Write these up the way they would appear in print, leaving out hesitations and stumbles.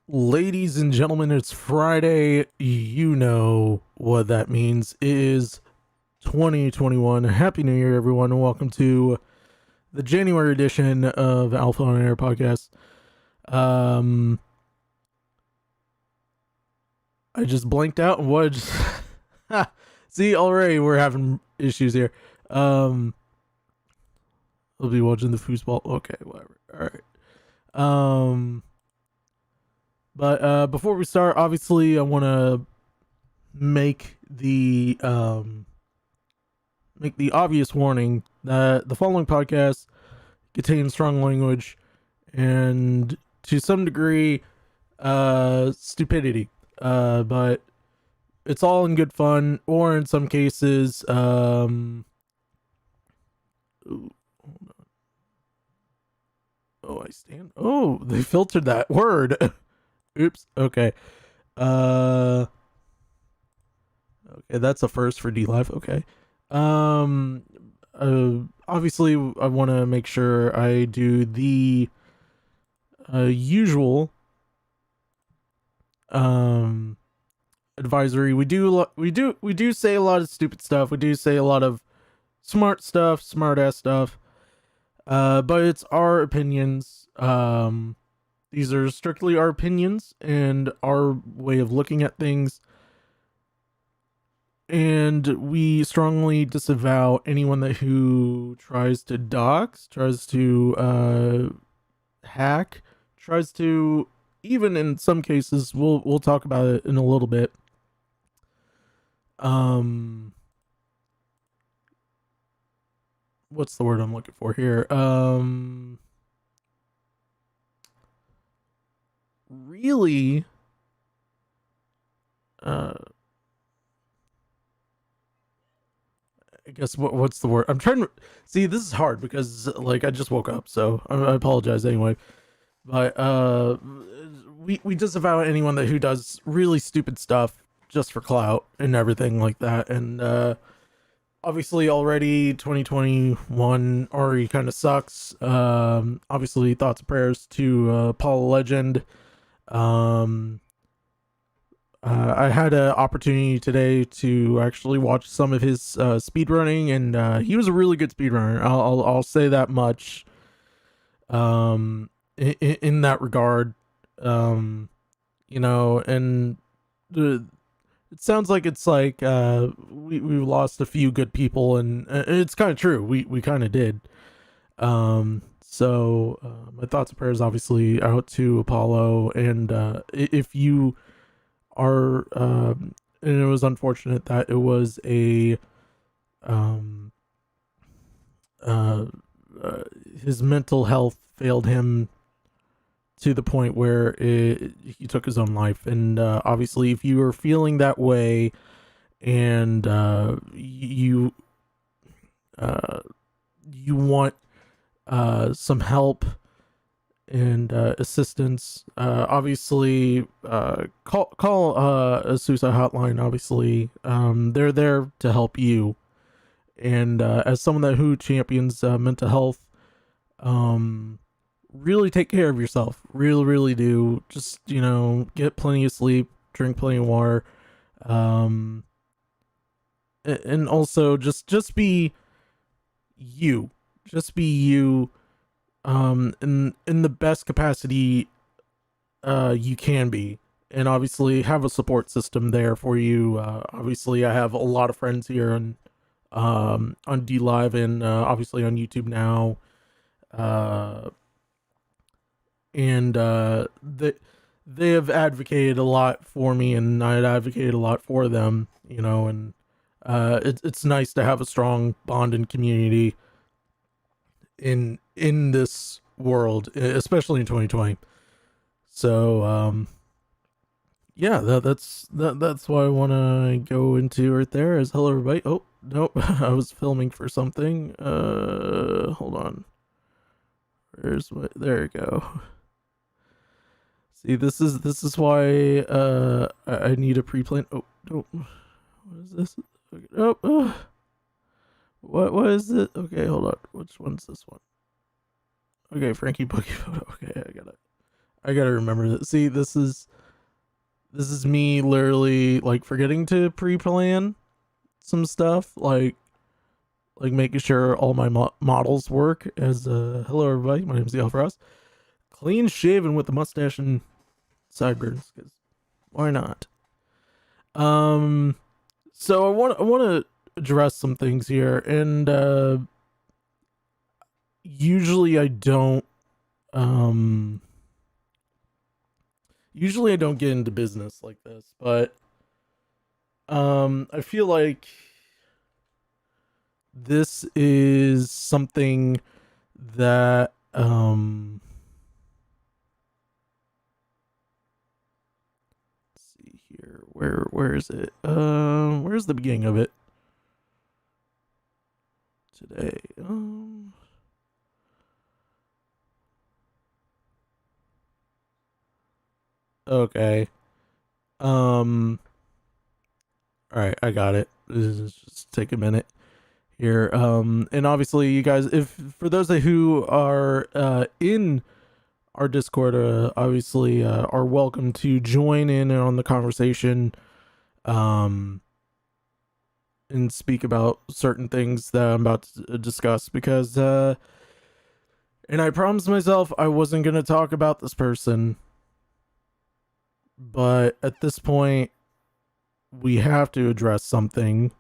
Ladies and gentlemen, it's Friday. You know what that means. It is 2021. Happy New Year, everyone, and welcome to the January edition of Alpha on Air podcast. Um, I just blanked out and what? See, already we're having issues here. We'll be watching the foosball. Okay, whatever. All right. But before we start, obviously, I want to make the obvious warning that the following podcast contains strong language and to some degree stupidity. But it's all in good fun, or in some cases, ooh, hold on. Oh, I stand. Oh, they filtered that word. Oops. Okay. Uh. Okay, that's a first for D Live. Okay. Um. Obviously, I want to make sure I do the usual advisory. We do say a lot of stupid stuff. We do say a lot of smart stuff, smart ass stuff. But it's our opinions. These are strictly our opinions and our way of looking at things. And we strongly disavow anyone who tries to dox, tries to hack, tries to, even in some cases, we'll talk about it in a little bit. What's the word I'm looking for here? Really, I guess what's the word? I'm trying to see. This is hard because like I just woke up, so I apologize anyway. But we disavow anyone who does really stupid stuff just for clout and everything like that. And obviously, already 2021 already kind of sucks. Obviously, thoughts and prayers to Paul Legend. Um, I had an opportunity today to actually watch some of his speed running, and he was a really good speedrunner. I'll say that much. In that regard, and it sounds like it's like we lost a few good people, and it's kind of true. We kind of did. So my thoughts and prayers obviously out to Apollo, and if you are and it was unfortunate that it was a um uh, his mental health failed him to the point where he took his own life. And obviously, if you are feeling that way and you want some help and assistance, obviously call a suicide hotline. Obviously, they're there to help you. And as someone who champions mental health, really take care of yourself. Really do. Just get plenty of sleep, drink plenty of water, and also just be you. Just be you. In the best capacity you can be, and obviously have a support system there for you. Obviously, I have a lot of friends here on D Live, and obviously on YouTube now. And they have advocated a lot for me, and I had advocated a lot for them. And it's nice to have a strong bond and community in this world, especially in 2020. So yeah, that's what I want to go into right there. Is hello everybody. Oh nope, I was filming for something. Hold on. There we go. See, this is why I need a pre-plan. Oh no, what is this? Okay, oh. What is it? Okay, hold on. Which one's this one? Okay, Frankie Boogie Photo. Okay, I got it. I gotta remember that. See, this is me literally like forgetting to pre-plan some stuff, like making sure all my models work. As hello everybody, my name is the Alfrost, clean shaven with the mustache and sideburns, because why not? Um, so I want to address some things here, and usually I don't um usually I don't get into business like this, but I feel like this is something that let's see here. Where is it? Where's the beginning of it? Today. Okay. Um all right, I got it. Just take a minute here. And obviously you guys, if for those who are in our Discord, obviously are welcome to join in on the conversation, um and speak about certain things that I'm about to discuss, because and I promised myself I wasn't going to talk about this person, but at this point we have to address something,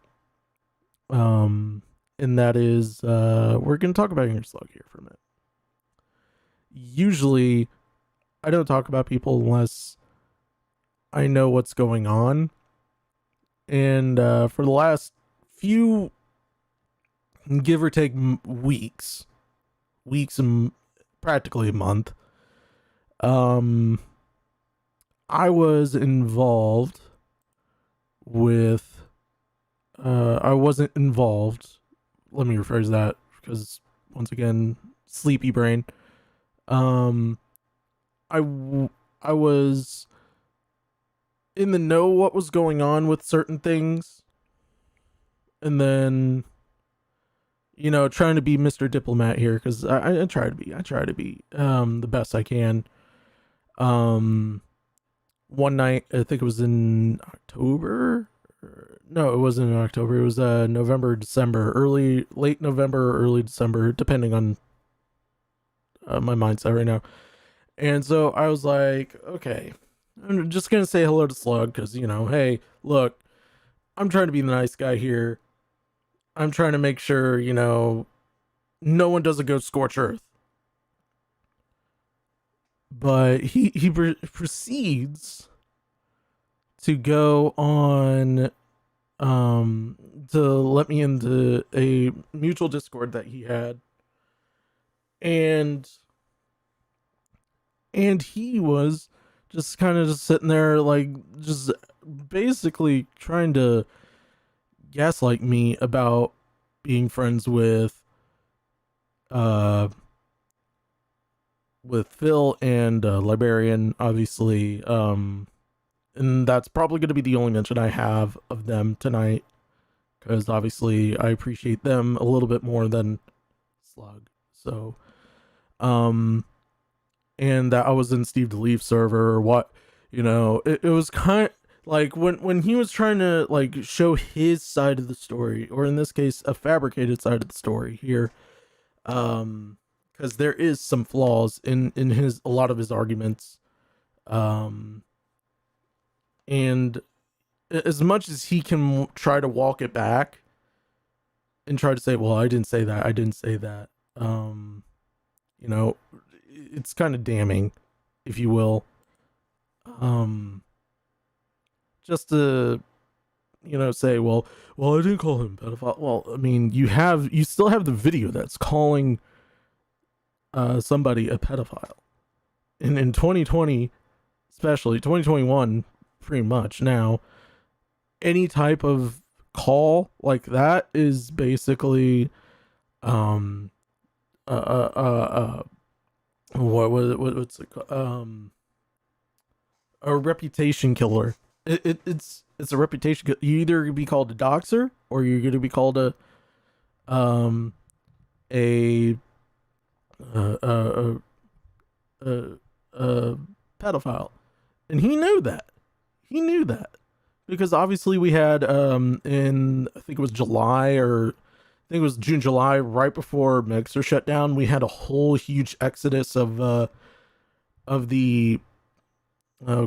um and that is we're going to talk about English Slug here for a minute. Usually I don't talk about people unless I know what's going on, and for the last few, give or take, weeks and practically a month, um I was involved with I wasn't involved, let me rephrase that, because once again, sleepy brain. um I was in the know what was going on with certain things, and then, trying to be Mr. Diplomat here, because I try to be the best I can. um One night, I think it was in October. No, it wasn't in October. It was November, December, late November, early December, depending on my mindset right now. And so I was like, okay, I'm just gonna say hello to Slug, because hey, look, I'm trying to be the nice guy here. I'm trying to make sure no one doesn't go scorch earth. But he proceeds to go on, to let me into a mutual Discord that he had, and he was just kind of just sitting there, like, just basically trying to gaslight me about being friends uh with Phil and Librarian, obviously. And that's probably going to be the only mention I have of them tonight, because obviously I appreciate them a little bit more than Slug. So, um, and that I was in Steve DeLeaf server, or what, it was kind of like when he was trying to like show his side of the story, or in this case, a fabricated side of the story here, because there is some flaws in his a lot of his arguments, um, and as much as he can try to walk it back and try to say, well, I didn't say that, I didn't say that, you know it's kind of damning, if you will, um just to say, well, I didn't call him pedophile. Well, I mean, you still have the video that's calling somebody a pedophile, and in 2020, especially 2021, pretty much now, any type of call like that is basically um what's it called? A reputation killer. It's a reputation. You either gonna be called a doxer, or you're gonna be called um a uh uh uh, uh pedophile. And he knew that. He knew that. Because obviously we had in I think it was July, or I think it was June, July, right before Mixer shut down, we had a whole huge exodus of the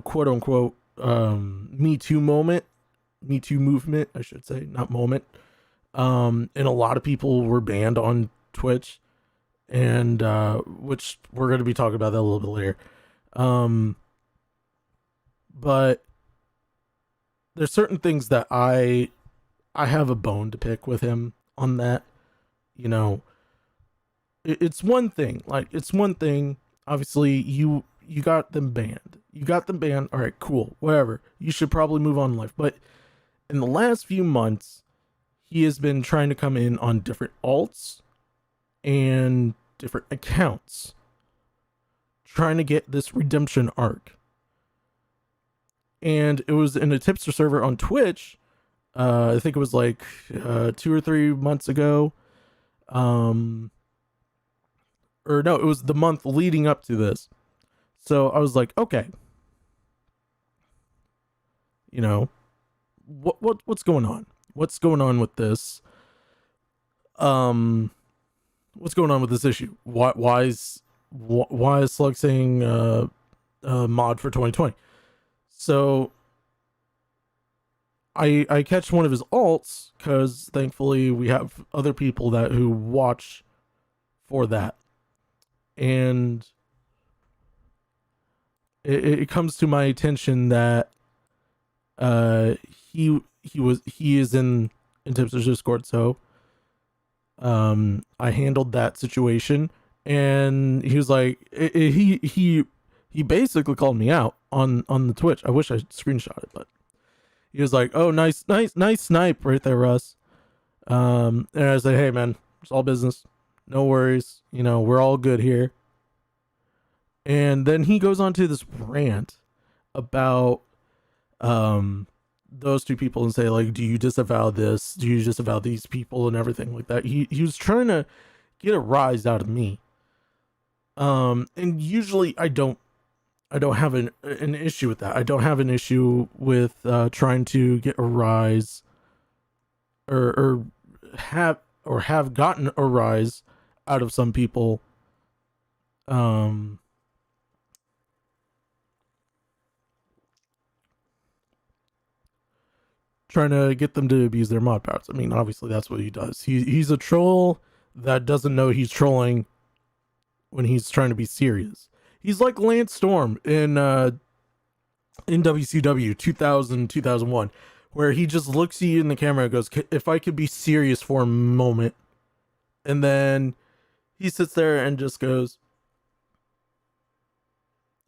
quote unquote Me Too moment, Me Too movement, I should say, not moment. And a lot of people were banned on Twitch, and which we're going to be talking about that a little bit later. But there's certain things that I have a bone to pick with him on that. You know, it's one thing. Like, it's one thing. Obviously, you got them banned. You got them banned. All right, cool, whatever. You should probably move on in life. But in the last few months, he has been trying to come in on different alts and different accounts, trying to get this redemption arc. And it was in a tipster server on Twitch. I think it was like 2 or 3 months ago. Or no, it was the month leading up to this. So I was like, okay, you know, what's going on? What's going on with this? What's going on with this issue? Why is Slug saying mod for 2020? So I catch one of his alts, because thankfully we have other people who watch for that, and it comes to my attention that he is in Tipster's Discord. So I handled that situation, and he was like, he basically called me out on the Twitch. I wish I screenshot it, but he was like, "Oh, nice snipe right there, Russ." And I said, "Hey, man, it's all business. No worries. You know, we're all good here." And then he goes on to this rant about those two people and say, like, do you disavow this? Do you disavow these people and everything like that? He was trying to get a rise out of me. And usually I don't have an issue with that. I don't have an issue with trying to get a rise, or have gotten a rise out of some people. Trying to get them to abuse their mod powers. I mean, obviously that's what he does. He's a troll that doesn't know he's trolling when he's trying to be serious. He's like Lance Storm in WCW 2001, where he just looks at you in the camera and goes, "If I could be serious for a moment," and then he sits there and just goes,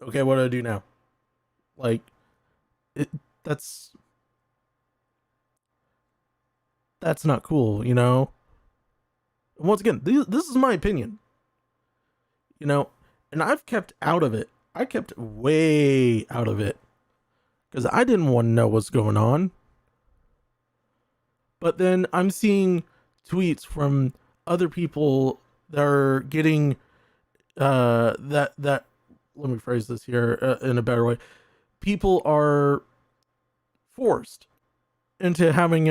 "Okay, what do I do now?" Like, that's not cool, you know? Once again, this is my opinion, you know, and I've kept out of it. I kept way out of it because I didn't want to know what's going on. But then I'm seeing tweets from other people that are getting that let me phrase this here in a better way. People are forced into having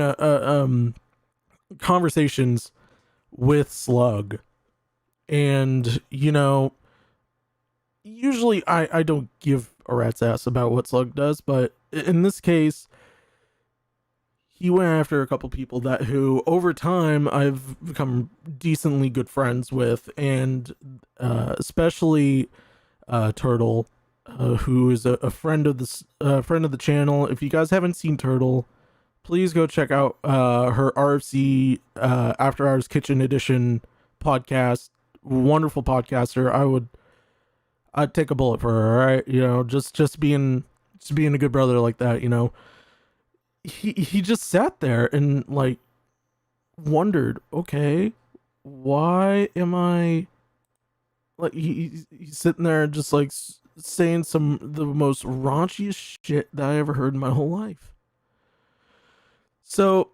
conversations with Slug, and you know, usually I don't give a rat's ass about what Slug does, but in this case, he went after a couple people who over time I've become decently good friends with, and especially Turtle, who is a friend of the channel. If you guys haven't seen Turtle, please go check out her RFC After Hours Kitchen Edition podcast. Wonderful podcaster. I'd take a bullet for her. All right, you know, just being a good brother like that. You know, he just sat there and like wondered, okay, why am I like he's sitting there just like saying the most raunchiest shit that I ever heard in my whole life. So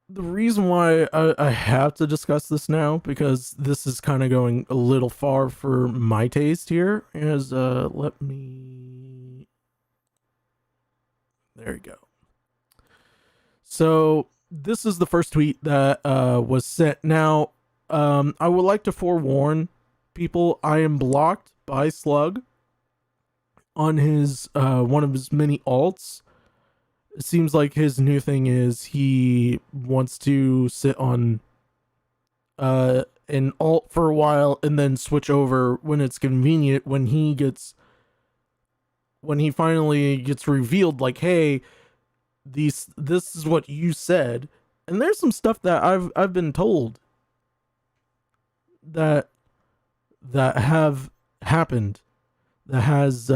the reason why I have to discuss this now, because this is kind of going a little far for my taste here, is let me, there you go. So this is the first tweet that was sent. Now, I would like to forewarn people, I am blocked by Slug on his one of his many alts. It seems like his new thing is he wants to sit on an alt for a while and then switch over when it's convenient, when he finally gets revealed, like, hey, this is what you said. And there's some stuff that I've been told that have happened that has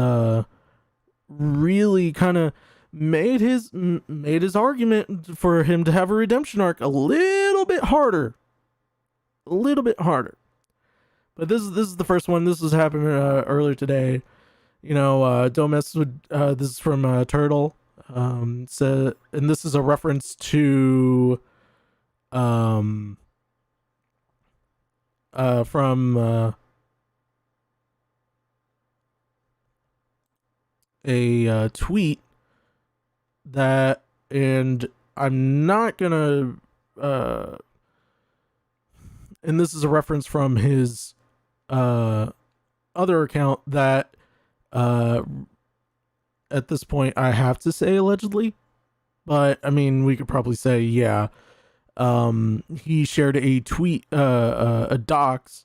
really kind of made his argument for him to have a redemption arc a little bit harder. But this is the first one. This was happening earlier today. You know, don't mess with this is from Turtle. So, and this is a reference to from a tweet that, and I'm not gonna and this is a reference from his other account that at this point I have to say allegedly, but I mean we could probably say yeah. He shared a tweet, a docs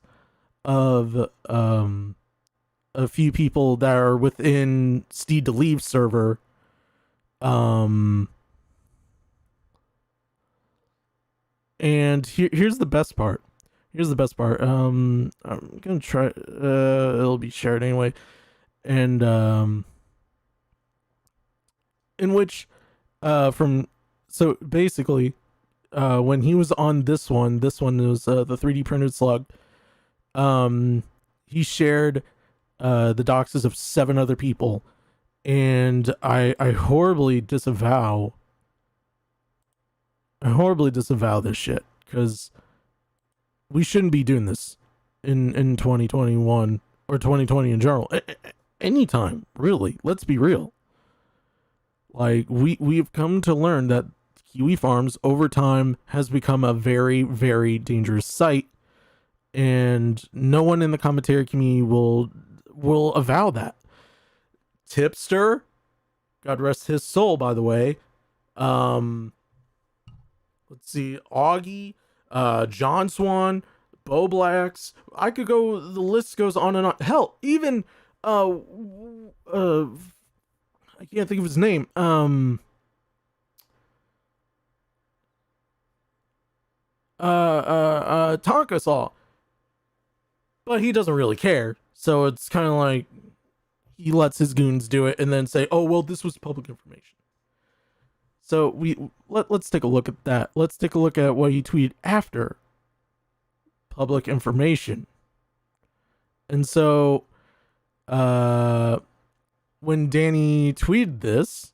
of a few people that are within Steed to Leave server. And here's the best part. I'm gonna try. It'll be shared anyway, and in which, from so basically, when he was on this one was the 3D printed Slug. He shared the doxes of 7 other people, and I horribly disavow this shit, because we shouldn't be doing this in 2021 or 2020 in general. Anytime, really. Let's be real. Like, we've come to learn that Kiwi Farms over time has become a very, very dangerous site, and no one in the commentary community will avow that. Tipster, God rest his soul, by the way. Let's see, Augie, John Swan, Bo Blacks. I could go. The list goes on and on. Hell, even I can't think of his name. Tonkasaw, but he doesn't really care. So it's kind of like he lets his goons do it and then say, "Oh well, this was public information." So let's take a look at that. Let's take a look at what he tweeted after public information. And so, when Danny tweeted this,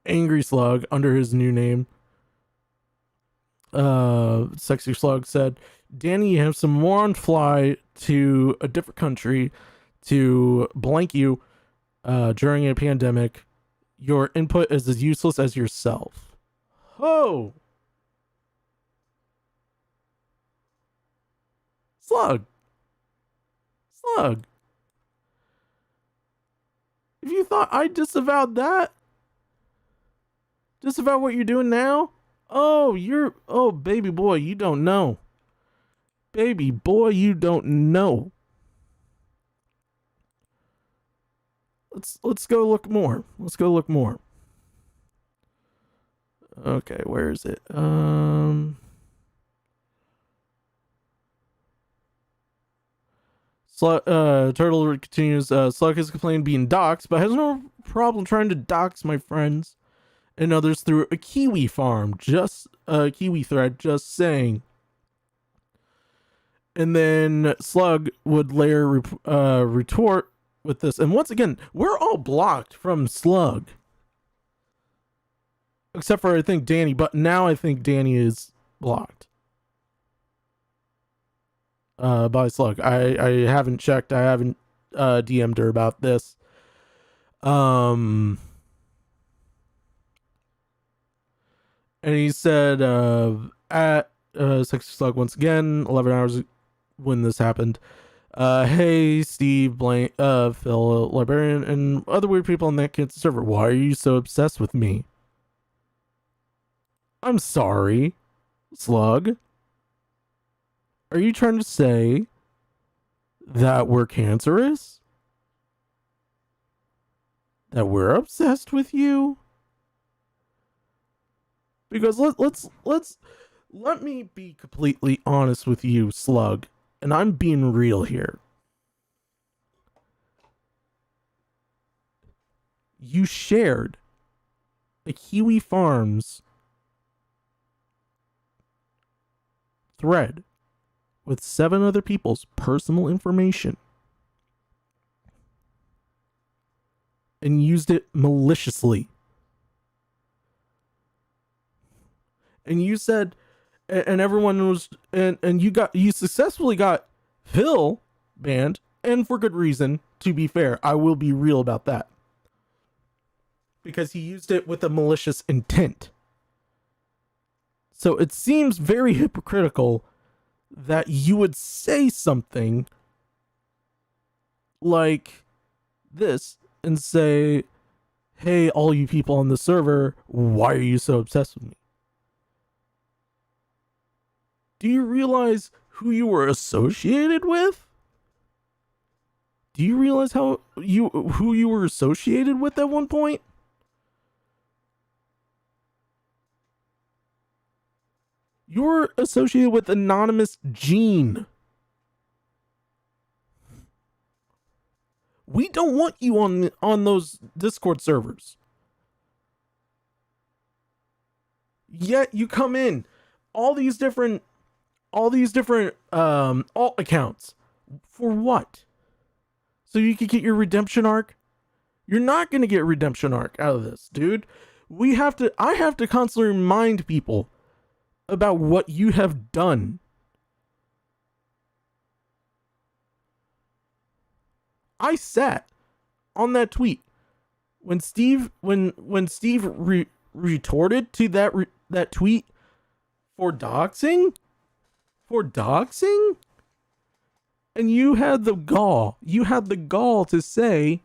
Angry Slug under his new name, Sexy Slug said, "Danny, you have some moron fly to a different country to blank you during a pandemic. Your input is as useless as yourself." Oh, Slug. If you thought I disavowed that, disavow what you're doing now, oh baby boy, you don't know. Baby boy, you don't know. Let's go look more. Okay, where is it? Turtle continues, Slug has complained being doxxed, but has no problem trying to dox my friends and others through a Kiwi farm, just a Kiwi thread, just saying. And then Slug would later retort with this, and once again, we're all blocked from Slug. except for I think Danny, but now I think Danny is blocked by Slug. I haven't checked. I haven't DM'd her about this. And he said at Sexy Slug once again, 11 hours when this happened. Hey, Steve, Blaine, Phil, Librarian, and other weird people on that kid's server. Why are you so obsessed with me? I'm sorry, Slug. Are you trying to say that we're cancerous? That we're obsessed with you? Because let me be completely honest with you, Slug, and I'm being real here. You shared the Kiwi Farms thread with 7 other people's personal information and used it maliciously. And you said, and everyone was, and you successfully got Phil banned, and for good reason, to be fair. I will be real about that. Because he used it with a malicious intent. So it seems very hypocritical that you would say something like this and say, hey, all you people on the server, why are you so obsessed with me? Do you realize who you were associated with? Do you realize who you were associated with at one point? You're associated with Anonymous Gene. We don't want you on those Discord servers. Yet you come in all these different alt accounts. For what? So you can get your redemption arc? You're not going to get redemption arc out of this, dude. I have to constantly remind people about what you have done. I sat on that tweet when Steve retorted to that tweet for doxing, and you had the gall to say,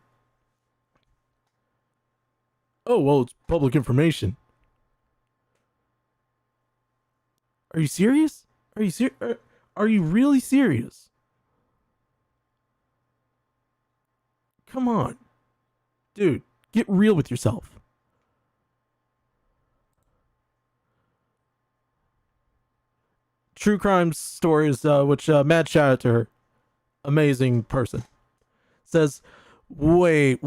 oh well, it's public information. Are you serious? Are you really serious? Come on. Dude, get real with yourself. True crime stories, which mad shout out to her. Amazing person. Says, wait.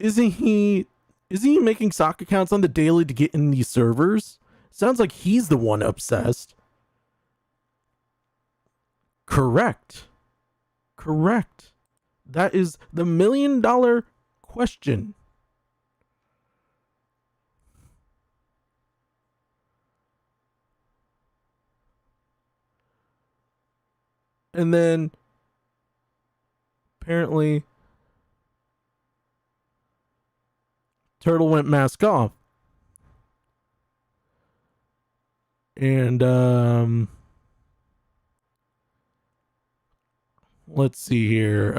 Isn't he making sock accounts on the daily to get in these servers? Sounds like he's the one obsessed. Correct. That is the $1 million question. And then apparently Turtle went mask off. And let's see here.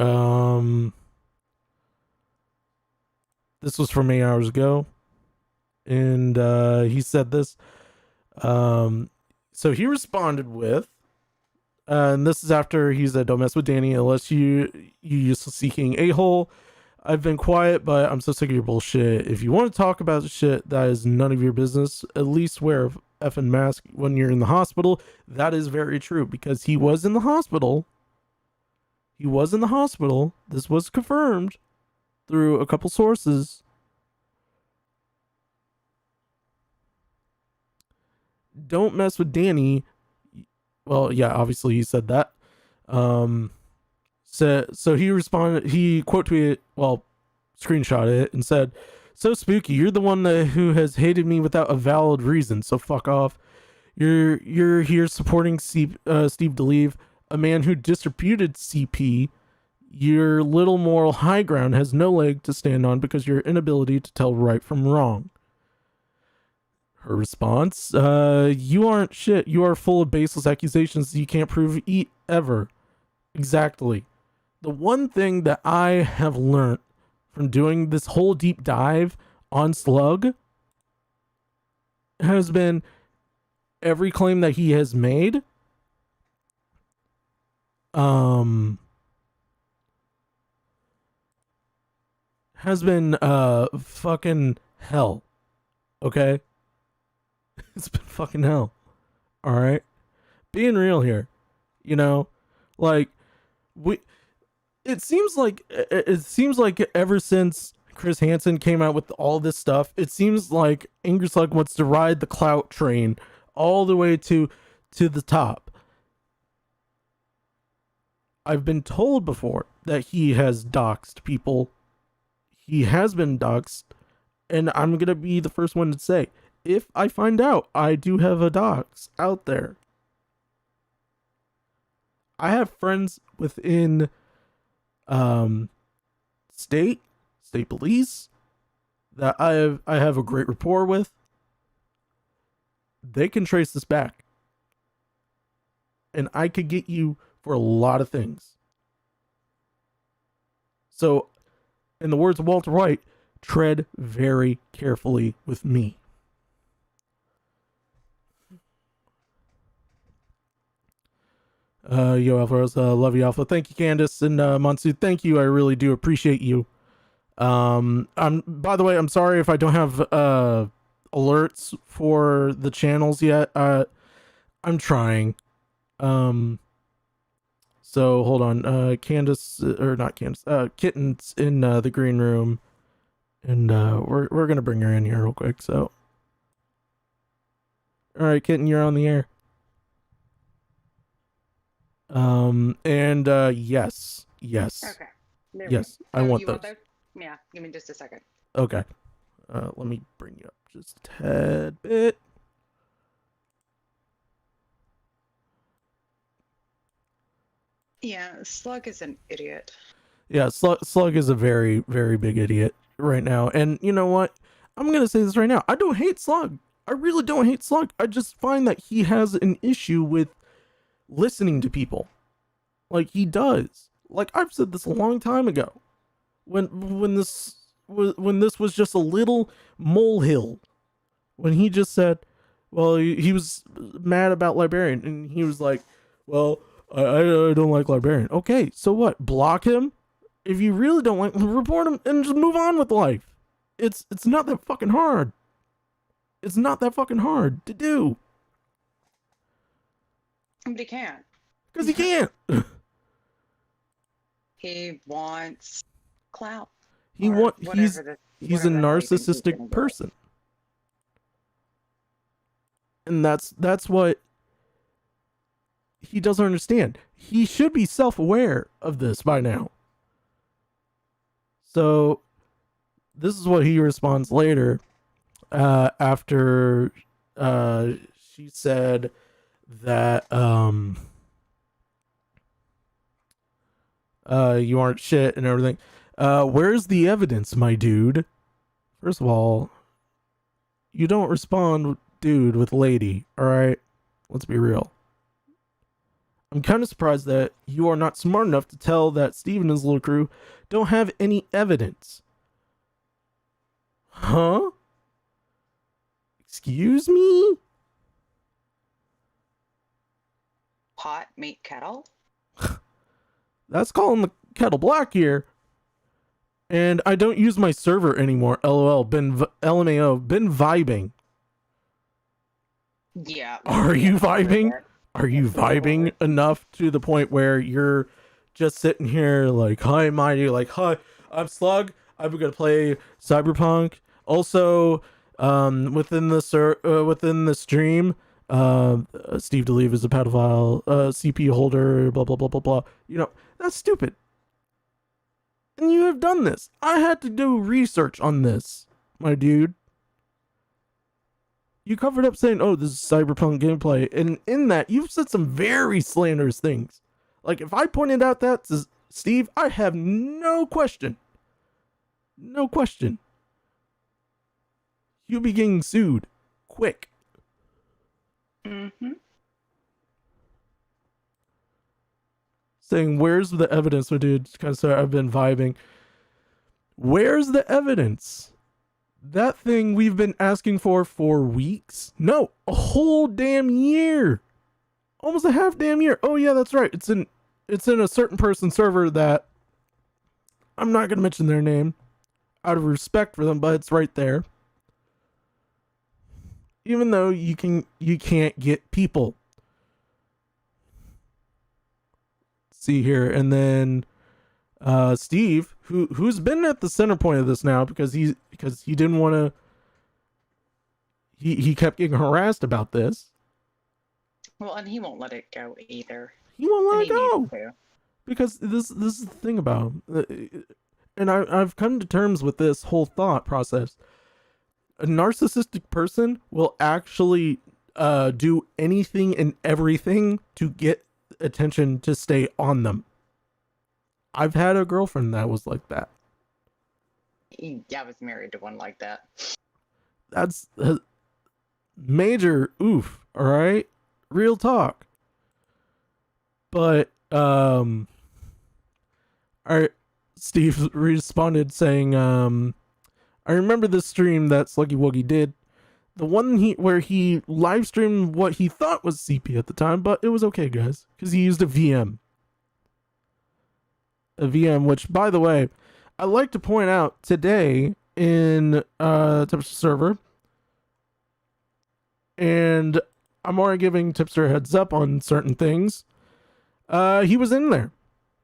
This was from 8 hours ago. And he said this. So he responded with, and this is after he said, don't mess with Danny unless you useless seeking a-hole. I've been quiet, but I'm so sick of your bullshit. If you want to talk about shit that is none of your business, at least wear a effing mask when you're in the hospital. That is very true, because he was in the hospital. This was confirmed through a couple sources. Don't mess with Danny. Well, yeah, obviously he said that. So he responded, he quote tweeted, well, screenshot it and said, So spooky. You're the one who has hated me without a valid reason, so fuck off. You're here supporting Steve DeLeve, a man who distributed CP. Your little moral high ground has no leg to stand on because of your inability to tell right from wrong. Her response, you aren't shit. You are full of baseless accusations you can't prove ever. Exactly. The one thing that I have learned from doing this whole deep dive on Slug has been every claim that he has made has been fucking hell. Okay? It's been fucking hell. All right? Being real here. You know, like it seems like ever since Chris Hansen came out with all this stuff, it seems like Angry Slug wants to ride the clout train all the way to the top. I've been told before that he has doxed people. He has been doxed, and I'm gonna be the first one to say, if I find out I do have a dox out there, I have friends within state police that I have a great rapport with. They can trace this back, and I could get you for a lot of things. So, in the words of Walter White, tread very carefully with me. Yo, Alvarez, love you, Alpha. Thank you, Candace and Monsoon. Thank you. I really do appreciate you. By the way, I'm sorry if I don't have alerts for the channels yet. I'm trying. So hold on. Candace, or not Candace, Kitten's in the green room, and we're gonna bring her in here real quick. So, all right, Kitten, you're on the air. And yes. Okay. Yes, I want those. Yeah, give me just a second. Okay. Let me bring you up just a tad bit. Yeah, Slug is an idiot. Yeah, Slug is a very, very big idiot right now. And you know what? I'm going to say this right now. I don't hate Slug. I really don't hate Slug. I just find that he has an issue with listening to people. Like, he does. Like, I've said this a long time ago. When this was just a little molehill. When he just said, well, he was mad about Librarian, and he was like, well, I don't like Librarian. Okay, so what? Block him? If you really don't like him, report him and just move on with life. It's not that fucking hard. It's not that fucking hard to do. But he can't. Because he can't. He wants clout. He's a narcissistic person. And that's what he doesn't understand. He should be self-aware of this by now. So this is what he responds later, after she said that you aren't shit and everything. Where's the evidence, my dude? First of all, you don't respond dude with lady, alright? Let's be real. I'm kind of surprised that you are not smart enough to tell that Steve and his little crew don't have any evidence. Huh? Excuse me? Pot, meat, kettle? That's calling the kettle black here. And I don't use my server anymore. LOL. LMAO. Been vibing. Yeah. Are you vibing? Are you vibing enough to the point where you're just sitting here like, hi, Mighty, like, hi, I'm Slug. I'm gonna play Cyberpunk. Also, within the stream, Steve DeLeve is a pedophile, CP holder, blah blah blah blah blah. You know, that's stupid. And you have done this. I had to do research on this my dude. You covered up saying, "Oh, this is cyberpunk gameplay," and in that, you've said some very slanderous things. Like, if I pointed out that to Steve, I have no question. No question. You'll be getting sued. Quick. Mm-hmm. Saying, where's the evidence? My dude, kind of sorry, I've been vibing. Where's the evidence? That thing we've been asking for weeks? No, a whole damn year. Almost a half damn year. Oh yeah, that's right. It's in a certain person's server that I'm not gonna mention their name out of respect for them, but it's right there. Even though you can't get people. See here, and then Steve, who's been at the center point of this now because he didn't want to. He kept getting harassed about this. Well, and he won't let it go either. He won't let And it he go needs to. because this is the thing about him. And I've come to terms with this whole thought process. A narcissistic person will actually do anything and everything to get attention to stay on them. I've had a girlfriend that was like that. I was married to one like that. That's a major oof, all right? Real talk. But Steve responded saying, I remember this stream that Sluggy Wuggy did. The one where he live streamed what he thought was CP at the time, but it was okay, guys, because he used a VM. A VM, which, by the way, I like to point out today in Tipster server, and I'm already giving Tipster a heads up on certain things. He was in there.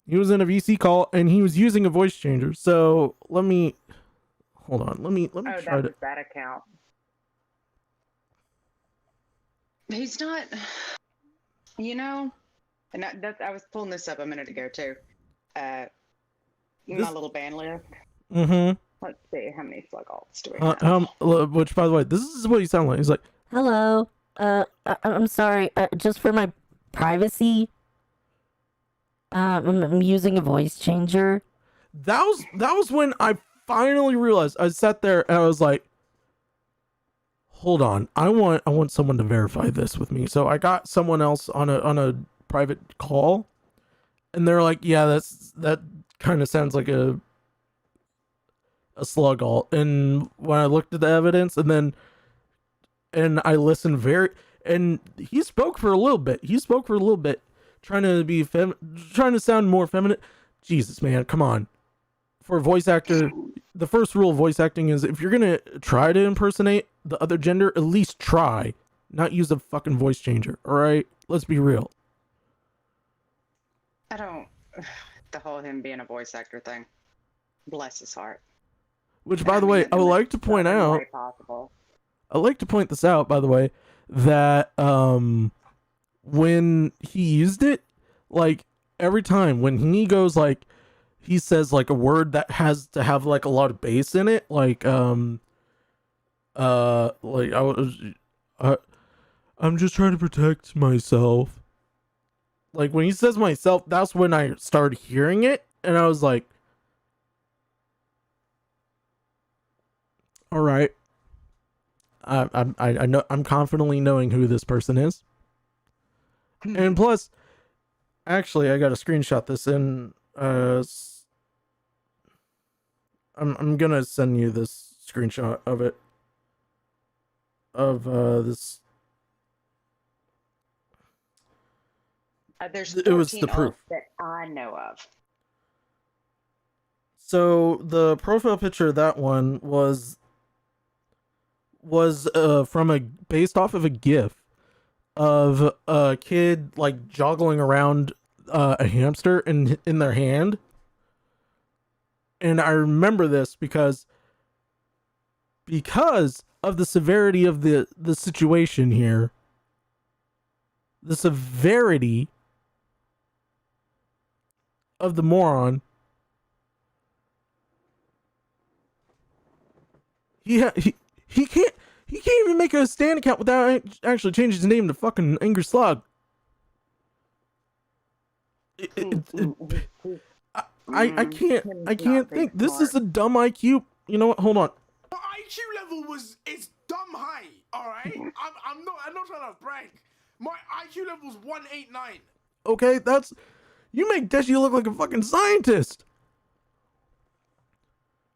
He was in a VC call, and he was using a voice changer. So let me hold on. Let me try that to. was that account. He's not, and I was pulling this up a minute ago too. My little band list. Mm-hmm. Let's see, how many slug alts do we have? Which, by the way, this is what he sounded like. He's like, "Hello, I'm sorry, just for my privacy, I'm using a voice changer." that was when I finally realized. I sat there and I was like, hold on, I want someone to verify this with me. So I got someone else on a private call, and they're like, yeah, that kind of sounds like a slug alt. And when I looked at the evidence, and I listened and he spoke for a little bit. Trying to sound more feminine. Jesus, man, come on. For a voice actor, the first rule of voice acting is if you're gonna try to impersonate the other gender, at least try, not use a fucking voice changer. All right, let's be real. I don't, the whole him being a voice actor thing. Bless his heart. Which, by the way, I would like to point out. I'd like to point this out, by the way, that when he used it, like every time when he goes like. He says like a word that has to have like a lot of bass in it, like I'm just trying to protect myself. Like when he says myself, that's when I started hearing it, and I was like, all right, I know, I'm confidently knowing who this person is, and plus, actually, I got to screenshot this in I'm gonna send you this screenshot of it. Of this. There's it was the 14 proof alts that I know of. So the profile picture of that one was based off of a GIF of a kid like joggling around a hamster in their hand. And I remember this because of the severity of the situation here. The severity of the moron. He can't even make a stand account without actually changing his name to fucking Angry Slug. I can't think. This is a dumb IQ. You know what? Hold on. My IQ level is dumb high. All right, I'm not trying to brag. My IQ level is 189. Okay, you make Deji look like a fucking scientist,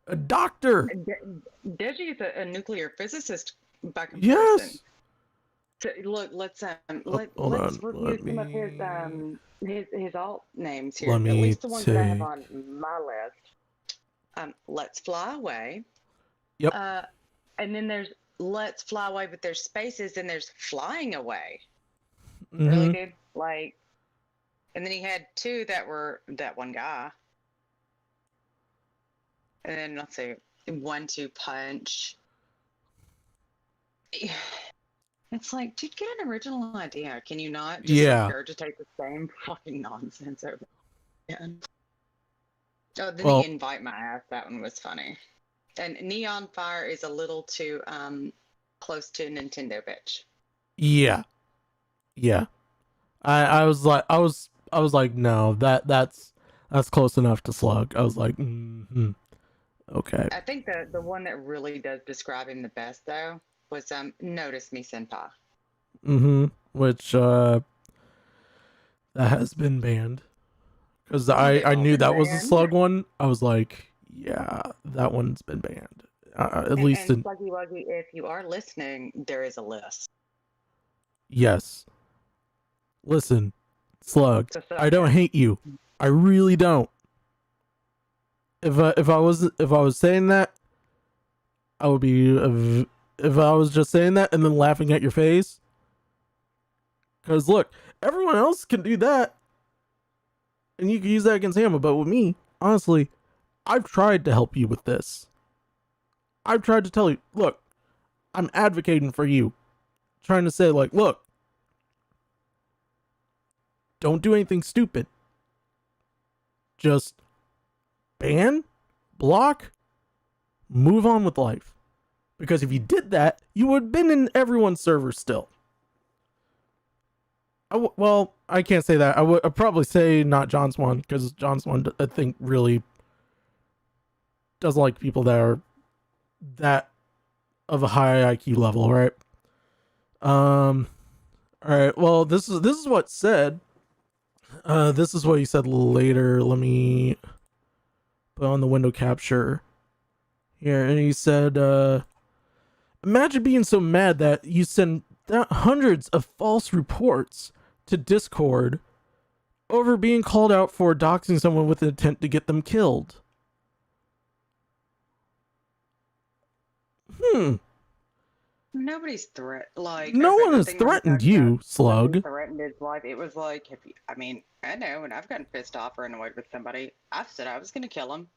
a doctor. Deji is a nuclear physicist by comparison. Yes. So, look, let's hold let's on, review let some of me- his alt names here. Let At me least the ones that I have take- on my list. Let's Fly Away. Yep. And then there's Let's Fly Away, but there's spaces and there's Flying Away. Mhm. Really, dude? Like, and then he had two that were that one guy. And then let's see, 1-2 Punch. It's like, dude, get an original idea. Can you not just Yeah. regurgitate the same fucking nonsense over again? Oh, then Well- the Invite My Ass, that one was funny. And Neon Fire is a little too close to Nintendo bitch. Yeah. I was like, no, that's close enough to Slug. I was like, okay. I think the one that really does describe him the best though was Notice Me Senpai. Which that has been banned because I knew that was a banned. Slug one. I was like, yeah, that one's been banned. At least and in Sluggy Wuggy, if you are listening, there is a list. yes. Listen, Slug, So, I don't hate you. I really don't. If I was saying that, I would be. If I was just saying that and then laughing at your face, because look, everyone else can do that, and you can use that against Hammer. But with me, honestly, I've tried to help you with this. I've tried to tell you, look, I'm advocating for you, trying to say like, look, don't do anything stupid. Just ban, block, move on with life. Because if you did that, you would have been in everyone's server still. Well, I can't say that. I'd probably say not John Swan, because John Swan, I think, really doesn't like people that are that of a high IQ level, right? All right. Well, this is what's said. This is what he said later. Let me put on the window capture here, and he said, imagine being so mad that you send hundreds of false reports to Discord over being called out for doxing someone with the intent to get them killed. Nobody's like No one has everything that we threatened talked you, about, Slug. nobody threatened his life. It was like, I mean, I know when I've gotten pissed off or annoyed with somebody, I've said I was going to kill him.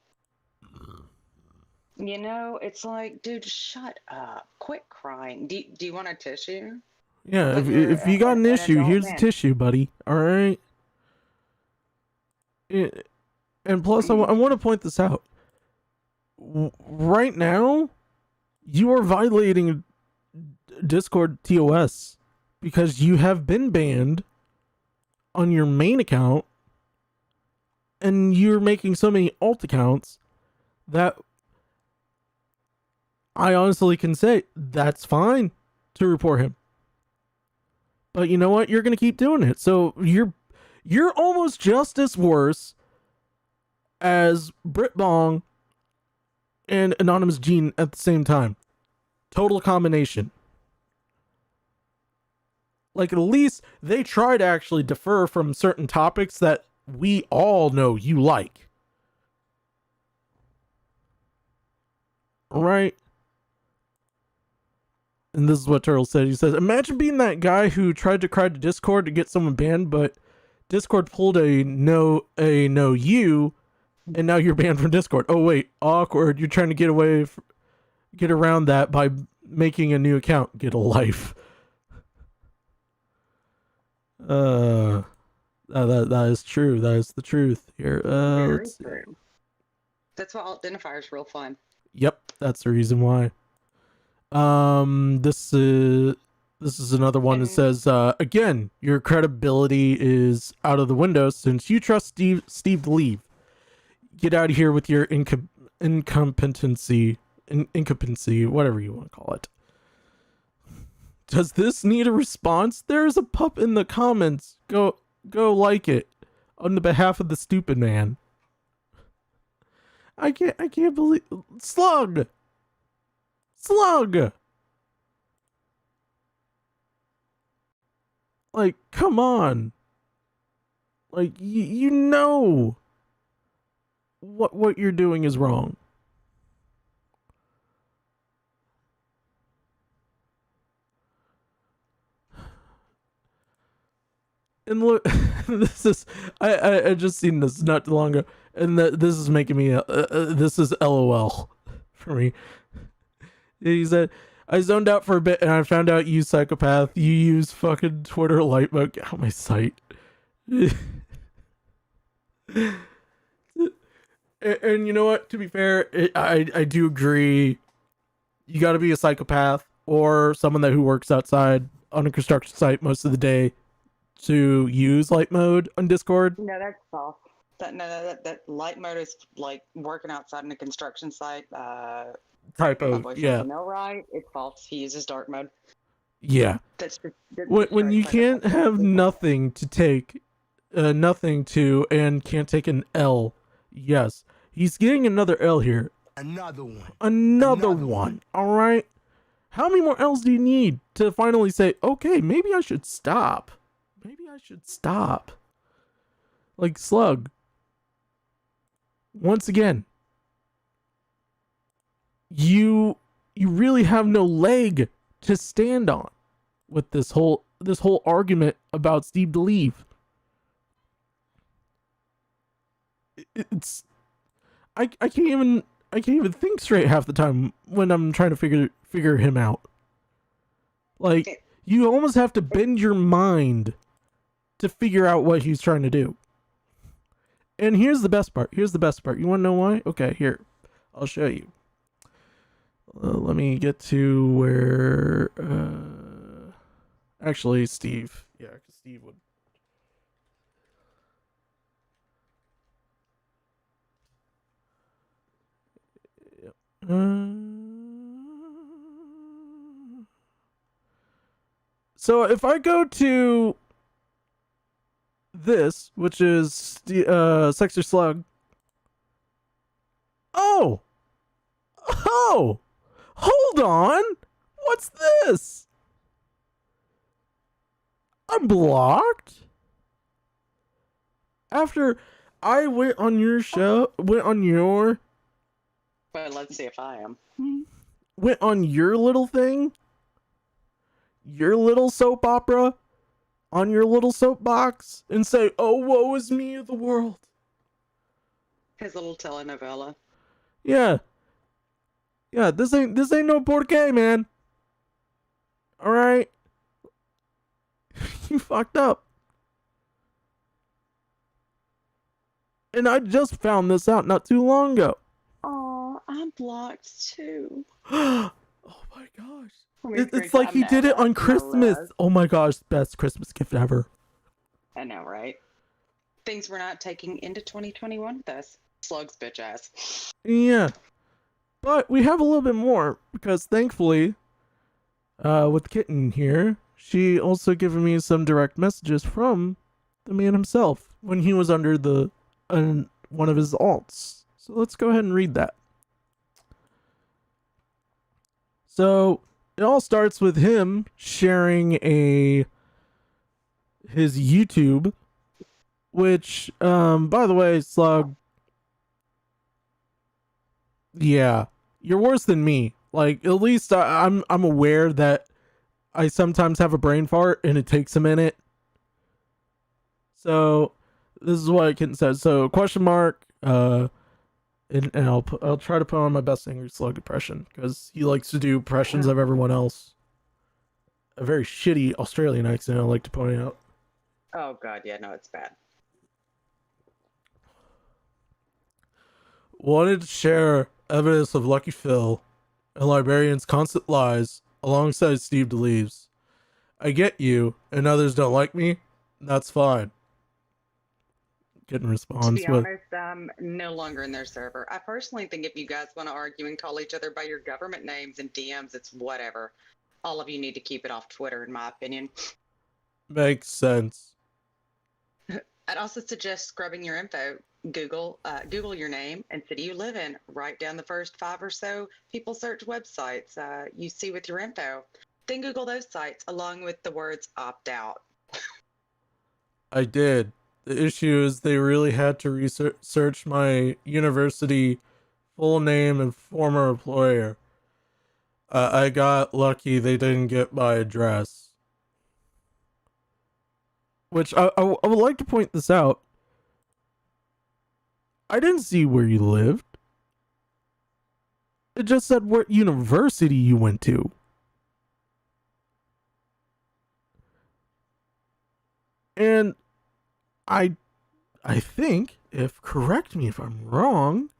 You know, it's like, dude, shut up. Quit crying. Do you want a tissue? Yeah, Like if you got an issue, adult here's man. a tissue, buddy. All right. And plus, I want to point this out. Right now, you are violating Discord TOS because you have been banned on your main account, and you're making so many alt accounts that I honestly can say that's fine to report him. But you know what? You're gonna keep doing it. So you're almost just as worse as Brit Bong and Anonymous Gene at the same time. Total combination. Like, at least they try to actually defer from certain topics that we all know you like. Right? And this is what Turtle said. He says, imagine being that guy who tried to cry to Discord to get someone banned, but Discord pulled a no you, and now you're banned from Discord. Oh wait, awkward. You're trying to get around that by making a new account. Get a life. That is true. That is the truth here. Very Let's see. true. That's why alt identifier is real fun. Yep, that's the reason why. This is another one that says, again, your credibility is out of the window since you trust Steve to leave. Get out of here with your incompetency, whatever you want to call it. Does this need a response? There's a pup in the comments. Go like it on the behalf of the stupid man. I can't believe Slug. Like, come on. Like, you know what you're doing is wrong. And look, this is I just seen this not too long ago, and this is making me this is LOL for me. He said, I zoned out for a bit and I found out you psychopath. You use fucking Twitter light mode. Get out my sight. And you know what? To be fair, I do agree. You got to be a psychopath or someone who works outside on a construction site most of the day to use light mode on Discord. No, that's false. That light mode is like working outside in a construction site. My Typo. boyfriend Yeah. No, right? It's false. He uses dark mode. Yeah. That's When you can't have nothing to take, nothing to, and can't take an L. Yes, he's getting another L here. Another one. Another one. All right. How many more L's do you need to finally say, okay, maybe I should stop? Like Slug. Once again, you really have no leg to stand on with this whole argument about Steve to leave. It's I can't even think straight half the time when I'm trying to figure him out. Like, you almost have to bend your mind to figure out what he's trying to do. And here's the best part. You want to know why? Okay, here. I'll show you. Let me get to where actually Steve. Yeah, cuz Steve would So if I go to this, which is Sexter Slug. Oh, hold on. What's this? I'm blocked. After I went on your But let's see if I am. went on your little thing, your little soap opera, on your little soapbox, and say, "Oh, woe is me of the world." His little telenovela. Yeah, this ain't no porqué, man. All right, you fucked up, and I just found this out not too long ago. Oh, I'm blocked too. Oh my gosh. It's like he did it on Christmas. Oh my gosh, best Christmas gift ever. I know, right? Things we're not taking into 2021 with us. Slug's bitch ass. Yeah. But we have a little bit more because thankfully, with Kitten here, she also given me some direct messages from the man himself when he was under the one of his alts. So let's go ahead and read that. So it all starts with him sharing his YouTube, which by the way, Slug, yeah, you're worse than me. Like, at least I'm aware that I sometimes have a brain fart and it takes a minute. So this is what Kitten says. So question mark, and I'll try to put on my best Angry Slug impression because he likes to do impressions of everyone else. A very shitty Australian accent, I like to point out. Oh god, yeah, no, it's bad. Wanted to share evidence of Lucky Phil and Librarian's constant lies alongside Steve DeLeave's. I get you, and others don't like me. That's fine. Getting To response be with honest, I'm no longer in their server. I personally think if you guys want to argue and call each other by your government names and DMs, it's whatever. All of you need to keep it off Twitter, in my opinion. makes sense. I'd also suggest scrubbing your info. Google your name and city you live in. Write down the first 5 or so people search websites you see with your info. Then Google those sites along with the words opt out. I did. The issue is they really had to research my university full name and former employer. I got lucky they didn't get my address. Which I would like to point this out. I didn't see where you lived. It just said what university you went to. And I think, if correct me if I'm wrong,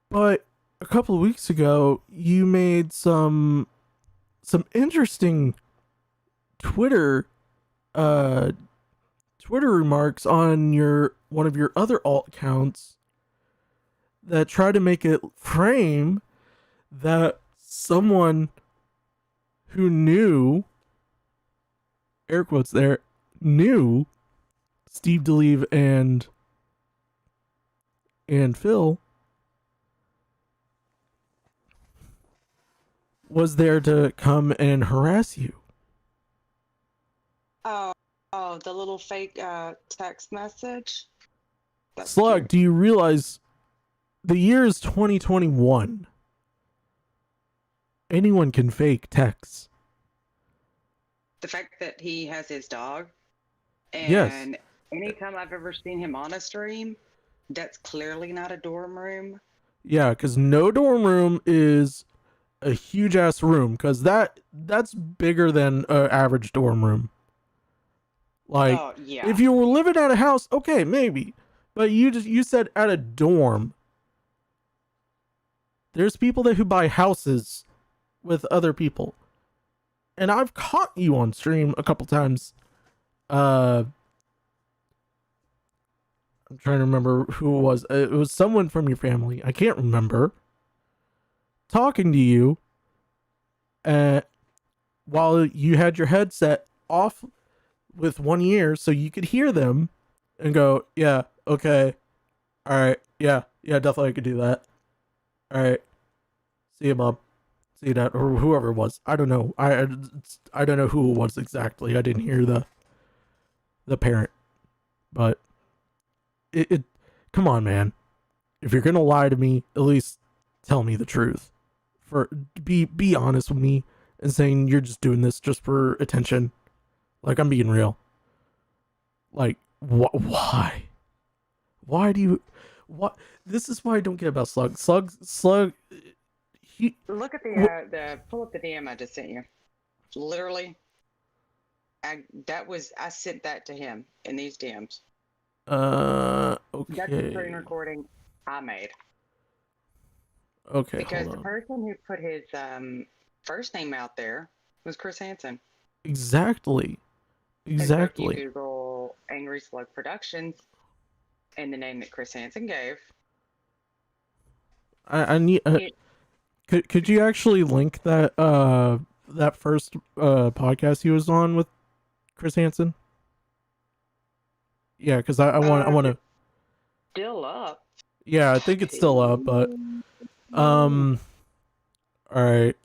but a couple of weeks ago you made some interesting Twitter remarks on one of your other alt accounts that try to make it frame that someone who knew, air quotes there, knew Steve DeLeave and Phil was there to come and harass you. Oh, the little fake text message. That's Slug, cute. do you realize the year is 2021? Anyone can fake texts. The fact that he has his dog, Yes. and anytime I've ever seen him on a stream, that's clearly not a dorm room. Yeah, because no dorm room is a huge ass room, because that's bigger than an average dorm room. Like, Oh yeah. if you were living at a house, okay, maybe, but you said at a dorm. There's people who buy houses with other people, and I've caught you on stream a couple times. I'm trying to remember who it was. It was someone from your family. I can't remember. Talking to you, while you had your headset off with one ear, so you could hear them, and go, "Yeah, okay, all right, yeah, definitely I could do that. All right, see you, mom. See you, dad," or whoever it was. I don't know. I don't know who it was exactly. I didn't hear the parent, but it come on, man. If you're gonna lie to me, at least tell me the truth. Be honest with me and saying you're just doing this just for attention. Like, I'm being real. Like, why? Why do you? What? This is why I don't get about Slug. Slug. Look at pull up the DM I just sent you. Literally, I sent that to him in these DMs. Okay. That's the screen recording I made. Okay, Because hold the on. person who put his first name out there was Chris Hansen. Exactly. And so if you Exactly. Google Angry Slug Productions and the name that Chris Hansen gave, I need. Could you actually link that that first podcast he was on with Chris Hansen? Yeah, because I want to. still up. Yeah, I think it's still up, but all right.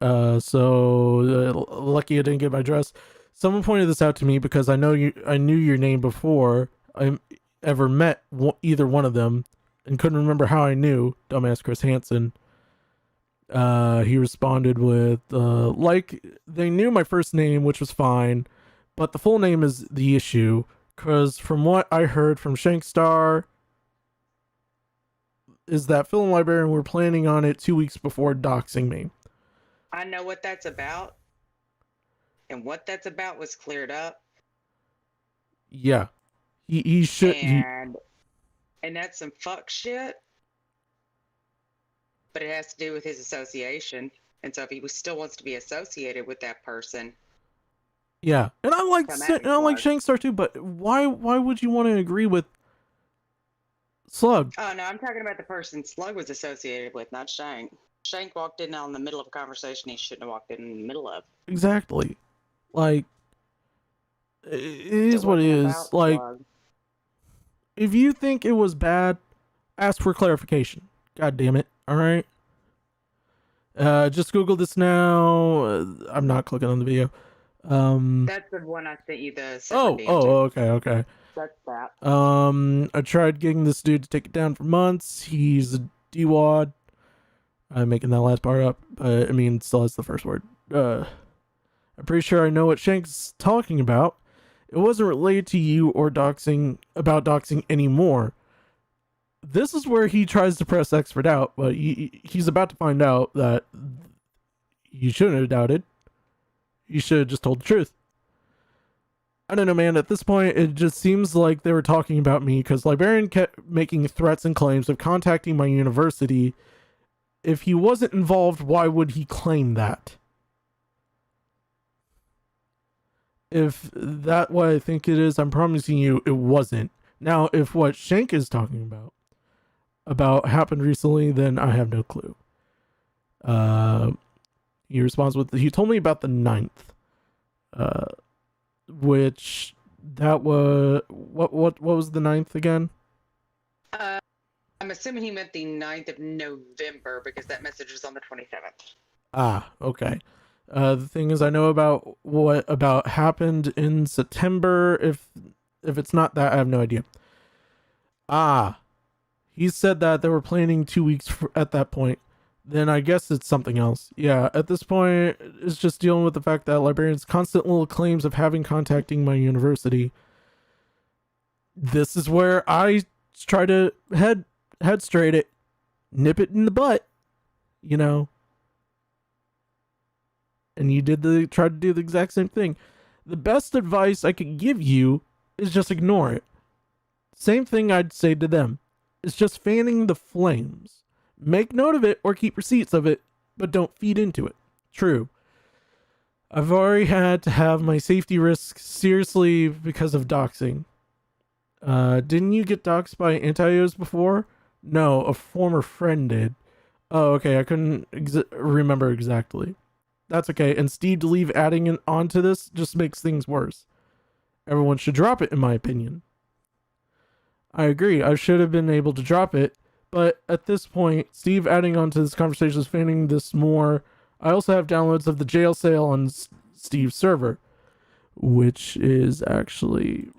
So lucky I didn't get my address. Someone pointed this out to me because I knew your name before I ever met either one of them, and couldn't remember how I knew. Dumbass Chris Hansen. He responded with like they knew my first name, which was fine, but the full name is the issue. Because from what I heard from Shankstar, is that Phil and Librarian were planning on it 2 weeks before doxing me. I know what that's about. And what that's about was cleared up. Yeah, he should. And that's some fuck shit. but it has to do with his association. And so if he still wants to be associated with that person, Yeah, and I like come at me, and I like Slug. Shankstar too, but why would you want to agree with Slug? Oh no, I'm talking about the person Slug was associated with, not Shank. Shank walked in on the middle of a conversation he shouldn't have walked in the middle of. Exactly. Like, it is what it wasn't is. about Like, Slug. if you think it was bad, ask for clarification. God damn it. All right. Just Google this now. I'm not clicking on the video. That's the one I sent you the separate DM to. Okay. That's that. I tried getting this dude to take it down for months. He's a D-wad. I'm making that last part up, but I mean, still has the first word. I'm pretty sure I know what Shank's talking about. It wasn't related to you or doxing anymore. This is where he tries to press X for doubt, but he's about to find out that you shouldn't have doubted. You should have just told the truth. I don't know, man. At this point, it just seems like they were talking about me because Librarian kept making threats and claims of contacting my university. If he wasn't involved, why would he claim that? If that's what I think it is, I'm promising you it wasn't. Now, if what Shank is talking about happened recently, then I have no clue. He responds with, he told me about the 9th. Which that was what was the 9th again? I'm assuming he meant the 9th of November because that message was on the 27th. Ah, okay. The thing is, I know about what happened in September. If it's not that, I have no idea. Ah, he said that they were planning 2 weeks at that point. Then I guess it's something else. Yeah, at this point, it's just dealing with the fact that Librarian's constant little claims of contacting my university. This is where I try to head straight it, nip it in the butt, you know. And you try to do the exact same thing. The best advice I could give you is just ignore it. Same thing I'd say to them. It's just fanning the flames. Make note of it or keep receipts of it, but don't feed into it. True. I've already had to have my safety risks seriously because of doxing. Didn't you get doxed by Antios before? No, a former friend did. Oh, okay, I couldn't remember exactly. That's okay, and Steve to leave adding it onto this just makes things worse. Everyone should drop it, in my opinion. I agree, I should have been able to drop it, but at this point, Steve adding on to this conversation is fanning this more. I also have downloads of the jail sale on Steve's server, which is actually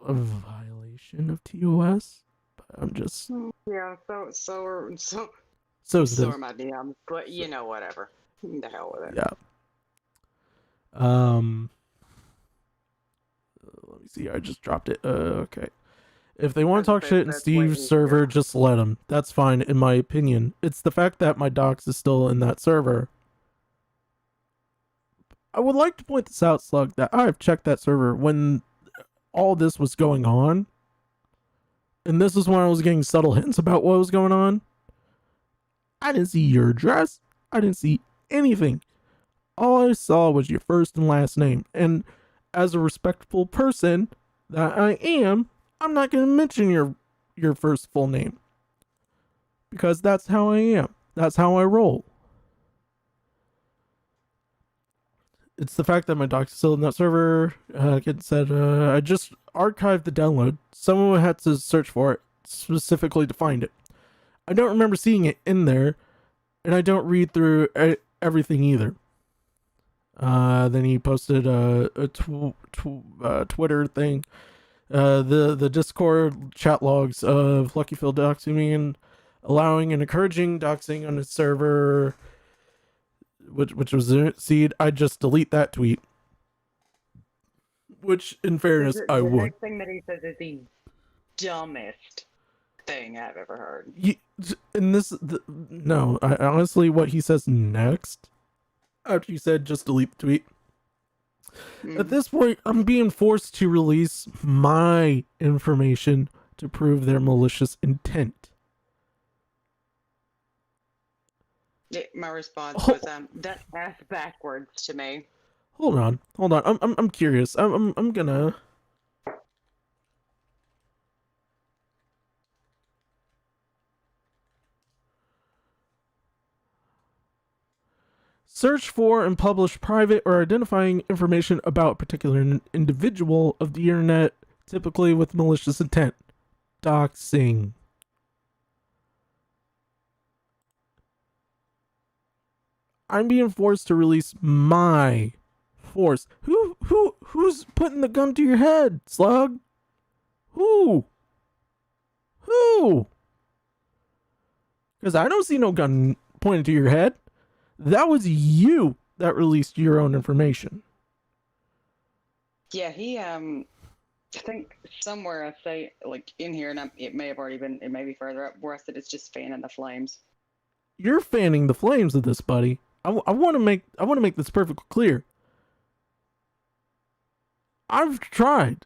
a violation of TOS. But I'm just Yeah, so are my DMs, but you know, whatever. The hell with it. Yeah. Let me see. I just dropped it. Okay. If they want to talk shit in Steve's server, just let them. That's fine, in my opinion. It's the fact that my docs is still in that server. I would like to point this out, Slug, that I've checked that server when all this was going on. And this is when I was getting subtle hints about what was going on. I didn't see your address. I didn't see anything. All I saw was your first and last name. And as a respectful person that I am, I'm not going to mention your first full name. Because that's how I am. That's how I roll. It's the fact that my doc's still in that server. Kid said, I just archived the download. Someone had to search for it specifically to find it. I don't remember seeing it in there. And I don't read through everything either. Then he posted a Twitter thing. The Discord chat logs of Lucky Phil doxing me and allowing and encouraging doxing on his server, which was Seed. I'd just delete that tweet. Which, in fairness, I would. The next thing that he says is the dumbest thing I've ever heard. No, honestly, what he says next, after you said just delete the tweet. At this point, I'm being forced to release my information to prove their malicious intent. My response Oh. was, that's ass backwards to me. Hold on. I'm curious. I'm gonna. Search for and publish private or identifying information about a particular individual of the internet, typically with malicious intent. Doxing. I'm being forced to release my force. Who's putting the gun to your head, Slug? Who? Who? Because I don't see no gun pointed to your head. That was you that released your own information. Yeah, he, I think somewhere I say, like, in here, and it may have already been, it may be further up, where I said it's just fanning the flames. You're fanning the flames of this, buddy. I want to make this perfectly clear. I've tried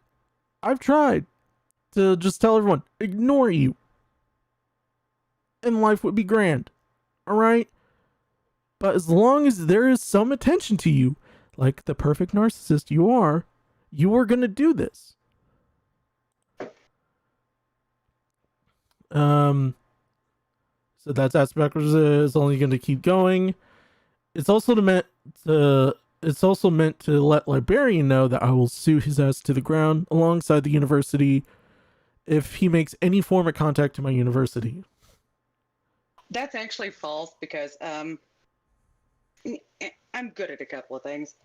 to just tell everyone, ignore you, and life would be grand. All right? But as long as there is some attention to you, like the perfect narcissist you are going to do this. So that's aspect is only going to keep going. It's also meant to let Librarian know that I will sue his ass to the ground alongside the university if he makes any form of contact to my university. That's actually false because I'm good at a couple of things.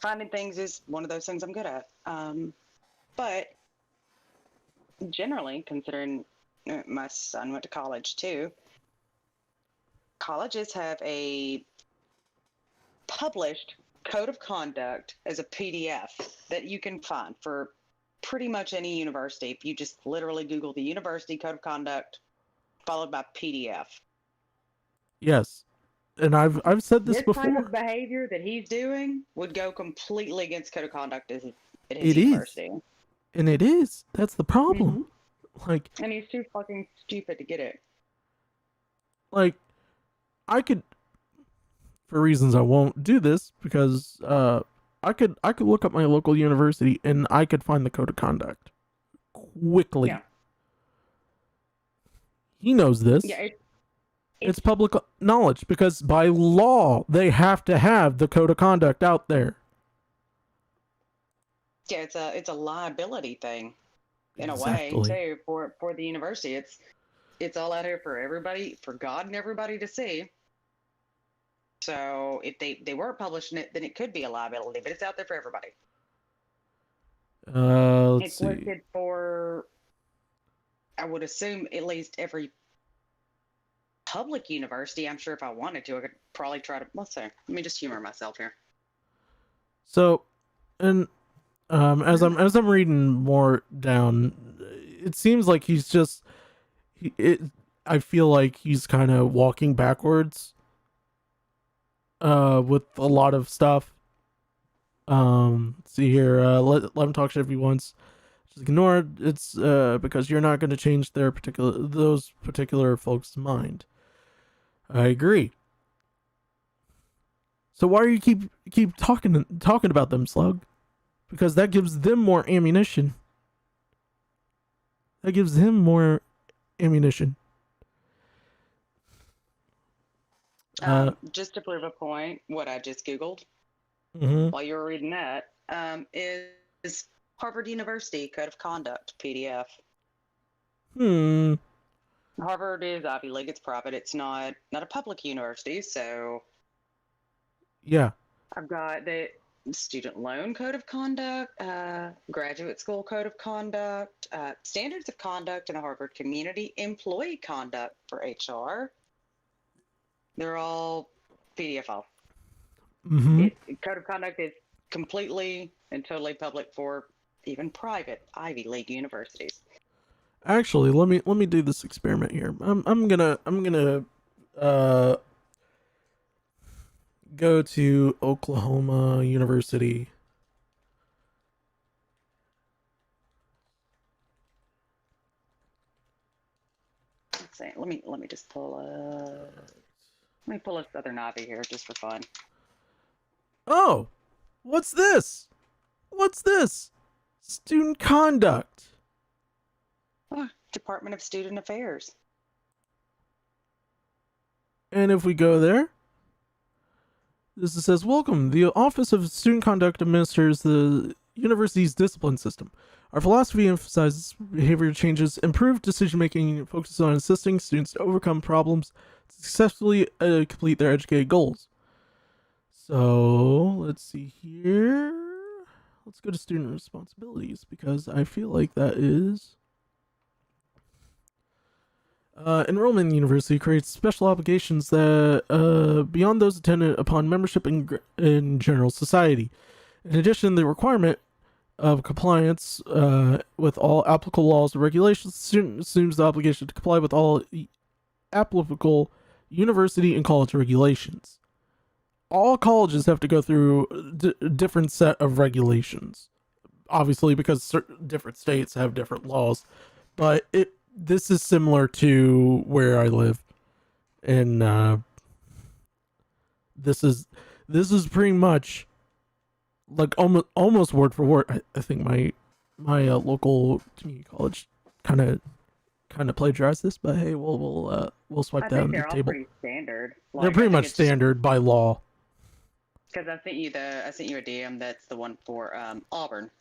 Finding things is one of those things I'm good at. But generally, considering my son went to college too, colleges have a published code of conduct as a PDF that you can find for pretty much any university. If you just literally Google the university code of conduct followed by PDF. Yes. And I've said this before. This kind of behavior that he's doing would go completely against code of conduct at his It university. is. And it is. That's the problem. Like, and he's too fucking stupid to get it. Like, I could, for reasons I won't do this, because I could look up my local university and I could find the code of conduct quickly. Yeah. He knows this. Yeah, It's public knowledge because by law they have to have the code of conduct out there. Yeah, it's a liability thing in Exactly. a way too for the university. It's all out here for everybody, for God and everybody to see. So if they weren't publishing it, then it could be a liability, but it's out there for everybody. Let's it's see. listed for, I would assume, at least every public university. I'm sure if I wanted to, I could probably try to. Let's see. Let me just humor myself here. So, and as I'm reading more down, it seems like he's just I feel like he's kind of walking backwards with a lot of stuff. See here, let him talk shit if he wants. Just ignore it. It's because you're not going to change those particular folks' mind. I agree. So why do you keep talking about them, Slug? Because that gives them more ammunition. That gives him more ammunition. Just to prove a point, what I just Googled Mm-hmm. while you were reading that is Harvard University Code of Conduct PDF. Harvard is Ivy League. It's private. It's not a public university. So yeah, I've got the Student Loan Code of Conduct, Graduate School Code of Conduct, Standards of Conduct in the Harvard Community, Employee Conduct for HR. They're all PDF files. Mm-hmm. Code of Conduct is completely and totally public for even private Ivy League universities. Actually, let me do this experiment here. I'm gonna go to Oklahoma University. Let's see. Let me just pull up. Let me pull a Southern Ivy here just for fun. Oh, what's this? What's this? Student conduct. Oh, Department of Student Affairs. And if we go there, this says, welcome. The Office of Student Conduct administers the university's discipline system. Our philosophy emphasizes behavior changes, improved decision-making, focuses on assisting students to overcome problems, successfully complete their educated goals. So, let's see here. Let's go to student responsibilities, because I feel like that is... enrollment in the university creates special obligations that, beyond those attendant upon membership in general society. In addition, the requirement of compliance with all applicable laws and regulations, the student assumes the obligation to comply with all applicable university and college regulations. All colleges have to go through a different set of regulations, obviously, because certain different states have different laws, but this is similar to where I live, and this is pretty much like almost word for word. I think my local community college kind of plagiarized this, but hey, we'll swipe that on the table. Pretty standard. They're pretty much standard by law. Because I sent you a DM. That's the one for Auburn.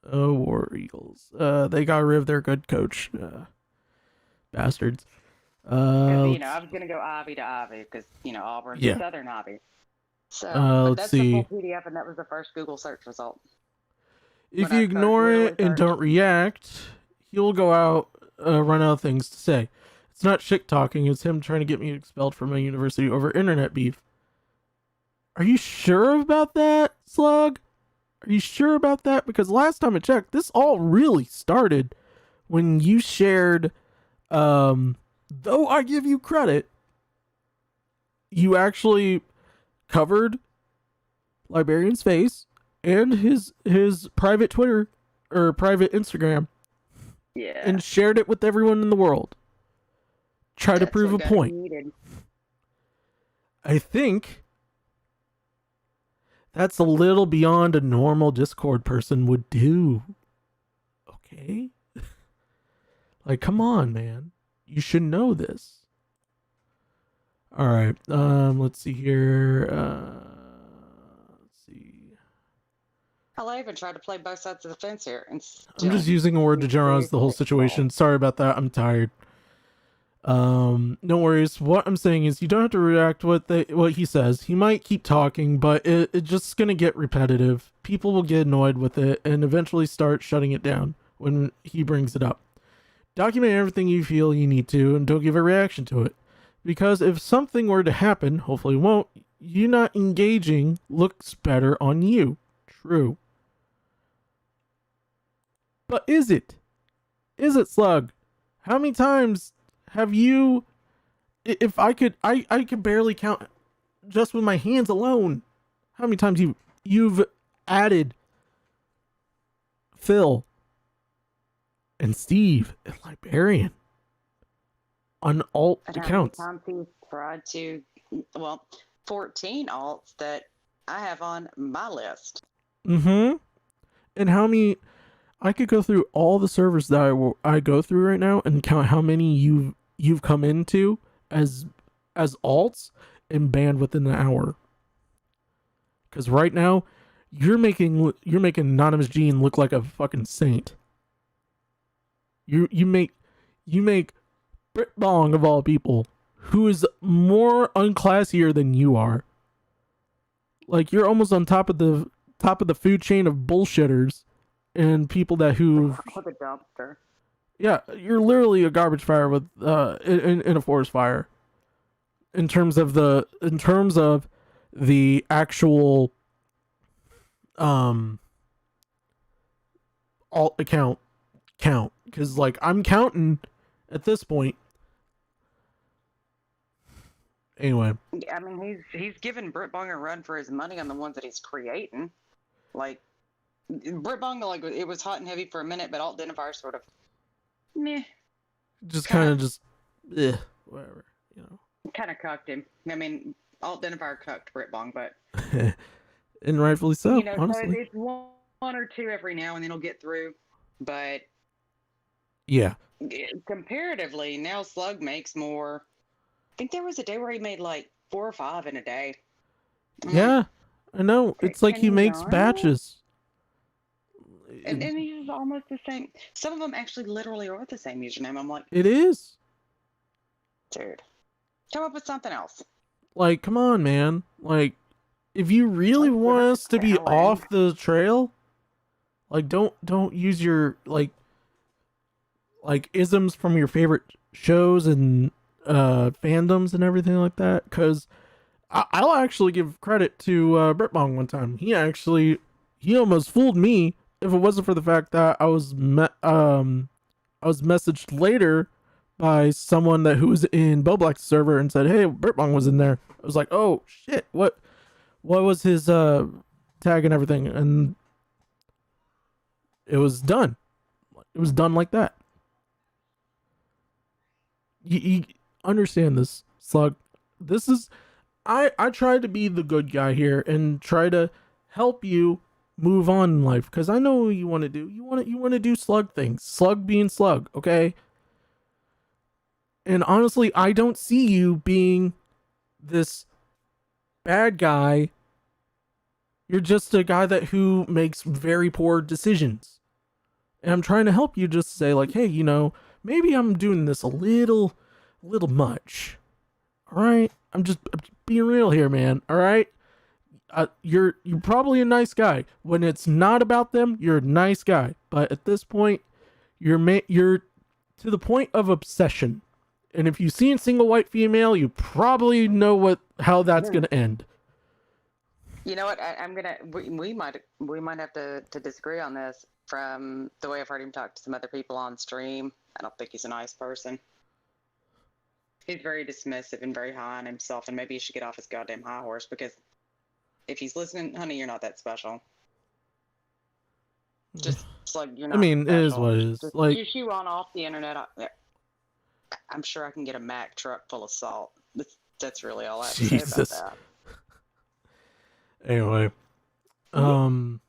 Oh, War Eagles. They got rid of their good coach. Bastards. I was gonna go Ivy to Ivy because Auburn's Southern Ivy. So let's see. The full PDF, and that was the first Google search result. If you ignore it and don't react, he'll go out, run out of things to say. It's not shit talking. It's him trying to get me expelled from my university over internet beef. Are you sure about that, Slug? Are you sure about that? Because last time I checked, this all really started when you shared, though I give you credit, you actually covered Librarian's face and his private Twitter or private Instagram. Yeah. And shared it with everyone in the world. Try to prove a point. I think that's a little beyond a normal Discord person would do. Okay? Like, come on, man. You should know this. Alright, let's see here. Let's see. Hell, I even tried to play both sides of the fence here. And I'm just using a word to generalize the whole situation. Sorry about that. I'm tired. No worries. What I'm saying is you don't have to react to what he says. He might keep talking, but it's just gonna get repetitive. People will get annoyed with it and eventually start shutting it down when he brings it up. Document everything you feel you need to and don't give a reaction to it. Because if something were to happen, hopefully it won't, you not engaging looks better on you. True. But is it? Is it, Slug? How many times have you... If I could barely count just with my hands alone how many times you've added Phil and Steve and Librarian on alt accounts. How many times he's tried to, 14 alts that I have on my list. Mm-hmm. And how many... I could go through all the servers that I go through right now and count how many you've come into as alts and banned within an hour. Because right now, you're making Anonymous Gene look like a fucking saint. You make Brit Bong of all people, who is more unclassier than you are. Like, you're almost on top of the food chain of bullshitters and people who With a dumpster. Yeah, you're literally a garbage fire with in a forest fire. In terms of the actual alt account count, because like I'm counting at this point. Anyway, I mean, he's giving Brit Bong a run for his money on the ones that he's creating. Like, Brit Bong, like, it was hot and heavy for a minute, but Alt Identifier sort of meh. just kind of whatever, you know. Kind of cucked him. I mean, I'll identify cucked Brit Bong, but And rightfully so, you know, so honestly. it's one or two every now and then he'll get through. But Yeah. comparatively, now Slug makes more. I think there was a day where he made like 4 or 5 in a day. I'm like, Yeah. I know. It's like can he you makes not? batches. And he's almost the same. Some of them actually literally are the same username. I'm like, It is. dude, come up with something else. Like, come on, man. Like, if you really Like, want us to be Ellen. off the trail, like, don't use your like isms from your favorite shows and fandoms and everything like that. Because I'll actually give credit to Britbong one time. He almost fooled me if it wasn't for the fact that I was messaged later by someone who was in Boblack's server and said, "Hey, Britbong was in there." I was like, "Oh shit, what was his tag and everything?" And it was done. It was done like that. You understand this, Slug? This is I try to be the good guy here and try to help you move on in life because I know what you want to do. You want to do Slug things. Slug being Slug, okay? And honestly, I don't see you being this bad guy. You're just a guy who makes very poor decisions. And I'm trying to help you just say like, "Hey, maybe I'm doing this a little much." All right? I'm just being real here, man. All right? You're probably a nice guy. When it's not about them, you're a nice guy. But at this point, you're to the point of obsession. And if you see a single white female, you probably know how that's gonna end. You know what? We might have to disagree on this. From the way I've heard him talk to some other people on stream, I don't think he's a nice person. He's very dismissive and very high on himself, and maybe he should get off his goddamn high horse because if he's listening, honey, you're not that special. Just like you're not. I mean, special. it is what it is. Just like you on off the internet. I'm sure I can get a Mack truck full of salt. That's really all I have to say Jesus. about that. Anyway, so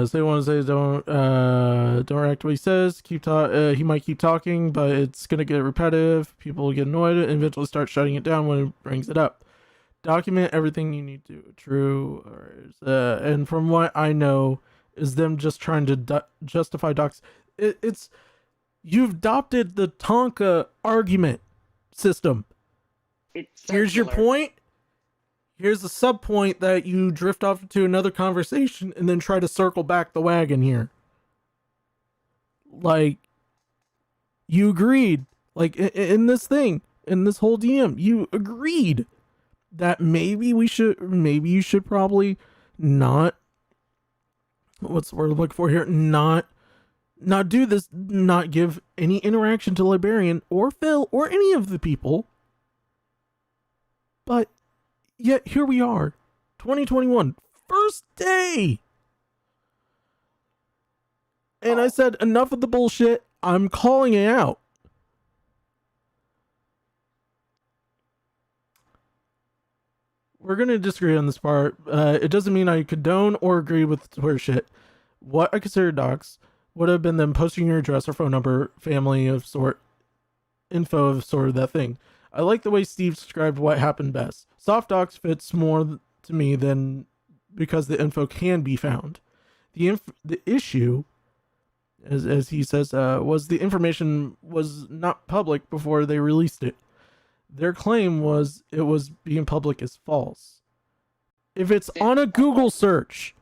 they want to say don't react to what he says. He might keep talking, but it's gonna get repetitive. People will get annoyed and eventually start shutting it down when it brings it up. Document everything you need to. True, and from what I know, is them just trying to justify docs. You've adopted the Tonka argument system. Here's your point. Here's a sub point that you drift off to another conversation and then try to circle back the wagon here. Like, you agreed, like in this thing, in this whole DM, you agreed that maybe you should probably not, what's the word I'm looking for here? Not do this, not give any interaction to Librarian or Phil or any of the people. But yet here we are, 2021, first day. And I said, enough of the bullshit. I'm calling it out. We're going to disagree on this part. It doesn't mean I condone or agree with Twitter shit. What I consider docs would have been them posting your address or phone number, family of sort, info of sort of that thing. I like the way Steve described what happened best. Soft docs fits more to me than because the info can be found. The issue, as he says, was the information was not public before they released it. Their claim was it was being public is false. If it's on a Google search,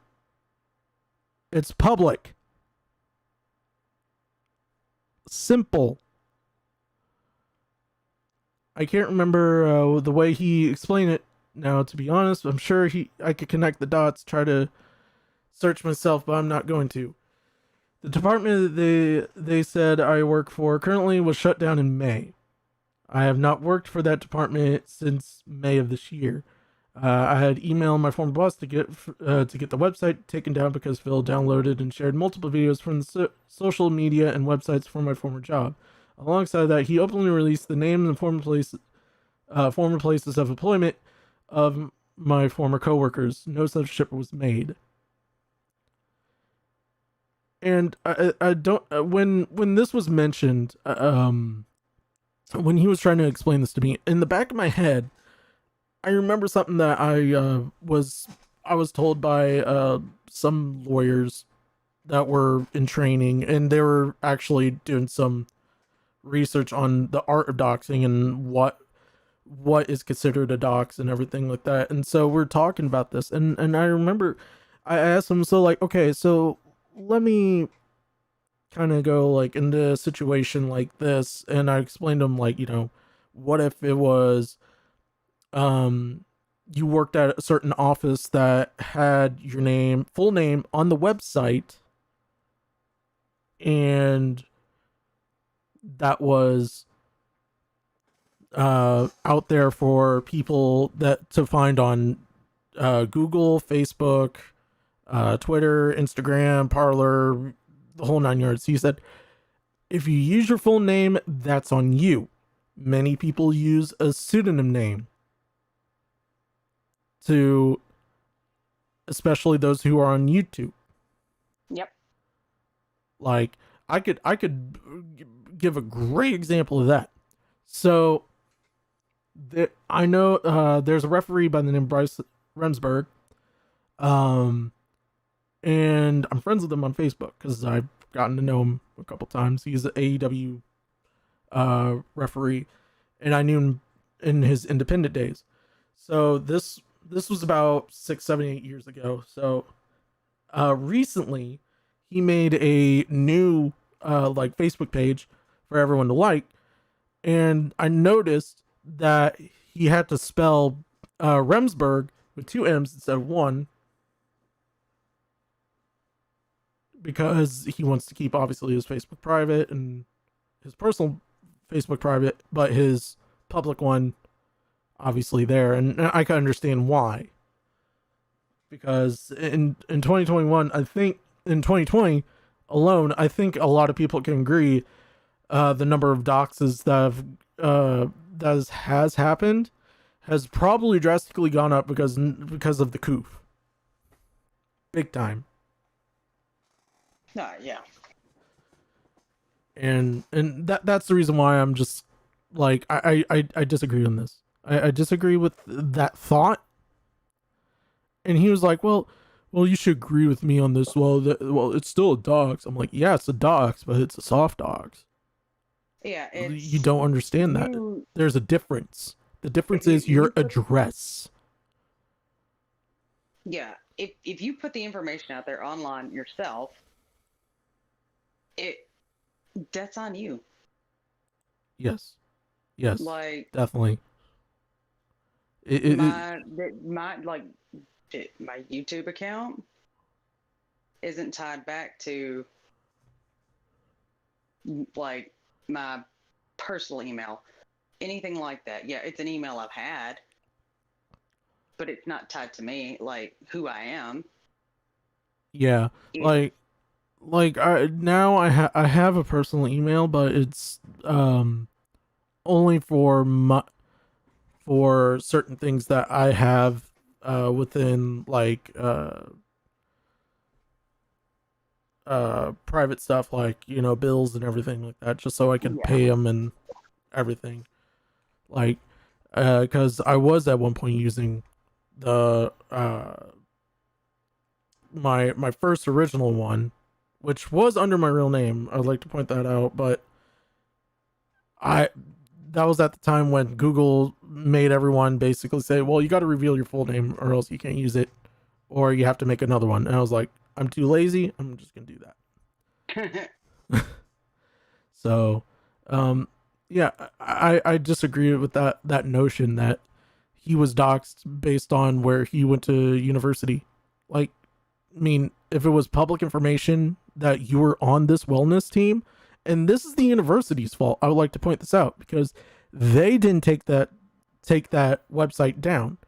it's public. Simple. I can't remember the way he explained it now, to be honest. I'm sure I could connect the dots, try to search myself, but I'm not going to. The department that they said I work for currently was shut down in May. I have not worked for that department since May of this year. I had emailed my former boss to get the website taken down because Phil downloaded and shared multiple videos from the social media and websites for my former job. Alongside that, he openly released the names and former place former places of employment of my former coworkers. No such ship was made. And I don't when this was mentioned, when he was trying to explain this to me, in the back of my head, I remember something that I was told by some lawyers that were in training, and they were actually doing some research on the art of doxing and what is considered a dox and everything like that. And so we're talking about this, and I remember I asked him, so like, okay, so let me kind of go like into a situation like this, and I explained to him, like, you know, what if it was you worked at a certain office that had your name, full name, on the website, and that was out there for people that to find on Google, Facebook, Twitter, Instagram, Parler, the whole 9 yards. He said, if you use your full name, that's on you. Many people use a pseudonym name, to especially those who are on YouTube. Yep. Like, I could give a great example of that. So I know there's a referee by the name of Bryce Remsburg, and I'm friends with him on Facebook because I've gotten to know him a couple times. He's an AEW referee, and I knew him in his independent days. So this was about 6, 7, 8 years ago. So recently he made a new like Facebook page for everyone to like, and I noticed that he had to spell Remsburg with 2 M's instead of 1, because he wants to keep obviously his Facebook private and his personal Facebook private, but his public one obviously there. And I can understand why, because in 2021, I think in 2020 alone, I think a lot of people can agree the number of doxes that has happened has probably drastically gone up because of the coup. Big time. Yeah. And that's the reason why I'm just like, I disagree on this. I disagree with that thought. And he was like, well, you should agree with me on this. Well, it's still a dox. I'm like, yeah, it's a dox, but it's a soft dox. Yeah. You don't understand that. There's a difference. The difference is your address. Yeah. If you put the information out there online yourself, that's on you. Yes, Like, definitely. my YouTube account isn't tied back to like my personal email, anything like that. Yeah, it's an email I've had, but it's not tied to me, like who I am. Yeah, like now I have a personal email, but it's only for certain things that I have within like private stuff, like, you know, bills and everything like that, just so I can pay them and everything. Like, because I was at one point using the my first original one, which was under my real name. I'd like to point that out, but that was at the time when Google made everyone basically say, well, you got to reveal your full name or else you can't use it, or you have to make another one. And I was like, I'm too lazy. I'm just going to do that. So, yeah, I disagree with that notion that he was doxxed based on where he went to university. Like, I mean, if it was public information that you were on this wellness team, and this is the university's fault, I would like to point this out, because they didn't take that website down.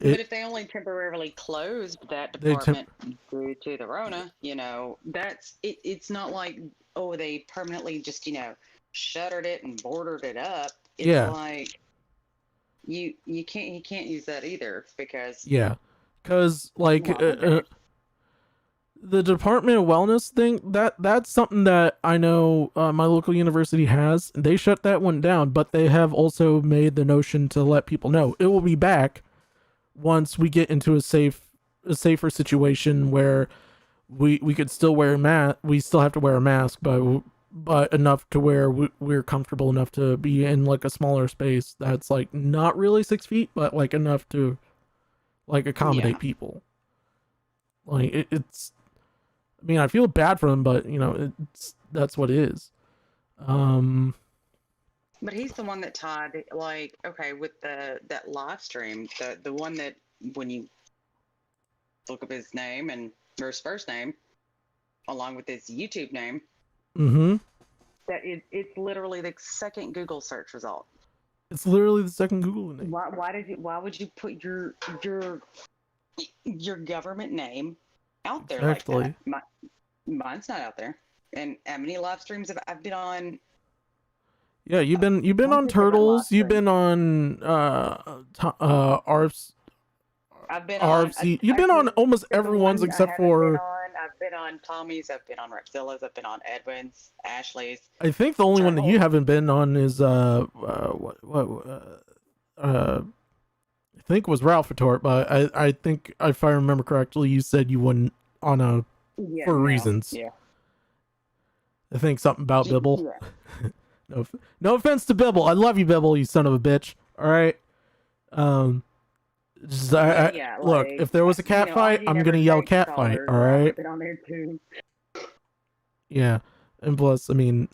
But if they only temporarily closed that department due to the Rona, you know, that's it. It's not like, oh, they permanently just, you know, shuttered it and boarded it up. it's Yeah. like you can't use that either because Yeah, because like well, okay. the Department of Wellness thing, that's something that I know my local university has. They shut that one down, but they have also made the notion to let people know it will be back once we get into a safer situation where we could still wear a mask. We still have to wear a mask, but enough to where we're comfortable enough to be in like a smaller space that's like not really 6 feet, but like enough to like accommodate Yeah. people. Like it's, I mean, I feel bad for him, but you know, that's what it is. But he's the one that tied, like, okay, with that live stream, the one that when you look up his name and or his first name, along with his YouTube name, Mm-hmm. that it's literally the second Google search result. It's literally the second Google name. Why would you put your government name out there Exactly. like that? Mine's not out there. And how many live streams have I've been on? Yeah, you've been on hundreds of different Turtles. live You've streams. been on ARFs, I've been on. RFC. You've been on almost the everyone's ones I except haven't been for. on, I've been on Tommy's. I've been on Repzilla's. I've been on Edwin's, Ashley's. I think the only one that you Turtles. haven't been on is I think was Ralph Retort, but I think if I remember correctly, you said you wouldn't on a Yeah, for no, reasons. Yeah. I think something about Bibble. Yeah. No offense to Bibble. I love you, Bibble, you son of a bitch. All right. Just, Yeah, look, like, if there was a cat fight, I'm gonna yell cat fight. All right. I've been on there too. Yeah. And plus, I mean,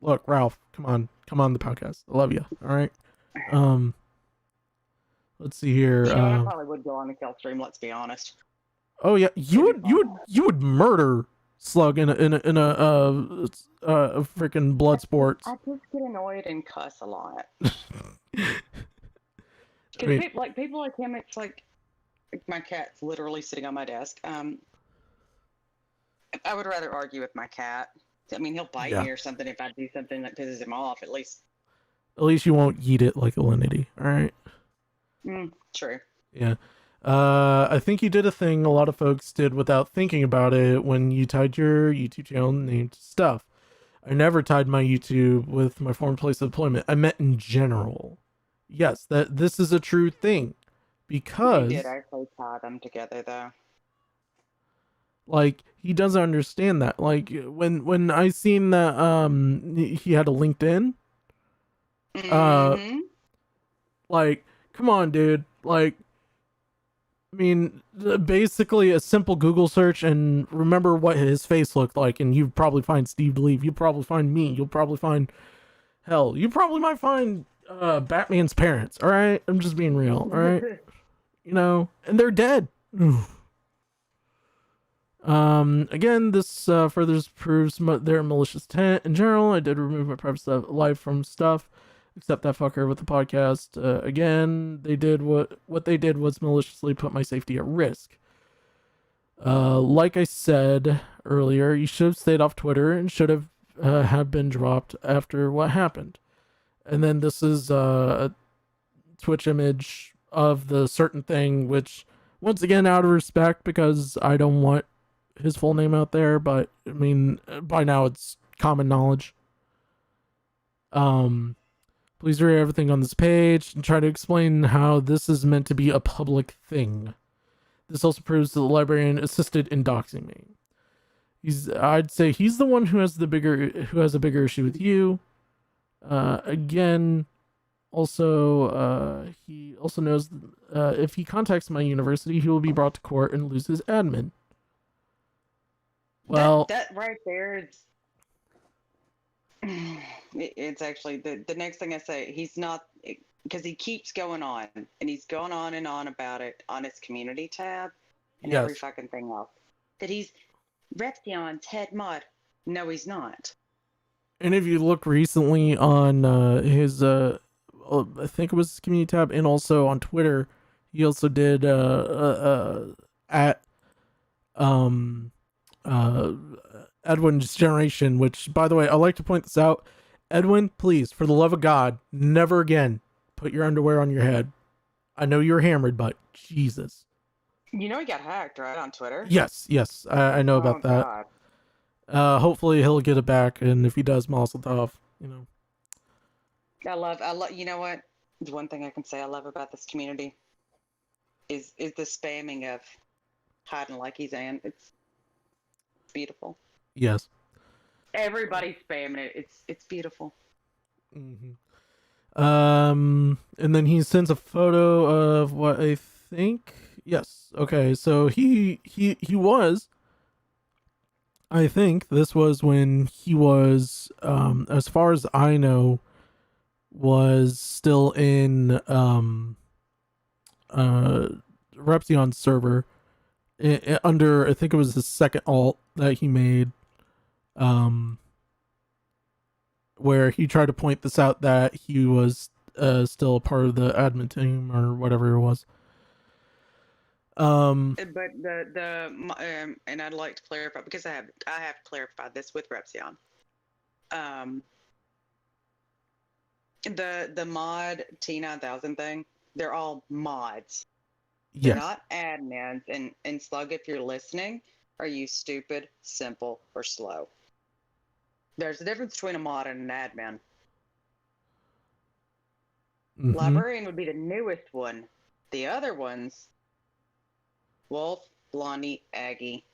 look, Ralph, come on the podcast. I love you. All right. Let's see here. You know, I probably would go on the kill stream. Let's be honest. Oh yeah, you It'd be you would murder Slug in a freaking blood sports. I just get annoyed and cuss a lot. I Because mean, people like him, it's like my cat's literally sitting on my desk. I would rather argue with my cat. I mean, he'll bite Yeah. me or something if I do something that pisses him off. At least, at least you won't eat it like Alinity. All right. true. Yeah. I think you did a thing a lot of folks did without thinking about it when you tied your YouTube channel name to stuff. I never tied my YouTube with my former place of employment. I meant in general. Yes, that this is a true thing. Because We did actually tie them together, though. like he doesn't understand that. Like when I seen that he had a LinkedIn, Mhm. like come on dude, like I mean, basically a simple Google search and remember what his face looked like, and you'd probably find Steve DeLeave. You'll probably find me. You'll probably find, hell, you probably might find Batman's parents. All right, I'm just being real. All right, you know, and they're dead. Again, this further proves their malicious intent. In general, I did remove my private stuff live from stuff. Except that fucker with the podcast. Again, they did what they did was maliciously put my safety at risk. Like I said earlier, you should have stayed off Twitter and should have been dropped after what happened. And then this is a Twitch image of the certain thing, which once again out of respect because I don't want his full name out there, but I mean by now it's common knowledge. Please read everything on this page and try to explain how this is meant to be a public thing. This also proves that the librarian assisted in doxing me. I'd say he's the one who has a bigger issue with you. Again, also, he also knows if he contacts my university, he will be brought to court and lose his admin. Well, that right there, it's actually the next thing I say. He's not, because he keeps going on and he's going on and on about it on his community tab and every yes. fucking thing else. That he's Reption's head mod. No, he's not. And if you look recently on his I think it was his community tab and also on Twitter, he also did at Edwin's generation, which by the way, I like to point this out. Edwin, please, for the love of God, never again put your underwear on your head. I know you're hammered, but Jesus. You know he got hacked, right, on Twitter? Yes, I know about Oh, that. God. Hopefully he'll get it back, and if he does, Mazel Tov. You know. I love. You know what? The one thing I can say I love about this community is the spamming of hiding like he's in. It's beautiful. Yes. Everybody's spamming it. It's beautiful. And then he sends a photo of what I think. Yes. Okay. So he was. I think this was when he was, as far as I know, was still in Repzion's server under, I think it was his second alt that he made, where he tried to point this out that he was still a part of the admin team or whatever it was. But and I'd like to clarify, because I have clarified this with Repzion. The mod T9000 thing, they're all mods. They're Yes. not admins. And Slug, if you're listening, are you stupid, simple, or slow? There's a difference between a mod and an admin. Mhm. Librarian would be the newest one. The other ones, Wolf, Blondie, Aggie.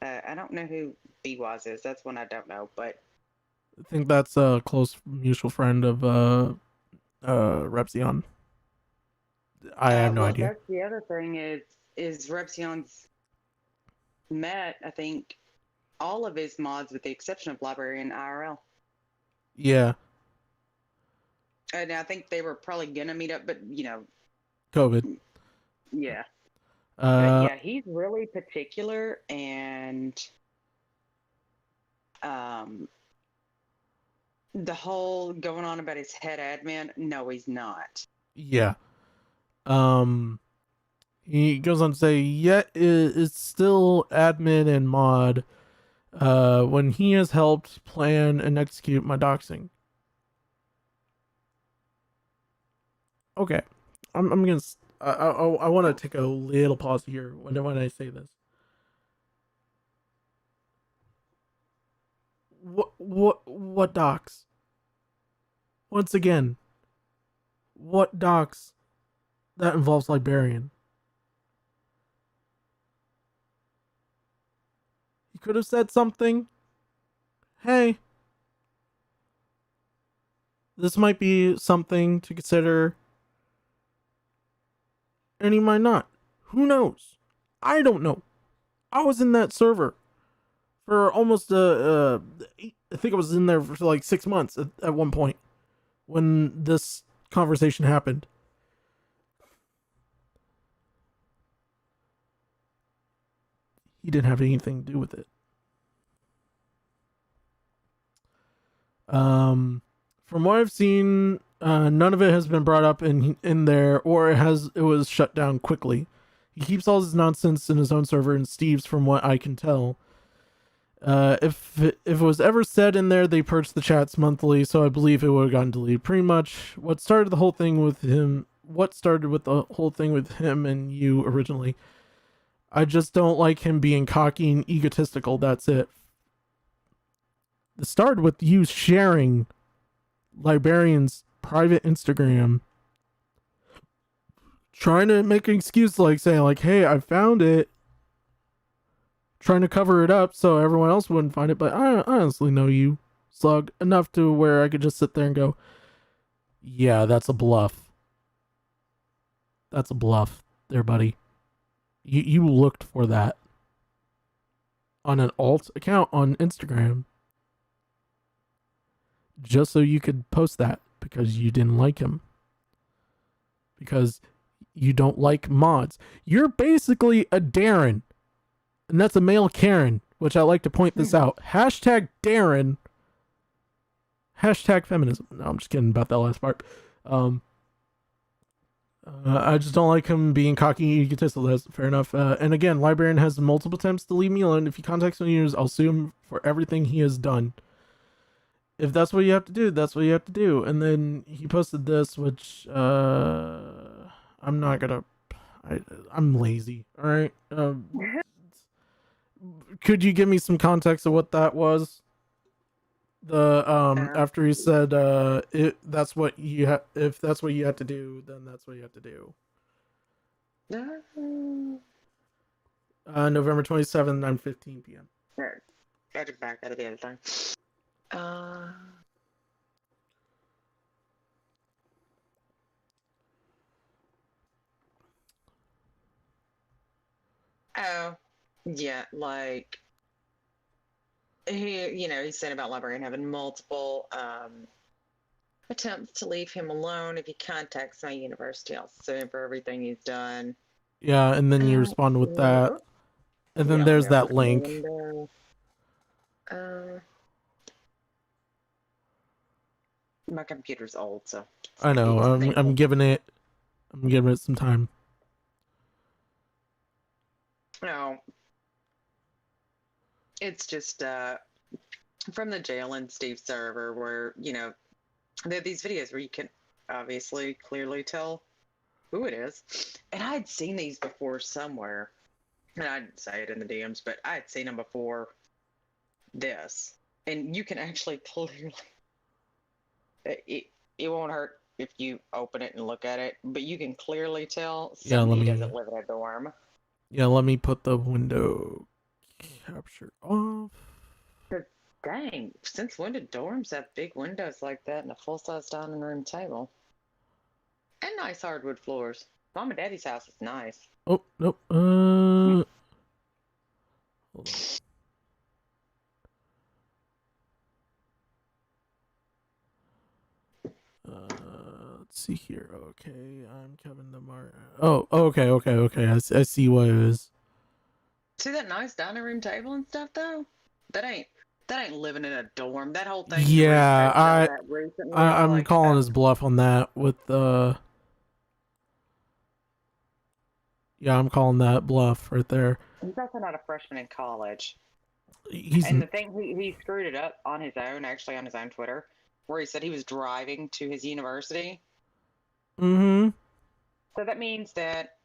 I don't know who B-Waz is. That's one I don't know, but I think that's a close mutual friend of Repzion. I have no idea. That's the other thing is Repzion's met, I think, all of his mods with the exception of Librarian IRL. Yeah. And I think they were probably gonna meet up, but COVID. yeah. But Uh, yeah, he's really particular, and the whole going on about his head admin, no, he's not. yeah. He goes on to say, yet is still admin and mod when he has helped plan and execute my doxing. Okay. I'm gonna I want to take a little pause here when I say this. What docs? Once again, what docs that involves Librarian? He could have said something. Hey, this might be something to consider. And he might not. Who knows? I don't know. I was in that server for almost I think I was in there for like 6 months at one point when this conversation happened. He didn't have anything to do with it. From what I've seen, none of it has been brought up in there, or it was shut down quickly. He keeps all his nonsense in his own server and Steve's, from what I can tell. If it was ever said in there, they purged the chats monthly, so I believe it would have gotten deleted. Pretty much what started with the whole thing with him and you originally. I just don't like him being cocky and egotistical, that's it. It started with you sharing Librarian's private Instagram, trying to make an excuse, like saying like, hey, I found it, trying to cover it up so everyone else wouldn't find it. But I honestly know you, Slug, enough to where I could just sit there and go, yeah, that's a bluff. That's a bluff there, buddy. You looked for that on an alt account on Instagram just so you could post that because you didn't like him. Because you don't like mods. You're basically a Darren. And that's a male Karen, which I like to point this out. Hashtag Darren. Hashtag feminism. No, I'm just kidding about that last part. I just don't like him being cocky and egotistical. That's fair enough. And again, Librarian has multiple attempts to leave me alone. If he contacts me, I'll sue him for everything he has done. if that's what you have to do, that's what you have to do. And then he posted this, which I'm not gonna. I'm lazy. All right. Could you give me some context of what that was? The after he said that's what you have, if that's what you have to do, then that's what you have to do. November 27th, 9:15 p.m. Right. I took back out of the other thing. Oh, yeah, like he's saying about Librarian having multiple attempts to leave him alone. If he contacts my university, I'll sue him for everything he's done. Yeah, and then you respond with that, and then there's that link. My computer's old, so I know. I'm giving it some time. No, it's just from the Jail and Steve server where there are these videos where you can obviously clearly tell who it is, and I had seen these before somewhere, and I didn't say it in the DMs, but I had seen them before this, and you can actually clearly it won't hurt if you open it and look at it, but you can clearly tell somebody doesn't live in a dorm. Yeah, let me put the window capture off. Dang, since when did dorms have big windows like that and a full-size dining room table? And nice hardwood floors. Mom and Daddy's house is nice. Oh, nope. Hold on. Let's see here. Okay, I'm Kevin Demar. Oh, okay. I see what it is. See that nice dining room table and stuff though? That ain't living in a dorm. That whole thing. Yeah, I'm like, calling his bluff on that with the. Yeah, I'm calling that bluff right there. He's also not a freshman in college. The thing, he screwed it up on his own, actually on his own Twitter, where he said he was driving to his university. Mm-hmm. So that means that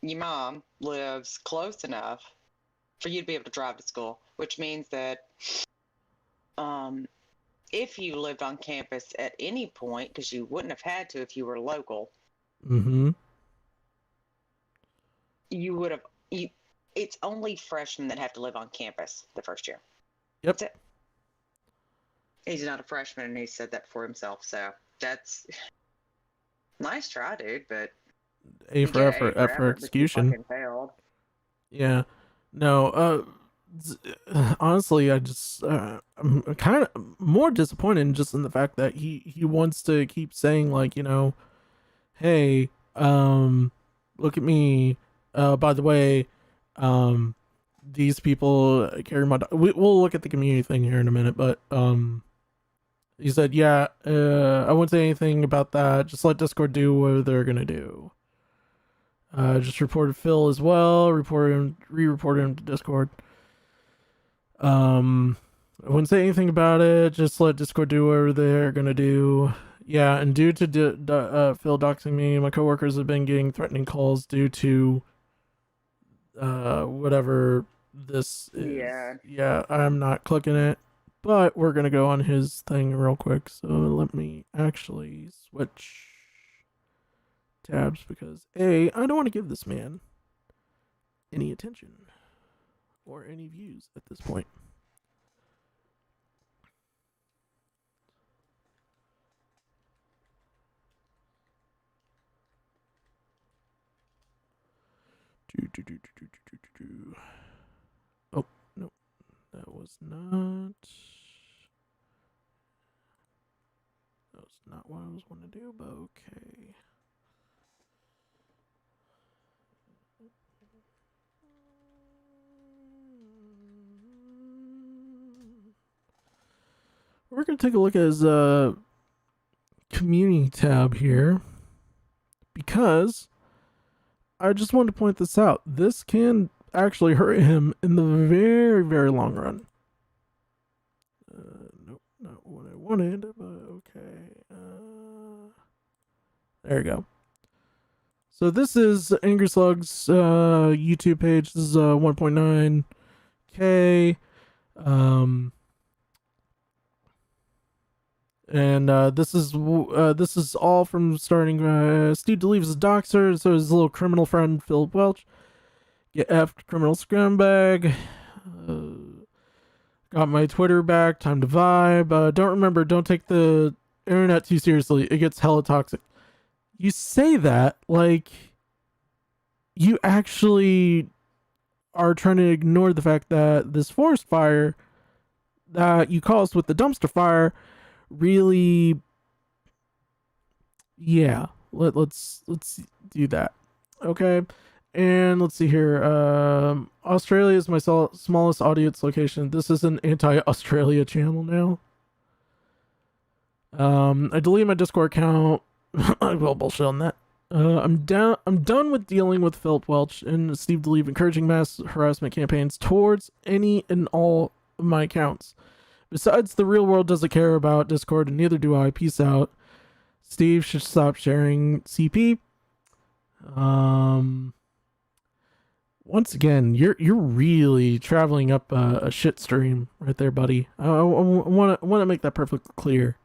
your mom lives close enough for you to be able to drive to school, which means that if you lived on campus at any point, because you wouldn't have had to if you were local, mm-hmm. you would have. It's only freshmen that have to live on campus the first year. Yep. That's it. He's not a freshman, and he said that for himself. So that's nice try, dude. But A for effort, F for execution. Yeah. No. Honestly, I just I'm kind of more disappointed just in the fact that he wants to keep saying like, hey, look at me. By the way, these people carry my. We'll look at the community thing here in a minute, but he said, yeah, I won't say anything about that. Just let Discord do what they're gonna do. Just reported Phil as well. Re-reported him to Discord. I wouldn't say anything about it. Just let Discord do whatever they're gonna do. Yeah, and due to Phil doxing me, my coworkers have been getting threatening calls due to whatever this is. Yeah, I'm not clicking it, but we're gonna go on his thing real quick. So let me actually switch tabs because I don't want to give this man any attention or any views at this point. Oh, no, that was not. That was not what I was wanting to do, but okay. We're going to take a look at his community tab here because I just wanted to point this out. This can actually hurt him in the very, very long run. Nope, not what I wanted, but okay. There you go. So this is Angry Slug's YouTube page. This is 1.9K. And this is all from starting Steve DeLeve's doxer, so his little criminal friend Philip Welch. Get effed, criminal scumbag. Got my Twitter back. Time to vibe. Don't take the internet too seriously. It gets hella toxic. You say that like you actually are trying to ignore the fact that this forest fire that you caused with the dumpster fire really, yeah, let's do that. Okay. And let's see here. Australia is my smallest audience location. This is an anti-Australia channel now. I deleted my Discord account. I will bullshit on that. I'm done with dealing with Philip Welch and Steve DeLeve encouraging mass harassment campaigns towards any and all of my accounts. Besides, the real world doesn't care about Discord, and neither do I. Peace out. Steve should stop sharing CP. Once again, you're really traveling up a shit stream right there, buddy. I want to make that perfectly clear.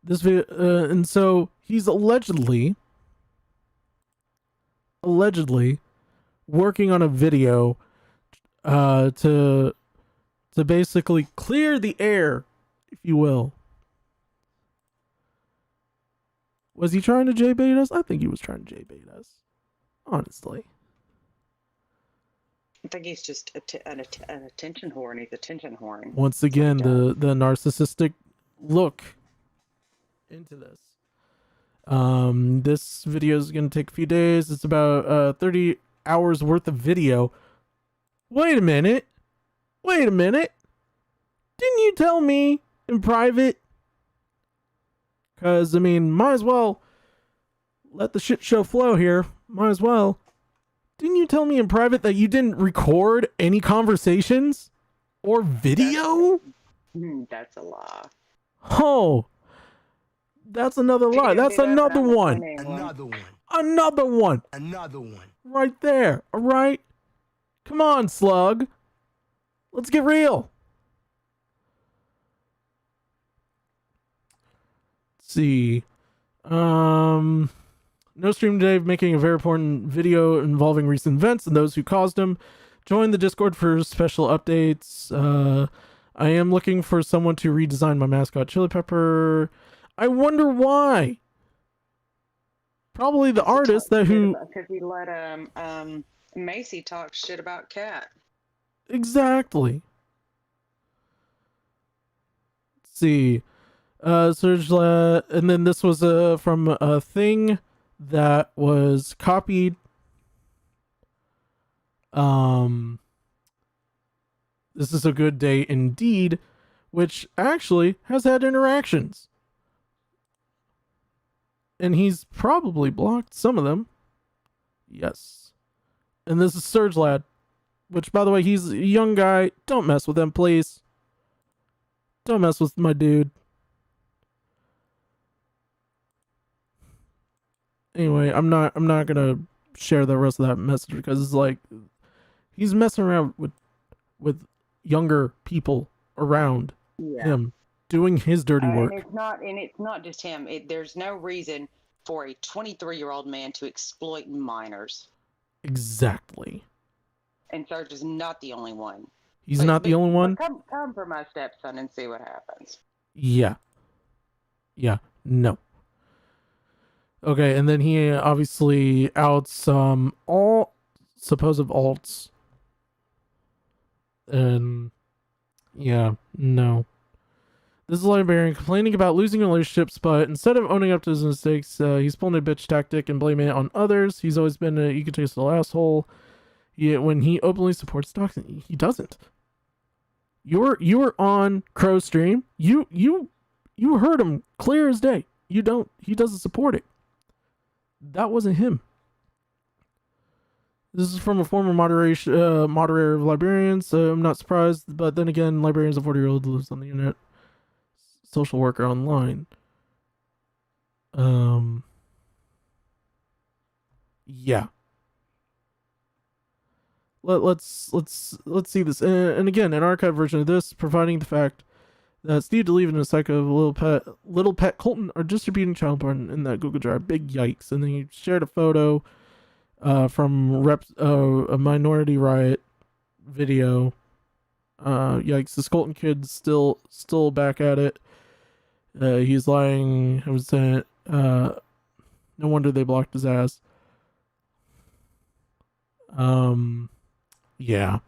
This video, and so he's allegedly working on a video to basically clear the air, if you will. Was he trying to J-bait us? I think he was trying to J-bait us. Honestly. I think he's just an attention whore, and he's attention whoring. Once again, the narcissistic look into this. This video is going to take a few days. It's about 30 hours worth of video. Wait a minute. Didn't you tell me in private? Because, I mean, might as well let the shit show flow here. Might as well. Didn't you tell me in private that you didn't record any conversations or video? That's a lie. Oh, that's another lie. That's another one. Another one. Right there. All right. Come on, Slug. Let's get real. See, no stream today, making a very important video involving recent events and those who caused them. Join the Discord for special updates. I am looking for someone to redesign my mascot, Chili Pepper. I wonder why. Probably the artist that who, because he let Macy talk shit about Cat. exactly. Let's see. Surge, and then this was from a thing that was copied. This is a good day indeed, which actually has had interactions. And he's probably blocked some of them. Yes. And this is Surge Lad, which, by the way, he's a young guy. Don't mess with him, please. Don't mess with my dude. Anyway, I'm not gonna share the rest of that message because it's like he's messing around with younger people around him doing his dirty work. And it's not just him. There's no reason for a 23-year-old man to exploit minors. Exactly. And Serge is not the only one. He's not the only one. Come for my stepson and see what happens. Yeah. No. Okay, and then he obviously outs all supposed alts. And yeah, no. This is a librarian complaining about losing relationships, but instead of owning up to his mistakes, he's pulling a bitch tactic and blaming it on others. He's always been an egotistical asshole. When he openly supports doxing, he doesn't. You were on Crow stream. You heard him clear as day. You don't. He doesn't support it. That wasn't him. This is from a former moderator of librarians, so I'm not surprised. But then again, librarians of 40-year-old lives on the internet, social worker online. Yeah. Let's see this. And again, an archived version of this, providing the fact that Steve DeLeave and his psycho little pet Colton are distributing child porn in that Google Drive. Big yikes! And then he shared a photo from a Minority Riot video. Yikes! This Colton kid's still back at it. He's lying. I was saying, no wonder they blocked his ass. Yeah.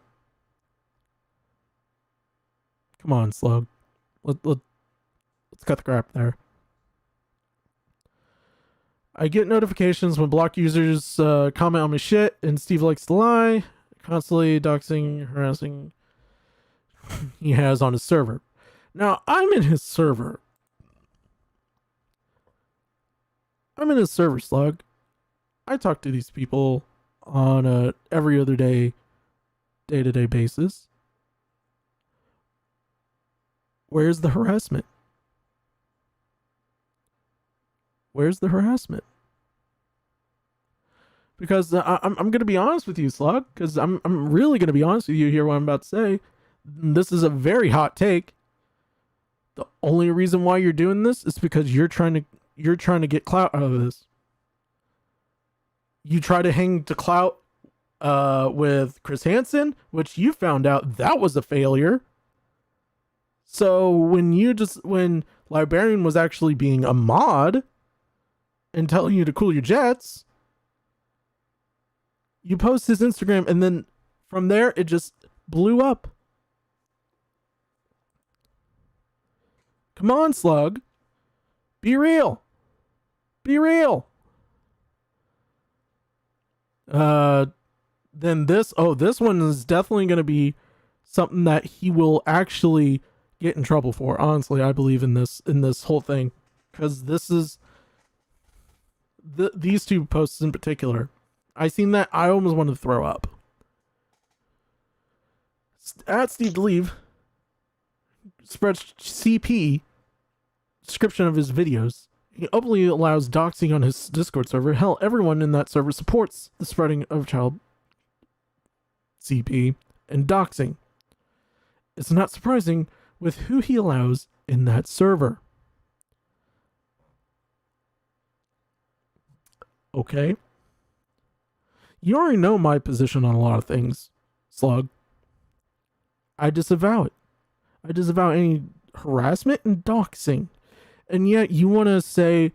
Come on, Slug. Let's cut the crap there. I get notifications when blocked users comment on my shit, and Steve likes to lie, constantly doxing, harassing he has on his server. Now, I'm in his server. Slug. I talk to these people on a every other day-to-day basis. Where's the harassment? Because I'm going to be honest with you, Slug, because I'm really going to be honest with you here what I'm about to say. This is a very hot take. The only reason why you're doing this is because you're trying to get clout out of this. You try to hang to clout with Chris Hansen, which you found out that was a failure. So when Librarian was actually being a mod and telling you to cool your jets, you post his Instagram, and then from there it just blew up. Come on, Slug. Be real. Then this one is definitely going to be something that he will actually get in trouble for. Honestly, I believe in this whole thing, because this is these two posts in particular. I seen that, I almost wanted to throw up. At Steve DeLeave spreads CP description of his videos. He openly allows doxing on his Discord server. Hell, everyone in that server supports the spreading of child CP and doxing. It's not surprising with who he allows in that server. Okay. You already know my position on a lot of things, Slug. I disavow it. I disavow any harassment and doxing. And yet you want to say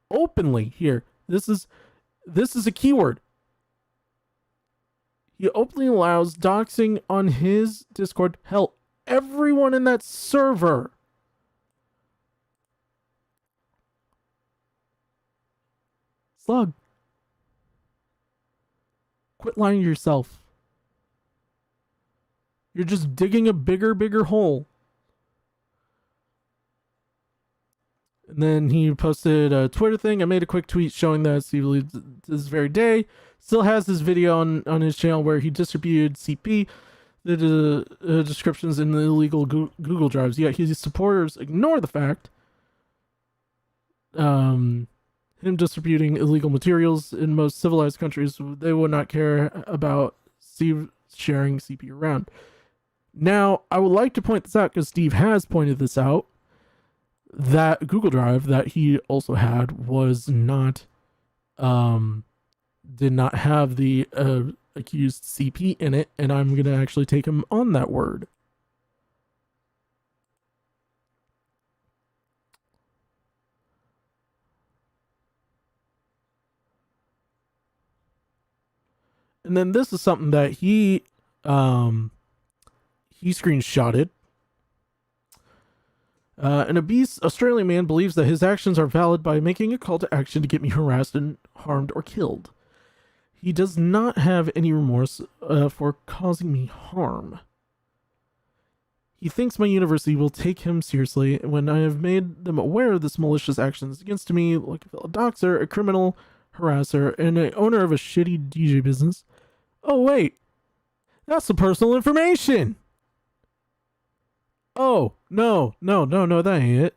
openly here, this is a keyword. He openly allows doxing on his Discord. Hell, everyone in that server. Slug. Quit lying to yourself. You're just digging a bigger hole. And then he posted a Twitter thing. I made a quick tweet showing that Steve DeLeave this very day still has this video on his channel where he distributed CP, the descriptions in the illegal Google Drives. Yet his supporters ignore the fact him distributing illegal materials in most civilized countries. They would not care about Steve sharing CP around. Now, I would like to point this out because Steve has pointed this out. That Google Drive that he also had was not, did not have the accused CP in it, and I'm going to actually take him on that word. And then this is something that he screenshotted. An obese Australian man believes that his actions are valid by making a call to action to get me harassed and harmed or killed. He does not have any remorse for causing me harm. He thinks my university will take him seriously when I have made them aware of this malicious actions against me, like a fellow doxer, a criminal harasser, and an owner of a shitty DJ business. Oh, wait. That's the personal information. Oh, no, that ain't it.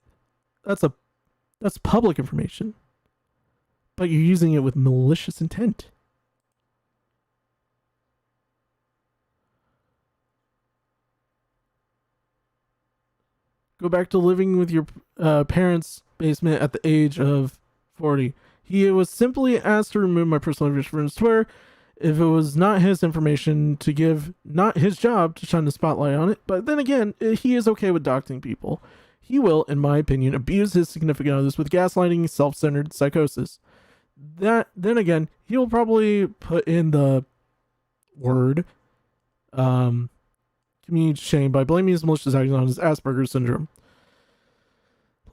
That's public information. But you're using it with malicious intent. Go back to living with your parents' basement at the age of 40. He was simply asked to remove my personal information from his Twitter. If it was not his information to give, not his job to shine the spotlight on it. But then again, he is okay with doxing people. He will, in my opinion, abuse his significant others with gaslighting, self-centered psychosis. Then again, he'll probably put in the word community shame by blaming his malicious actions on his Asperger's syndrome.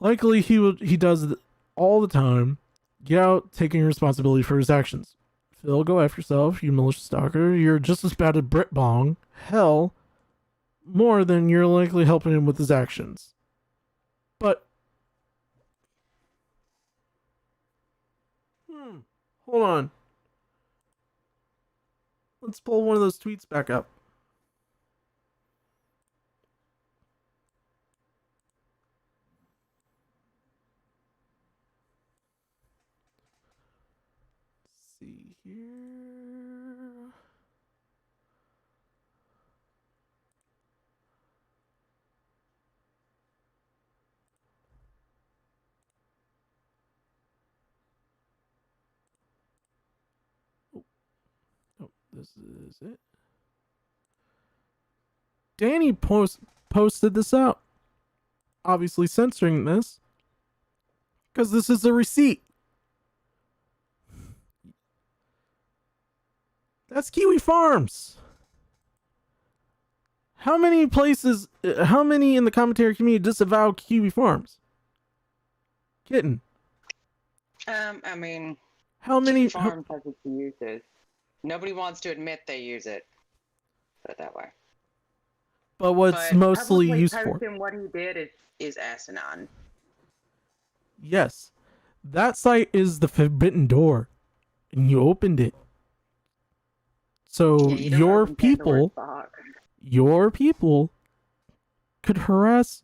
Likely he does it all the time. Get out taking responsibility for his actions. Phil, go after yourself, you malicious stalker. You're just as bad as Brit Bong. Hell, more than you're likely helping him with his actions. But hold on. Let's pull one of those tweets back up. Let's see here. Oh, this is it. Danny posted this out. Obviously censoring this. Because this is a receipt. That's Kiwi Farms. How many in the commentary community disavow Kiwi Farms? Kitten. I mean, How many? Farms has its uses. Nobody wants to admit they use it. Put it that way. But what's But mostly publicly used for? posting what he did is asinine. Yes. That site is the forbidden door. And you opened it. So Yeah, you don't your open Pandora's people box. could harass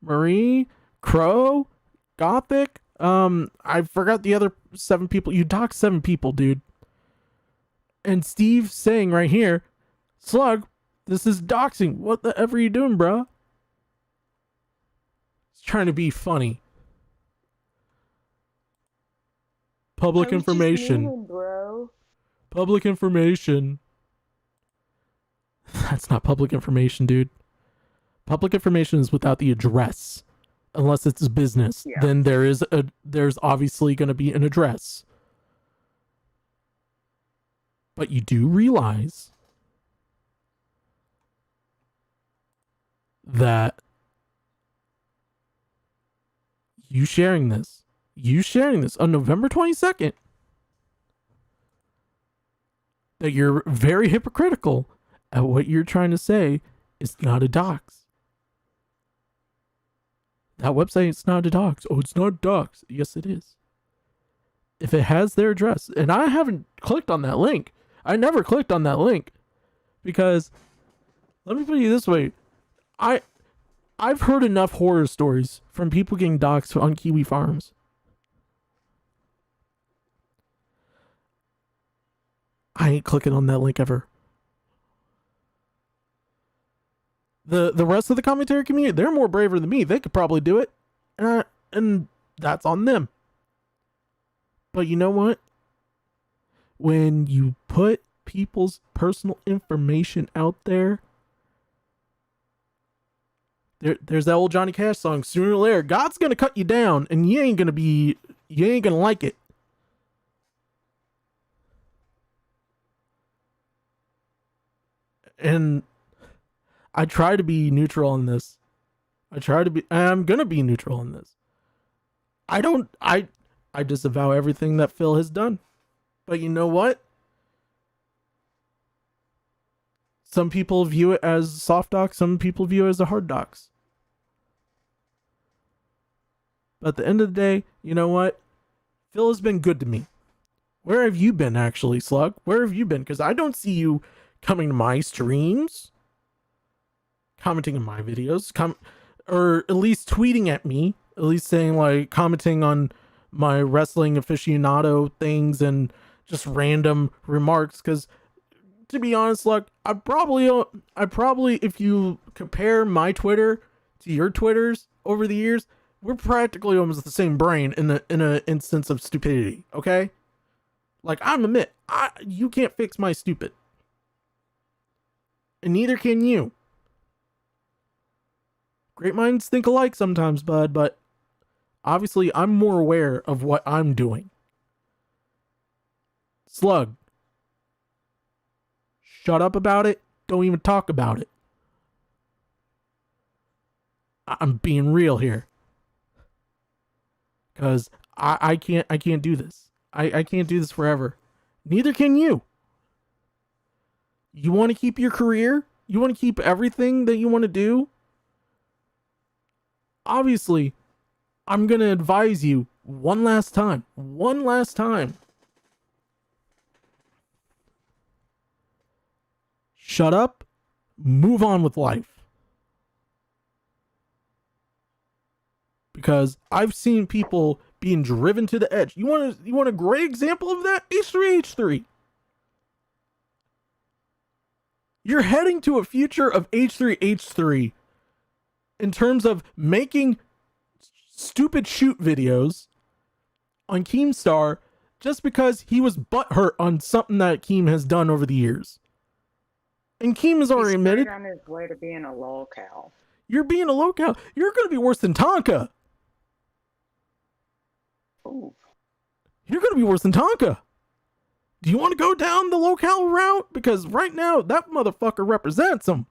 Marie, Crow, Gothic. I forgot the other 7 people. You doxed 7 people, dude. And Steve saying right here, Slug, this is doxing. What the F are you doing, bruh? He's trying to be funny. Public information. Bro. Public information. That's not public information, dude. Public information is without the address. Unless it's business. Yeah. Then there's obviously going to be an address. But you do realize that you sharing this on November 22nd, that you're very hypocritical at what you're trying to say is not a dox. That website is not a dox. Oh, it's not a dox. Yes, it is. If it has their address, and I haven't clicked on that link. I never clicked on that link because let me put it this way. I've heard enough horror stories from people getting doxxed on Kiwi Farms. I ain't clicking on that link ever. The rest of the commentary community, they're more braver than me. They could probably do it. And that's on them. But you know what? When you put people's personal information out there's that old Johnny Cash song, sooner or later, God's gonna cut you down and you ain't gonna like it. And I try to be neutral on this. I'm gonna be neutral on this. I disavow everything that Phil has done. But you know what? Some people view it as soft docs, some people view it as a hard docs. But at the end of the day, you know what? Phil has been good to me. Where have you been, actually, Slug? Where have you been? Because I don't see you coming to my streams, commenting on my videos, or at least tweeting at me, at least saying, like, commenting on my wrestling aficionado things and just random remarks. Because, to be honest, Slug, I probably, if you compare my Twitter to your Twitters over the years, we're practically almost the same brain in a instance of stupidity, okay? Like, I'm admit, you can't fix my stupid. And neither can you. Great minds think alike sometimes, bud, but obviously I'm more aware of what I'm doing. Slug, shut up about it. Don't even talk about it. I'm being real here. Because I can't do this. I can't do this forever. Neither can you. You want to keep your career? You want to keep everything that you want to do? Obviously, I'm going to advise you one last time. One last time. Shut up. Move on with life. Because I've seen people being driven to the edge. You want a great example of that? H3H3. You're heading to a future of H3H3 in terms of making stupid shoot videos on Keemstar just because he was butthurt on something that Keem has done over the years. And Keem has already admitted, on his way to being a lolcow. you're being a lolcow. You're going to be worse than Tonka. Ooh. You're going to be worse than Tonka. Do you want to go down the locale route? Because right now, that motherfucker represents him.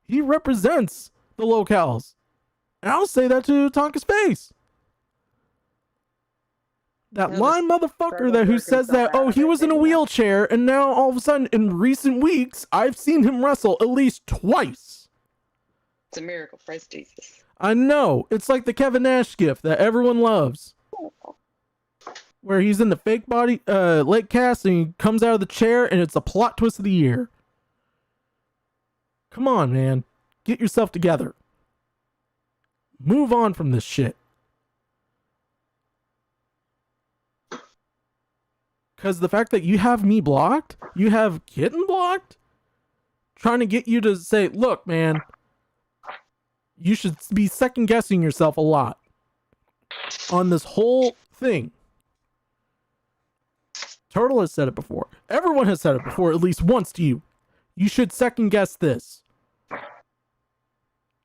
He represents the locales. And I'll say that to Tonka's face. That No, lying motherfucker that who says that, oh, he was in a wheelchair, and now all of a sudden, in recent weeks, I've seen him wrestle at least twice. It's a miracle. Praise Jesus. I know. It's like the Kevin Nash gift that everyone loves. Where he's in the fake body leg cast and he comes out of the chair and it's a plot twist of the year. Come on, man. Get yourself together. Move on from this shit. Because the fact that you have me blocked, you have Kitten blocked, trying to get you to say, look, man, you should be second guessing yourself a lot on this whole thing. Turtle has said it before. Everyone has said it before, at least once to you. You should second guess this.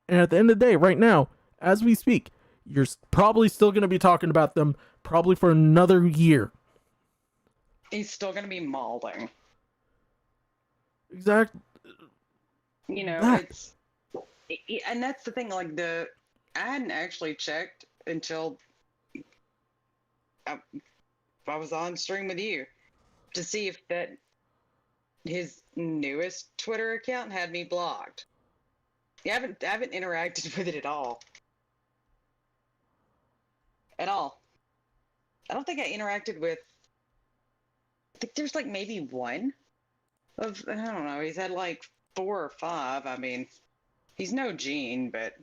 And at the end of the day, right now, as we speak, you're probably still going to be talking about them probably for another year. He's still going to be mauling. Exactly. You know, That- and that's the thing. Like I hadn't actually checked until I was on stream with you to see if that his newest Twitter account had me blocked. I haven't interacted with it at all. At all. I don't think I interacted with. I think there's like maybe one of, I don't know, he's had like 4 or 5. I mean, he's no Gene, but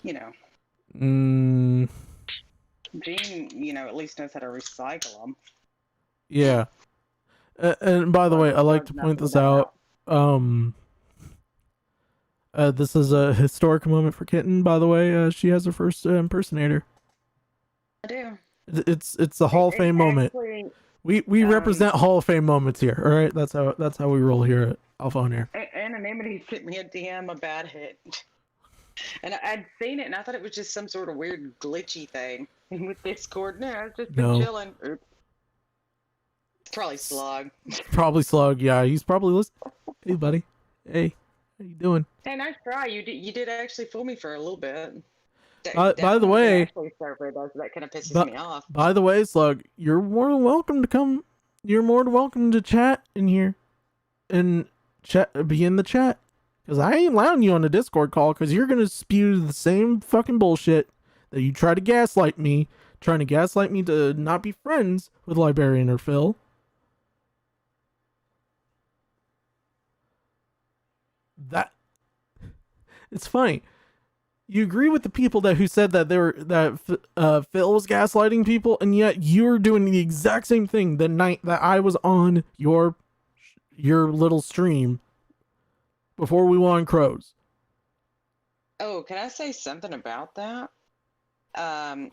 you know, Gene, you know, at least knows how to recycle them. Yeah. And by the way, I like to point this out. This is a historic moment for Kitten, by the way. She has her first impersonator. I do. It's a Hall of Fame moment. Actually, We represent Hall of Fame moments here. All right, that's how we roll here at Alpha on Air. Anonymity sent me a DM about it. And I'd seen it and I thought it was just some sort of weird glitchy thing with Discord. No, I've just been No. chilling. Oops. It's probably Slug. Probably Slug. Yeah, he's probably listening. Hey, buddy. Hey, how you doing? Hey, nice try. You did actually fool me for a little bit. By the way- actually server does that kind of pisses But- me off. By the way, Slug, you're more than welcome to come. You're more than welcome to chat in here, and be in the chat. Because I ain't allowing you on the Discord call because you're gonna spew the same fucking bullshit that you try to gaslight me, trying to gaslight me to not be friends with Librarian or Phil. That it's funny. You agree with the people who said that Phil was gaslighting people, and yet you're doing the exact same thing the night that I was on your little stream before we went on Crows. Oh, can I say something about that?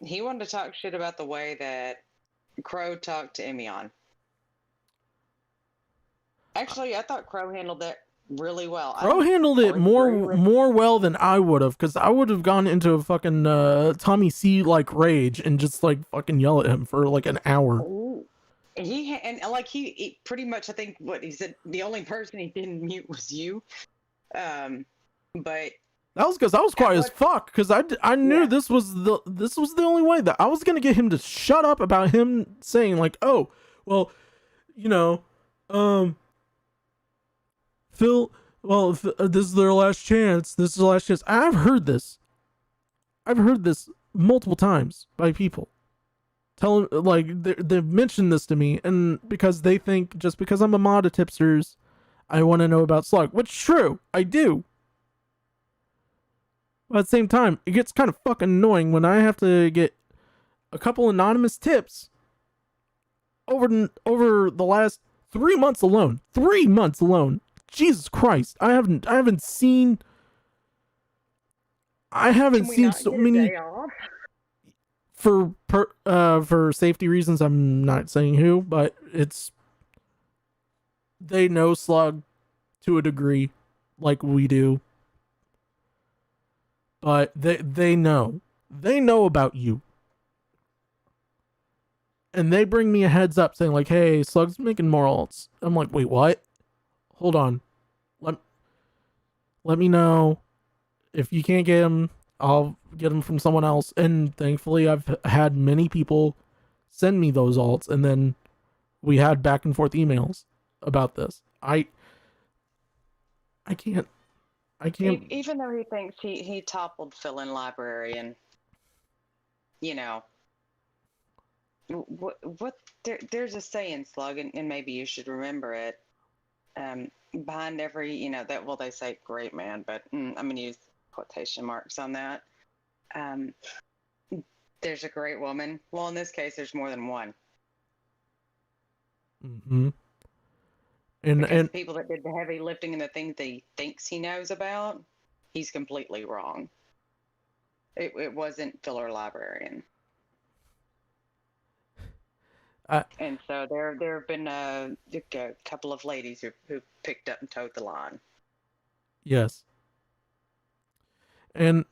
He wanted to talk shit about the way that Crow talked to Emion. Actually, I thought Crow handled that really well. Crow handled it more well than I would have, because I would have gone into a fucking Tommy C like rage and just like fucking yell at him for like an hour. Ooh. He pretty much, I think what he said, the only person he didn't mute was you. But that was because I was quiet as fuck, because I knew this was the only way that I was gonna get him to shut up about him saying like, oh well, you know, Phil, well, this is their last chance. This is the last chance. I've heard this multiple times by people. Tell them, like, they've mentioned this to me, and because they think just because I'm a mod of Tipsters, I want to know about Slug, which is true. I do. But at the same time, it gets kind of fucking annoying when I have to get a couple anonymous tips over the last 3 months alone. 3 months alone. Jesus Christ! I haven't seen so many. For safety reasons, I'm not saying who, but they know Slug to a degree, like we do. But they know about you, and they bring me a heads up saying like, "Hey, Slug's making more alts." I'm like, "Wait, what? Hold on. Let me know if you can't get him. I'll get him from someone else." And thankfully, I've had many people send me those alts, and then we had back and forth emails about this. I can't. Even though he thinks he toppled Phil in Librarian, you know, there's a saying, Slug, and maybe you should remember it. Behind every, they say great man, but I'm going to use quotation marks on that. There's a great woman. Well, in this case, there's more than one. Mm-hmm. And people that did the heavy lifting and the things that he thinks he knows about, he's completely wrong. It wasn't Phil or Librarian. And so there have been a couple of ladies who picked up and towed the line. Yes. And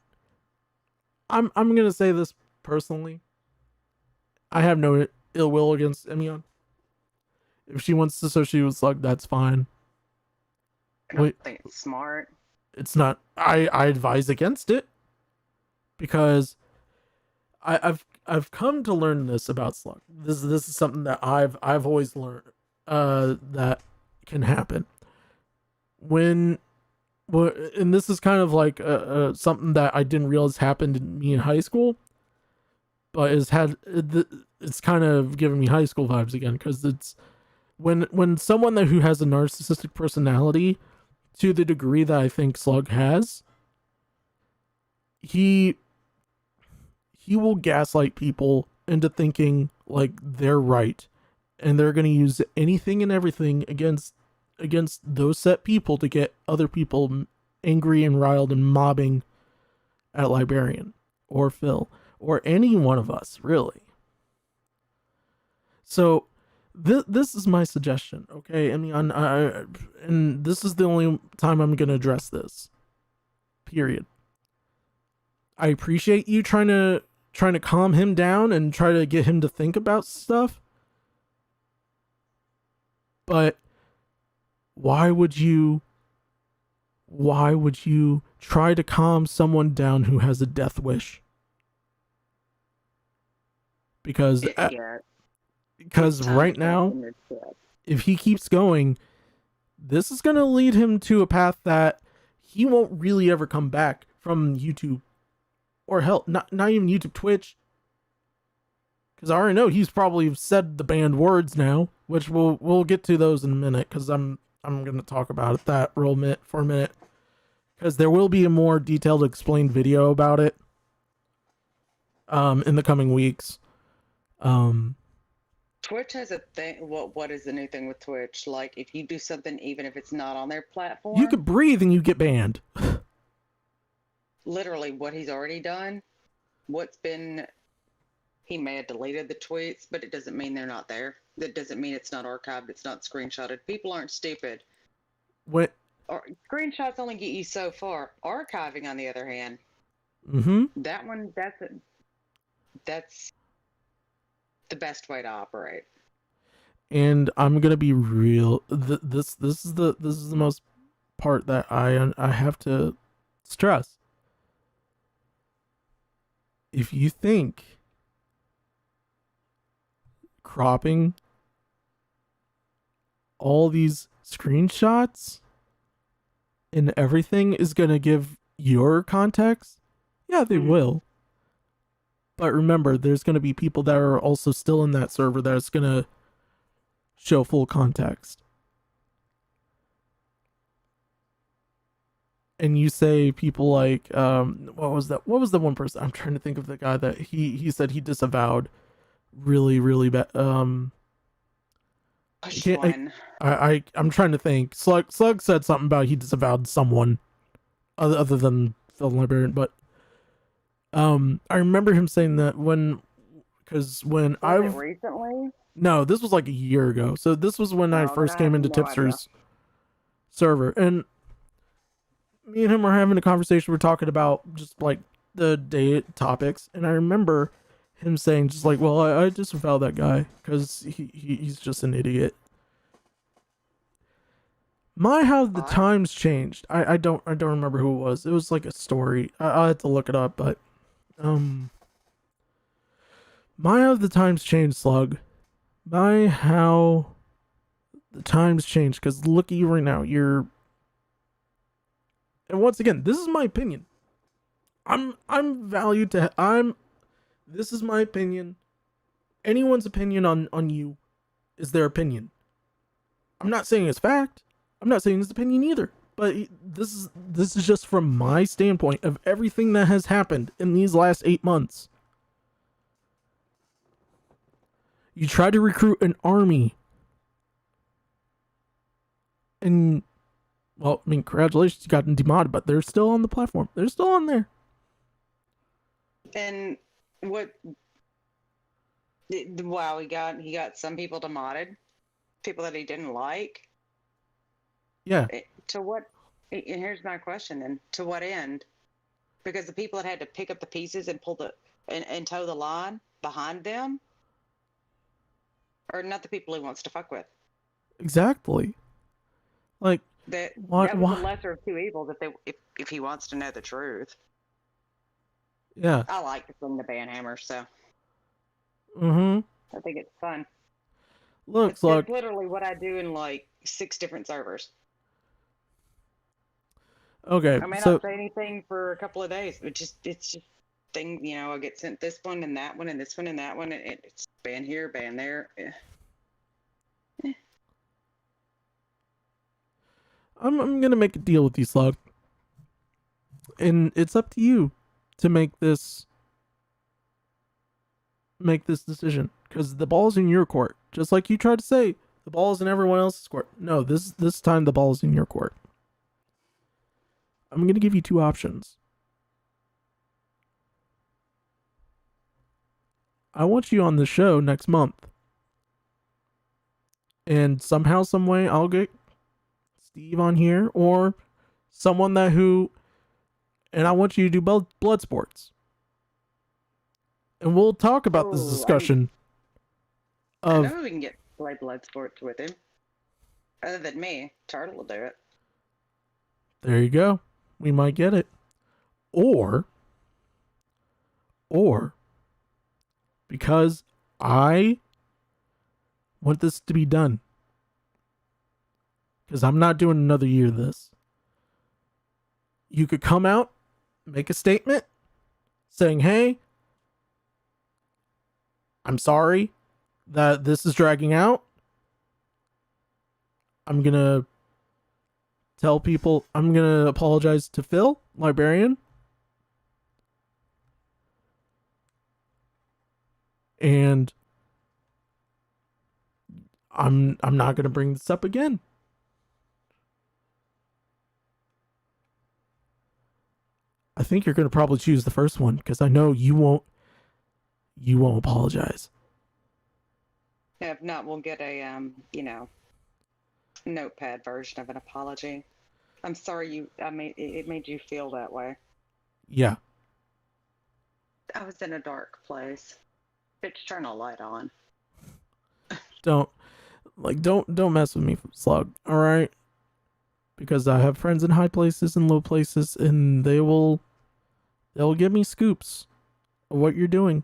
I'm gonna say this personally. I have no ill will against Emion. If she wants to associate with Slug, that's fine. I don't think it's smart. It's not. I advise against it, because I've come to learn this about Slug. This is something that I've always learned that can happen and this is kind of like something that I didn't realize happened to me in high school, but it's kind of giving me high school vibes again, because it's when someone who has a narcissistic personality to the degree that I think Slug has, he will gaslight people into thinking like they're right, and they're going to use anything and everything against those set people to get other people angry and riled and mobbing at Librarian or Phil or any one of us, really. So this is my suggestion, okay? I mean, and this is the only time I'm going to address this. Period. I appreciate you trying to calm him down and try to get him to think about stuff. But why would you try to calm someone down who has a death wish? Because right now, if he keeps going, this is going to lead him to a path that he won't really ever come back from YouTube or hell, not even YouTube, Twitch. Because I already know he's probably said the banned words now, which we'll get to those in a minute. Because I'm gonna talk about it for a minute. Because there will be a more detailed explained video about it. In the coming weeks. Twitch has a thing. What is the new thing with Twitch? Like, if you do something, even if it's not on their platform, You could breathe and you get banned. literally what he's already done. He may have deleted the tweets, but it doesn't mean they're not there. That doesn't mean it's not archived. It's not screenshotted. People aren't stupid. What? Screenshots only get you so far. Archiving, on the other hand, Mm-hmm. that one, that's the best way to operate. And I'm gonna be real. This is the most part that I have to stress. If you think cropping all these screenshots and everything is gonna give your context, yeah, they will. But remember, there's going to be people that are also still in that server that's going to show full context. And you say people like, what was that? What was the one person? I'm trying to think of the guy that he said he disavowed really, really bad. Which can't- one? I'm trying to think. Slug said something about he disavowed someone other than the librarian, but I remember him saying that because when Was it recently? no, this was like a year ago. So this was when I Oh, then first I came have into no idea. Tipster's server, and me and him were having a conversation. We're talking about just like the day topics, and I remember him saying just like, "Well, I disavow that guy because he's just an idiot." My, how the What? times changed. I don't remember who it was. It was like a story. I had to look it up, but my, how the times changed, Slug. My, how the times changed, because look at you right now. You're, and once again, this is my opinion. I'm valued to this is my opinion. Anyone's opinion on you is their opinion. I'm not saying it's fact. I'm not saying it's opinion either. But this is just from my standpoint of everything that has happened in these last 8 months. You try to recruit an army. And, well, I mean, congratulations, you got them demodded, but they're still on the platform. They're still on there. And what? Wow, he got some people demodded, people that he didn't like. Yeah. To what? And here's my question: then, to what end? Because the people that had to pick up the pieces and pull and tow the line behind them are not the people he wants to fuck with. Exactly. Like, That Why- that was why- the lesser of two evils if he wants to know the truth. yeah. I like to swing the banhammer, so Mm-hmm. I think it's fun. Look, It's Slug. literally what I do in like 6 different servers. Okay, I may so not say anything for a couple of days, but it's just thing, I get sent this one and that one and this one and that one, and it's ban here, ban there. I'm gonna make a deal with you, Slug. And it's up to you to make this decision. Because the ball's in your court. Just like you tried to say, the ball's in everyone else's court. No, this time the ball's in your court. I'm gonna give you 2 options. I want you on the show next month. And somehow, some way, I'll get Steve on here or someone and I want you to do blood sports. And we'll talk about this Oh, discussion I of know we can play blood sports with him. Other than me, Turtle will do it. there you go. We might get it. Or because I want this to be done. Because I'm not doing another year of this. You could come out, make a statement, saying, hey, I'm sorry that this is dragging out. I'm gonna tell people, I'm gonna apologize to Phil, librarian. And I'm not gonna bring this up again. I think you're gonna probably choose the first one because I know you won't apologize. If not, we'll get a notepad version of an apology. I'm sorry it made you feel that way. Yeah. I was in a dark place. Bitch, turn a light on. Don't mess with me, Slug, all right? Because I have friends in high places and low places, and they'll give me scoops of what you're doing.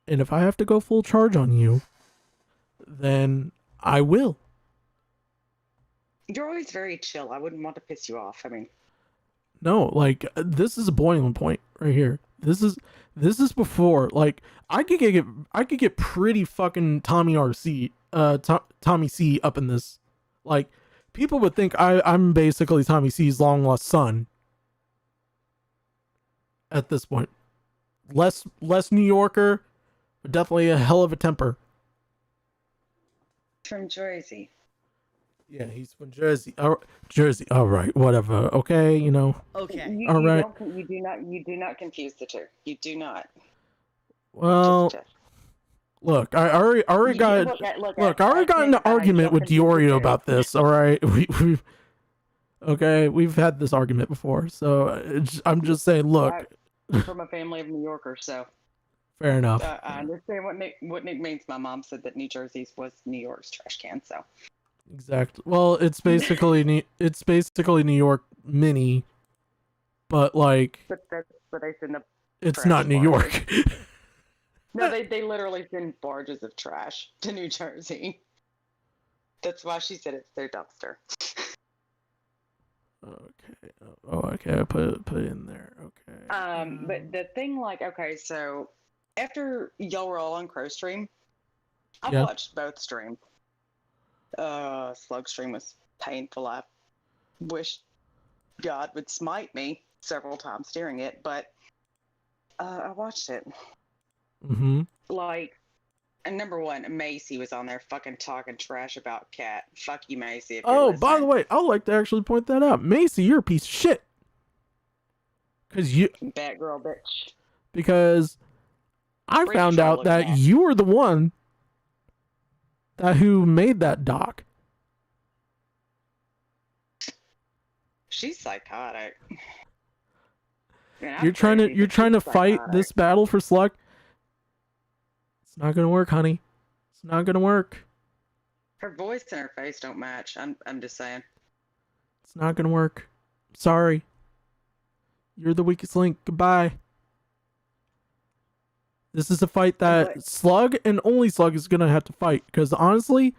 And if I have to go full charge on you, then I will. You're always very chill. I wouldn't want to piss you off. I mean, No, like this is a boiling point right here. This is before, like, I could get pretty fucking Tommy C up in this. Like, people would think I'm basically Tommy C's long lost son at this point. Less New Yorker, but definitely a hell of a temper. from Jersey. Yeah, he's from Jersey. Jersey. All right, whatever. Okay, you know. Okay. All right. You do not confuse the two. You do not. Well, Just- look, I already got. Look, I already got in an argument with Diorio about this. All right, we've had this argument before, so I'm just saying. Look, I'm from a family of New Yorkers, so fair enough. I understand what Nick means. My mom said that New Jersey's was New York's trash can, so. Exactly. Well, it's basically New York mini, but like But that's what they send the. it's trash not New barge. York. No, they literally send barges of trash to New Jersey. That's why she said it's their dumpster. Okay. Oh, okay. I put it in there. Okay. But the thing, like, okay, so after y'all were all on Crow Stream, I Yeah. watched both streams. Slug Stream was painful. I wish God would smite me several times during it, but I watched it. Mm-hmm. Like, and number one, Macy was on there fucking talking trash about Cat. Fuck you, Macy. If you're Oh, by the listening. way, I'd like to actually point that out. Macy, you're a piece of shit. Batgirl bitch. Because I Pretty found sure out look that at. you were the one who made that doc. She's psychotic. Man, I'm You're trying to crazy, but she's fight psychotic. this battle for Slug. It's not gonna work, honey. It's not gonna work. Her voice and her face don't match. I'm just saying. It's not gonna work. Sorry. You're the weakest link. Goodbye. This is a fight that But- Slug and only Slug is gonna have to fight. Because honestly,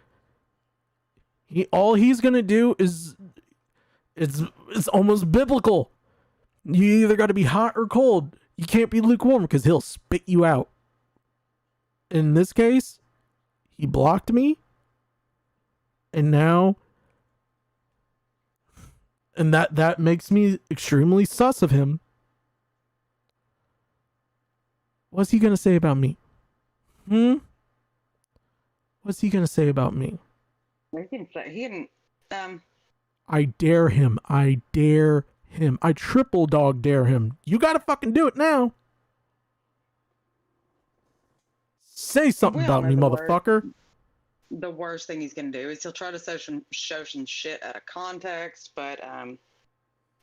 all he's gonna do is it's almost biblical. You either got to be hot or cold. You can't be lukewarm because he'll spit you out. In this case, he blocked me, and now, and that makes me extremely sus of him. What's he gonna say about me? What's he gonna say about me? He didn't. I dare him. I dare him. I triple dog dare him. You gotta fucking do it now. Say something We all about me, know the word. motherfucker. The worst thing he's gonna do is he'll try to show some shit out of context, but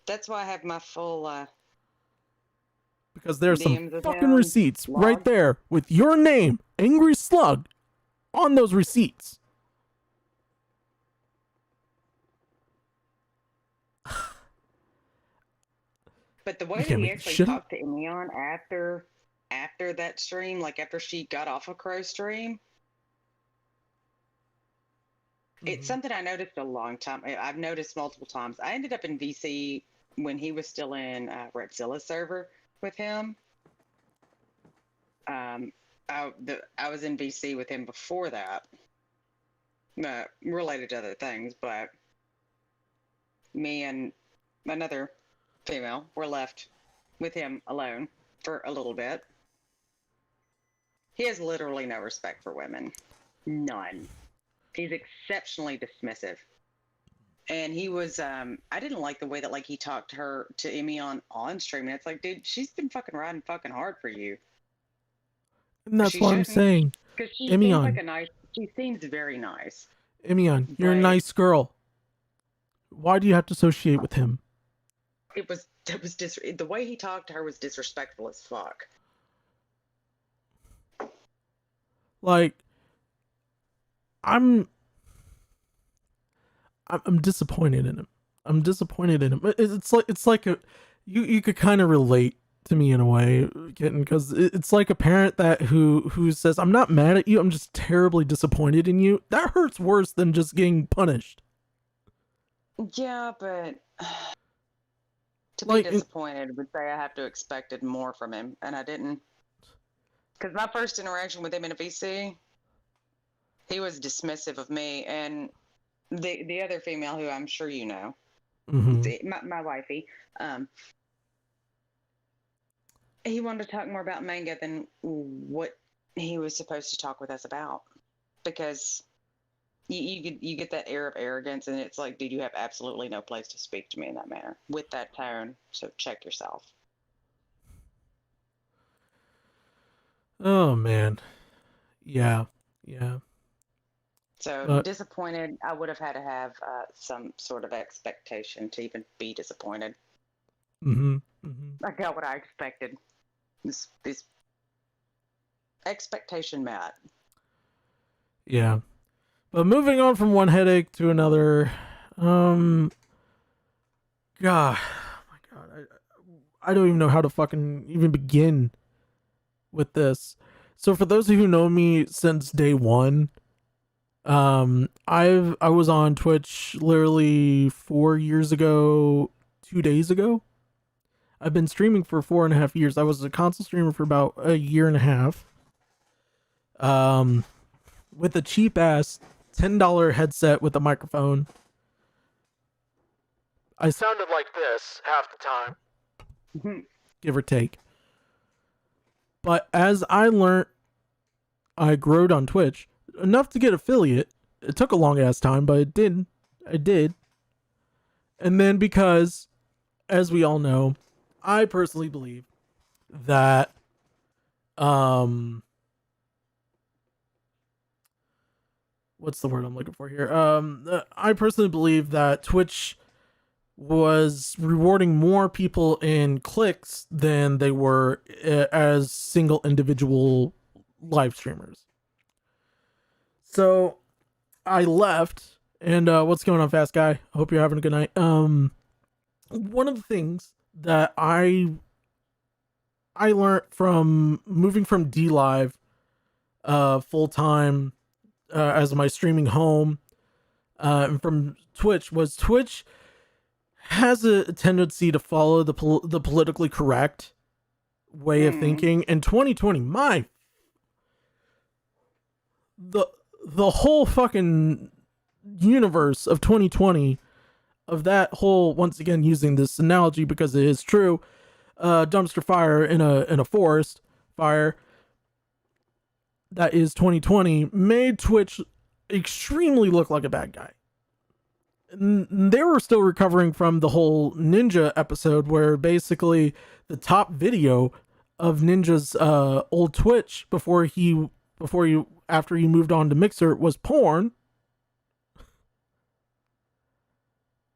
that's why I have my full Because there's some DMs of fucking him, receipts right logs. there with your name, Angry Slug, on those receipts. But the You way can't that he make actually shit up. talked to Emion after that stream, like after she got off of Crow stream, it's something I noticed a long time. I've noticed multiple times. I ended up in VC when he was still in Repzilla's server. with him. I was in VC with him before that, related to other things, but me and another female were left with him alone for a little bit. He has literally no respect for women. None. He's exceptionally dismissive. And he was, I didn't like the way that, like, he talked to Emmy on stream. And it's like, dude, she's been fucking riding fucking hard for you. And that's She what I'm shouldn't. saying. Because she Emmy seems on. like a nice, she seems very nice. Emion, you're a Right. nice girl. Why do you have to associate with him? It was the way he talked to her was disrespectful as fuck. Like, I'm disappointed in him. I'm disappointed in him. It's like you could kind of relate to me in a way, Kitten, because it's like a parent who says, "I'm not mad at you. I'm just terribly disappointed in you." That hurts worse than just getting punished. Yeah, but to Like, be disappointed would say I have to expected more from him, and I didn't. Because my first interaction with him in a VC, he was dismissive of me and the other female who I'm sure you know, my wifey. He wanted to talk more about manga than what he was supposed to talk with us about, because you get that air of arrogance, and it's like, dude, you have absolutely no place to speak to me in that manner with that tone. So check yourself. Oh man, yeah. So disappointed. I would have had to have some sort of expectation to even be disappointed. I got what I expected. This expectation met. Yeah. But moving on from one headache to another, God, I don't even know how to fucking even begin with this. So for those of you who know me since day one, I was on Twitch literally 4 years ago, 2 days ago. I've been streaming for 4.5 years. I was a console streamer for about a year and a half. With a cheap ass $10 headset with a microphone. I sounded like this half the time, give or take. But as I learned, I growed on Twitch enough to get affiliate. It took a long ass time, but it did. I did. And then because, as we all know, I personally believe that what's the word I'm looking for here? I personally believe that Twitch was rewarding more people in clicks than they were as single individual live streamers. So I left, and what's going on, Fast Guy? I hope you're having a good night. One of the things that I learned from moving from DLive full time as my streaming home and from Twitch was Twitch has a tendency to follow the politically correct way of thinking. In 2020, the whole fucking universe of 2020, of that whole, once again using this analogy because it is true, dumpster fire in a forest fire that is 2020, made Twitch extremely look like a bad guy. They were still recovering from the whole Ninja episode where basically the top video of Ninja's old Twitch after he moved on to Mixer was porn.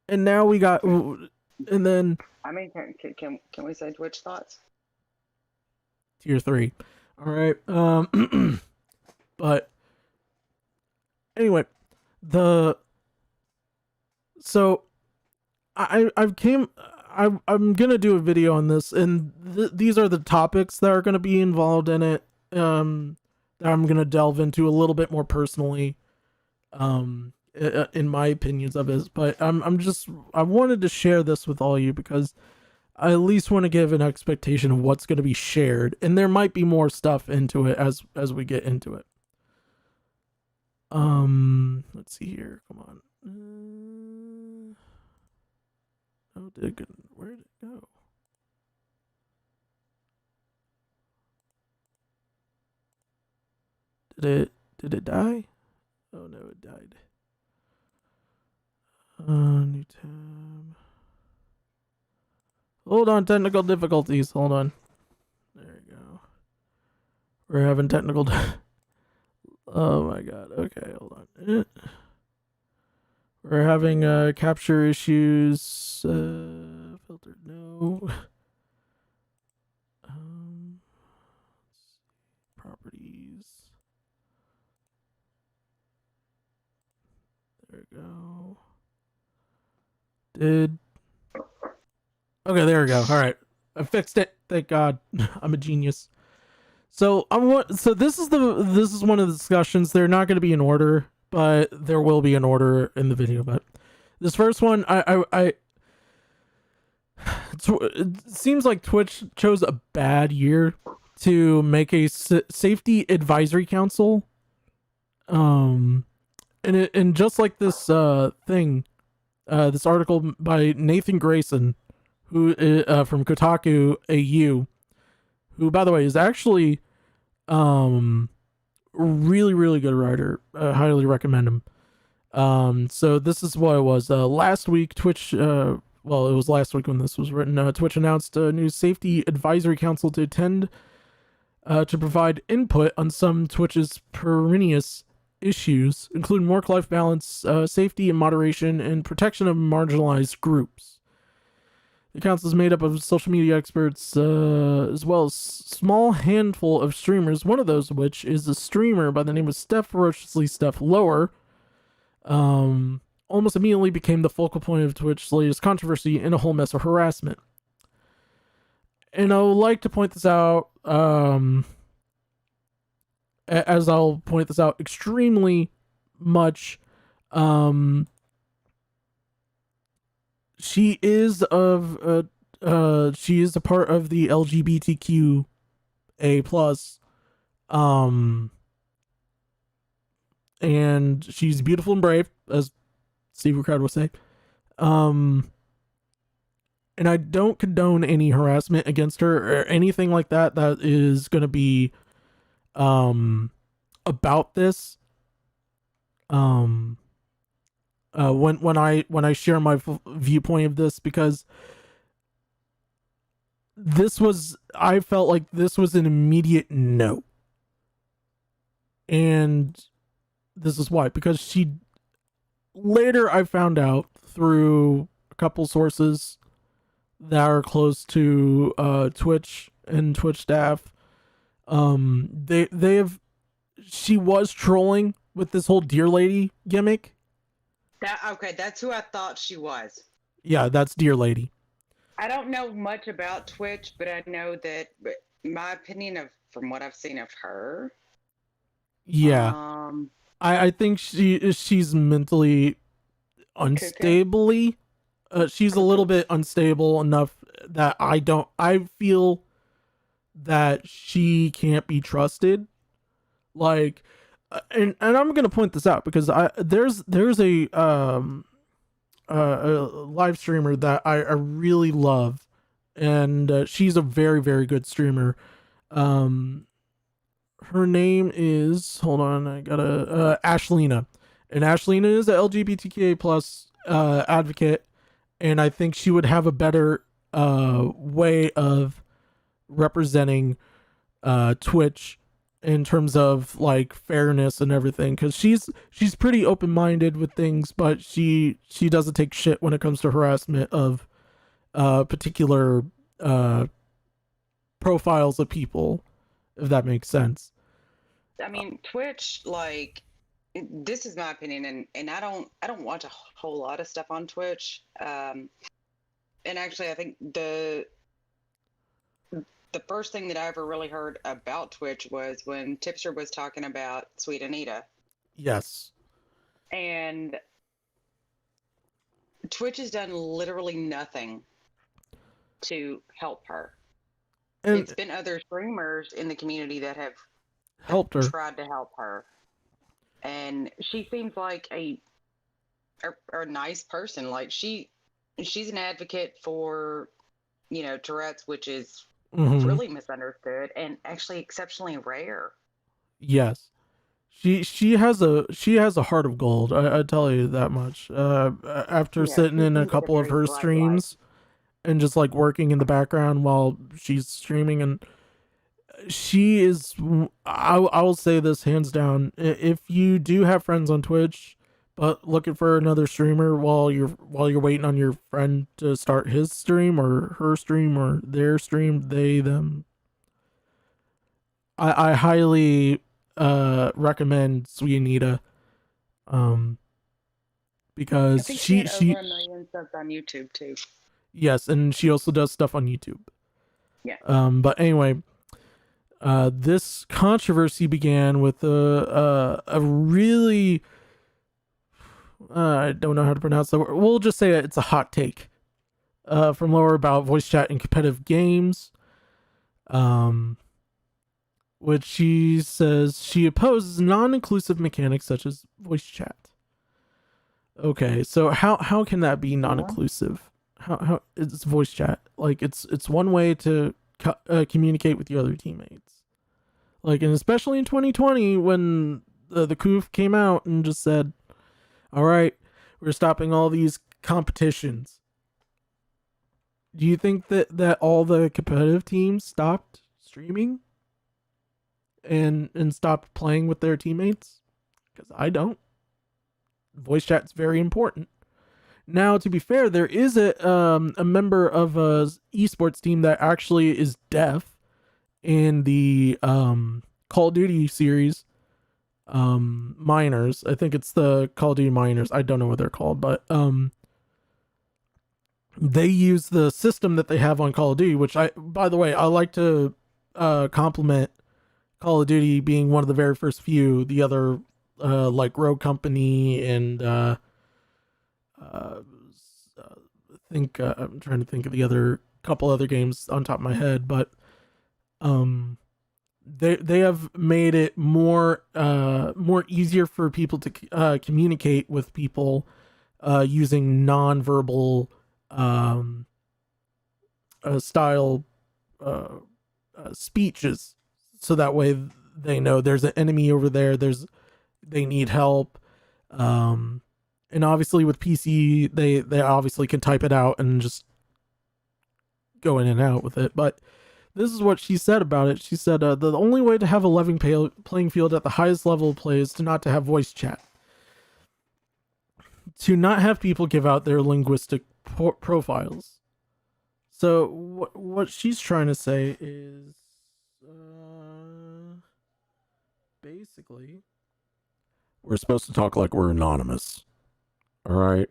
And now we got, and then I mean, can we say Twitch thoughts? tier 3. All right. But anyway, so I'm gonna do a video on this, and these are the topics that are gonna be involved in it. That I'm gonna delve into a little bit more personally, in my opinions of it. But I wanted to share this with all you because I at least want to give an expectation of what's going to be shared, and there might be more stuff into it as we get into it. Let's see here. Come on. Oh, where did it go? Did it die? Oh no, it died. New tab. Hold on, technical difficulties. Hold on. There we go. We're having technical. Oh my god. Okay, hold on. We're having capture issues. Filtered no. Properties. There we go. Okay, there we go. All right, I fixed it. Thank God. I'm a genius. So this is one of the discussions. They're not going to be in order, but there will be an order in the video. But this first one, it seems like Twitch chose a bad year to make a safety advisory council. And just like this thing, this article by Nathan Grayson, who from Kotaku AU, who, by the way, is actually really, really good writer. Highly recommend him. So this is what it was. Last week, Twitch, it was last week when this was written, Twitch announced a new safety advisory council to attend to provide input on some Twitch's perennial issues, including work-life balance, safety and moderation, and protection of marginalized groups. The council is made up of social media experts, as well as a small handful of streamers, one of those which is a streamer by the name of Steph Ferociously Steph Lower. Almost immediately became the focal point of Twitch's latest controversy and a whole mess of harassment. And I would like to point this out, as I'll point this out extremely much, she is a part of the LGBTQA+, and she's beautiful and brave, as Steve Ricard would say. And I don't condone any harassment against her or anything like that is going to be about this. When I share my viewpoint of this, because I felt like this was an immediate no. And this is why, because later I found out through a couple sources that are close to Twitch and Twitch staff, she was trolling with this whole Dear Lady gimmick. That's who I thought she was. Yeah, that's Dear Lady. I don't know much about Twitch, but I know that my opinion from what I've seen of her. Yeah. I think she's mentally unstably. She's a little bit unstable enough that I feel that she can't be trusted. Like, and I'm gonna point this out because there's a live streamer that I really love, and she's a very, very good streamer. Her name is, hold on, I gotta, Ashlina, and Ashlina is a LGBTQA plus advocate, and I think she would have a better way of representing Twitch in terms of like fairness and everything, because she's pretty open-minded with things, but she doesn't take shit when it comes to harassment of particular profiles of people, if that makes sense. I mean, Twitch, like, this is my opinion, and I don't watch a whole lot of stuff on Twitch. And actually, I think the first thing that I ever really heard about Twitch was when Tipster was talking about Sweet Anita. Yes. And Twitch has done literally nothing to help her. And It's been other streamers in the community that have helped her. tried to help her, and she seems like a nice person. Like she's an advocate for, Tourette's, which is Mhm. really misunderstood and actually exceptionally rare. Yes. She has a heart of gold. I tell you that much. After Yeah, sitting she in a seems like a couple of very her bright light. streams and just like working in the background while she's streaming, and she is. I will say this hands down. If you do have friends on Twitch, but looking for another streamer while you're waiting on your friend to start his stream or her stream or their stream, they them. I highly recommend Sweet Anita, I because think she had she over 1 million subs on YouTube too. yes, and she also does stuff on YouTube. Yeah. But anyway, this controversy began with a really I don't know how to pronounce the word. We'll just say it's a hot take from Laura about voice chat in competitive games. Which she says she opposes non-inclusive mechanics such as voice chat. Okay, so how can that be non-inclusive? How it's voice chat? Like it's one way to communicate with your other teammates. Like, and especially in 2020 when the COOF came out and just said, "All right, we're stopping all these competitions." Do you think that all the competitive teams stopped streaming and stopped playing with their teammates? Because I don't. Voice chat's very important. Now, to be fair, there is a member of a esports team that actually is deaf in the Call of Duty series, Miners. I think it's the Call of Duty Miners. I don't know what they're called, but they use the system that they have on Call of Duty, which by the way, I like to compliment Call of Duty being one of the very first few. The other like Rogue Company and I think I'm trying to think of the other couple other games on top of my head, but they have made it more easier for people to communicate with people using non-verbal style speeches, so that way they know there's an enemy over there, they need help, and obviously with PC they obviously can type it out and just go in and out with it. But this is what she said about it. She said the only way to have a level playing field at the highest level of play is to not to have voice chat, to not have people give out their linguistic profiles. So what she's trying to say is basically we're supposed to talk like we're anonymous. All right?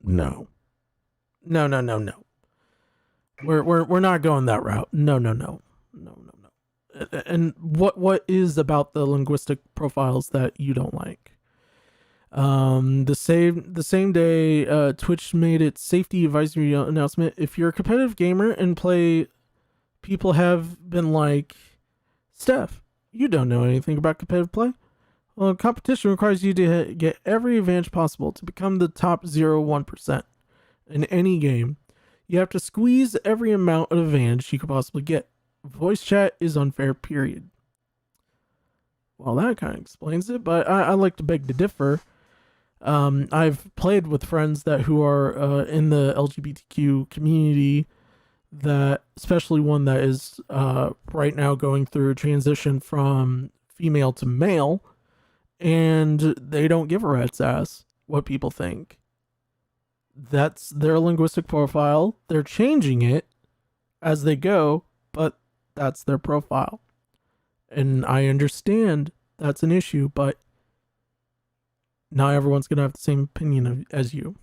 No. We're not going that route. No. And what is about the linguistic profiles that you don't like? The same day, Twitch made its safety advisory announcement. If you're a competitive gamer and play, people have been like, Steph, you don't know anything about competitive play. Well, competition requires you to get every advantage possible to become the top 0.1% in any game. You have to squeeze every amount of advantage you could possibly get. Voice chat is unfair, period. Well, that kind of explains it, but I like to beg to differ. I've played with friends who are in the LGBTQ community, that especially one that is right now going through a transition from female to male, and they don't give a rat's ass what people think. That's their linguistic profile. They're changing it as they go, but that's their profile. And I understand that's an issue, but not everyone's going to have the same opinion as you.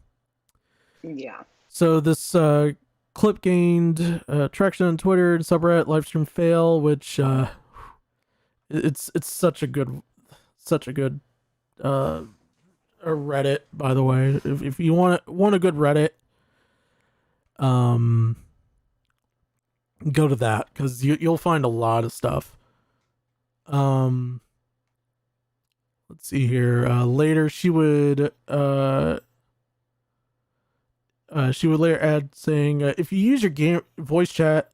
Yeah. So this clip gained traction on Twitter and subreddit livestream fail, which it's such a good a Reddit, by the way. If you want a good Reddit, go to that because you'll find a lot of stuff. Let's see here. Later, she would later add saying, if you use your game voice chat,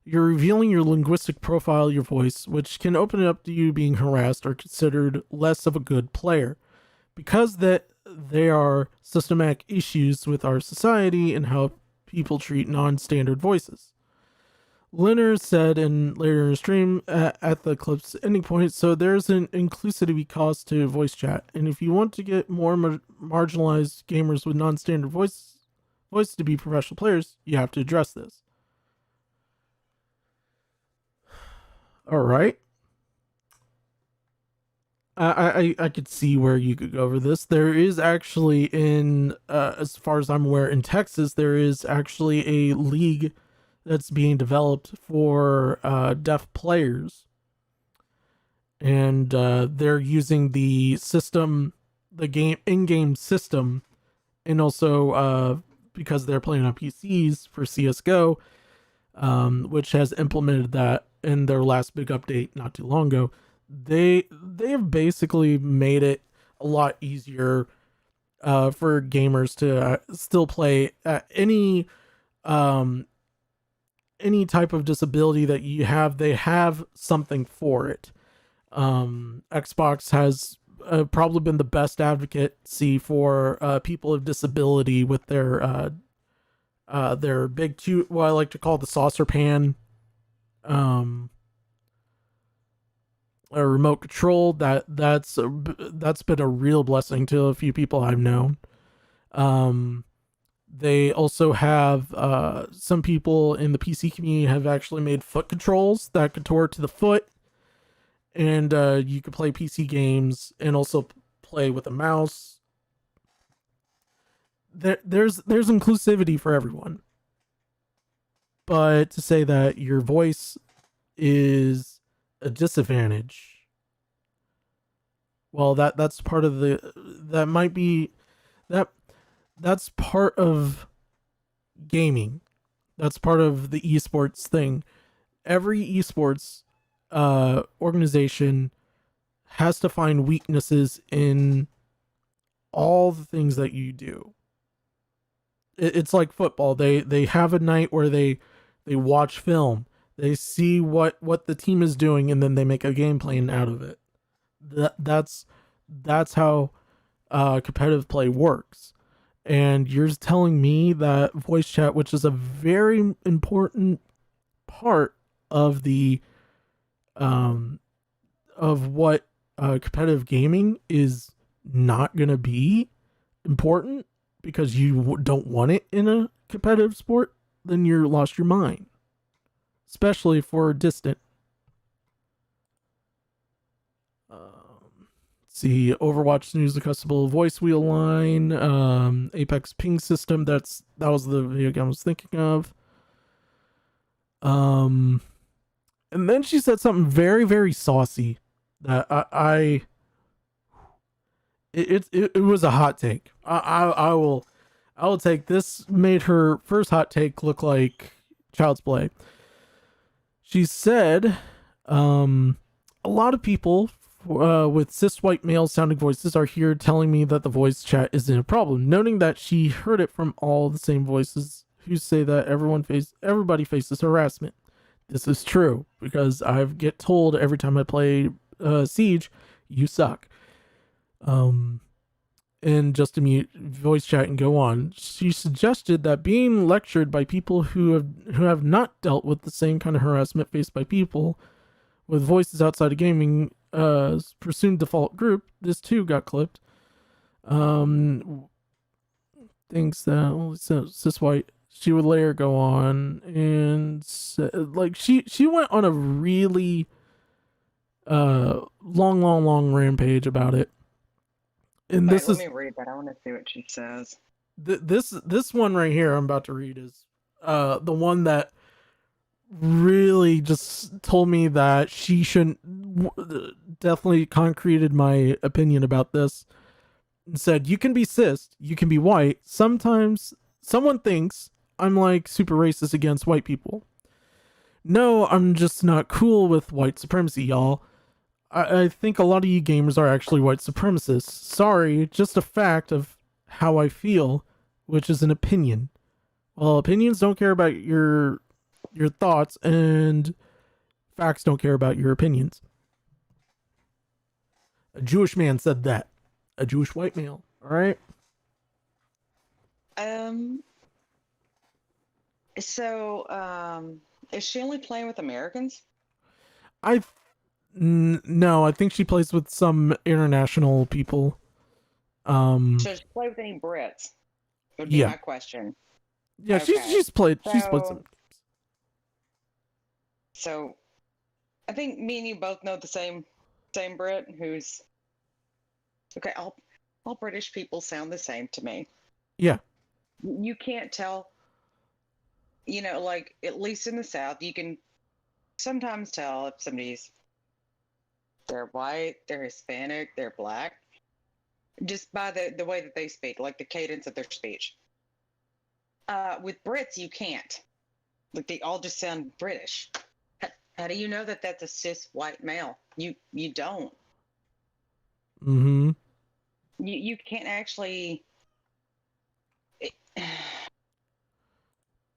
you're revealing your linguistic profile of your voice, which can open it up to you being harassed or considered less of a good player. Because that there are systematic issues with our society and how people treat non-standard voices. Leonard said later in the stream at the clip's ending point, so there's an inclusivity cost to voice chat, and if you want to get more marginalized gamers with non-standard voice to be professional players, you have to address this. All right. I could see where you could go over this. There is actually as far as I'm aware, in Texas, there is actually a league that's being developed for deaf players, and they're using the system, the in-game system, and also because they're playing on PCs for CS:GO, which has implemented that in their last big update not too long ago. They've basically made it a lot easier for gamers to still play any type of disability that you have. They have something for it. Xbox has probably been the best advocacy for people with disability with their big what I like to call the saucer pan, a remote control. That's been a real blessing to a few people I've known. They also have some people in the PC community have actually made foot controls that contort to the foot, and you can play PC games and also play with a mouse. There's inclusivity for everyone, but to say that your voice is a disadvantage, well, that's part of that's part of gaming. That's part of the esports thing. Every esports organization has to find weaknesses in all the things that you do. It's like football. They have a night where they watch film. They see what the team is doing, and then they make a game plan out of it. That's how competitive play works. And you're telling me that voice chat, which is a very important part of the of what competitive gaming, is not going to be important because you don't want it in a competitive sport, then you're lost your mind. Especially for distant. See, Overwatch news adjustable voice wheel line, Apex ping system. That was the video game I was thinking of. And then she said something very, very saucy that it was a hot take. I will take this. Made her first hot take look like child's play. She said, a lot of people with cis white male sounding voices are here telling me that the voice chat isn't a problem, noting that she heard it from all the same voices who say that everybody faces harassment. This is true because I get told every time I play Siege, you suck. And just to mute voice chat and go on. She suggested that being lectured by people who have not dealt with the same kind of harassment faced by people with voices outside of gaming presumed default group, this too got clipped. Thinks that cis white. She would later go on and like she went on a really long rampage about it. And Wait, let me read that. I want to see what she says. This one right here I'm about to read is the one that really just told me that she shouldn't, definitely concreted my opinion about this, and said, you can be cis, you can be white. Sometimes someone thinks I'm like super racist against white people. No, I'm just not cool with white supremacy, y'all. I think a lot of you gamers are actually white supremacists. Sorry, just a fact of how I feel, which is an opinion. Well, opinions don't care about your thoughts, and facts don't care about your opinions. A Jewish man said that. A Jewish white male. All right. Is she only playing with Americans? No, I think she plays with some international people. Should she play with any Brits? Would be Yeah. my question. Yeah, Okay. she's played some. So, I think me and you both know the same Brit who's okay. All British people sound the same to me. Yeah. You can't tell. You know, like at least in the South, you can sometimes tell if they're white, they're Hispanic, they're black, just by the way that they speak, like the cadence of their speech. With Brits, you can't. Like they all just sound British. How do you know that that's a cis white male? You don't. Mm-hmm. You can't actually.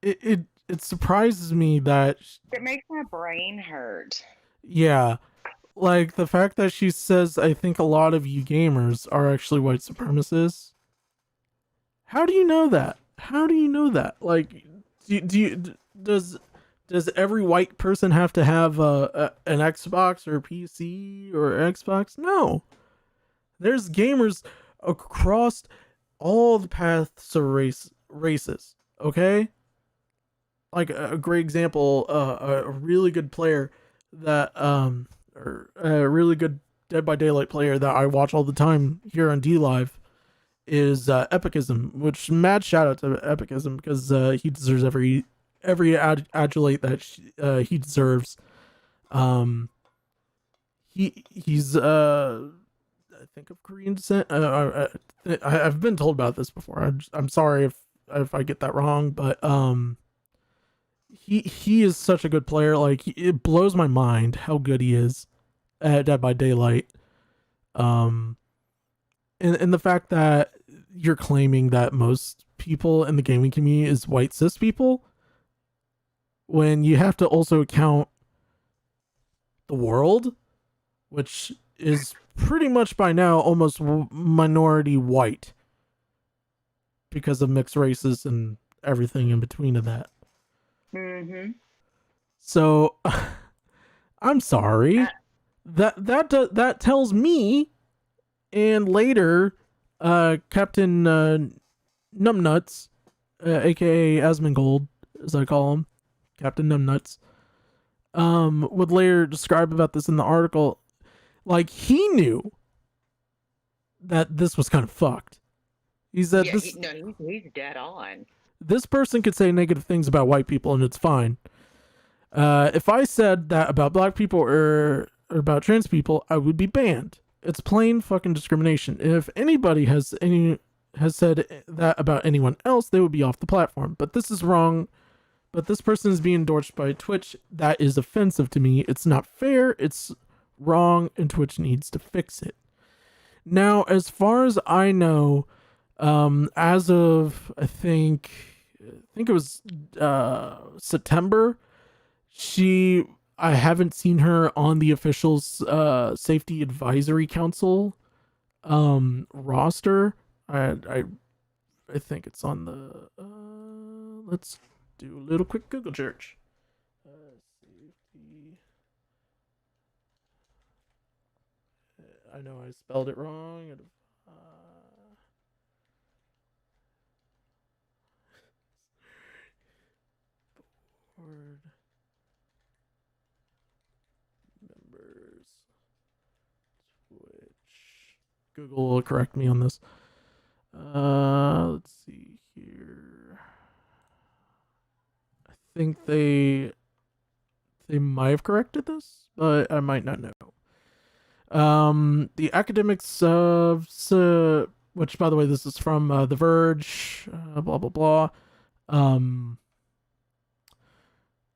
It surprises me that It makes my brain hurt. yeah, like the fact that she says I think a lot of you gamers are actually white supremacists. How do you know that? How do you know that? Like, does every white person have to have an Xbox or a PC or Xbox? No. There's gamers across all the paths of races. Okay. Like a great example, a really good player that or a really good Dead by Daylight player that I watch all the time here on DLive is Epicism, which mad shout out to Epicism because he deserves every adulate that he deserves. He's I think of Korean descent. I've been told about this before. I'm sorry if I get that wrong, but he is such a good player. Like it blows my mind how good he is at Dead by Daylight. And the fact that you're claiming that most people in the gaming community is white cis people, when you have to also count the world, which is pretty much by now almost minority white because of mixed races and everything in between of that. Mm-hmm. So I'm sorry. That tells me, and later Captain Numbnuts, aka Asmongold, as I call him, Captain Numbnuts, would later describe about this in the article. Like he knew that this was kind of fucked. He said he's dead on. This person could say negative things about white people and it's fine. If I said that about black people or about trans people, I would be banned. It's plain fucking discrimination. If anybody has said that about anyone else, they would be off the platform. But this is wrong. But this person is being endorsed by Twitch. That is offensive to me. It's not fair. It's wrong, and Twitch needs to fix it. Now, as far as I know, as of I think it was September, I haven't seen her on the official Safety Advisory Council roster. I think it's on the let's do a little quick Google search. Safety. I know I spelled it wrong. Board members, Twitch. Google will correct me on this. Let's see here. I think they might have corrected this, but I might not know. The academics of which, by the way, this is from The Verge. Blah blah blah.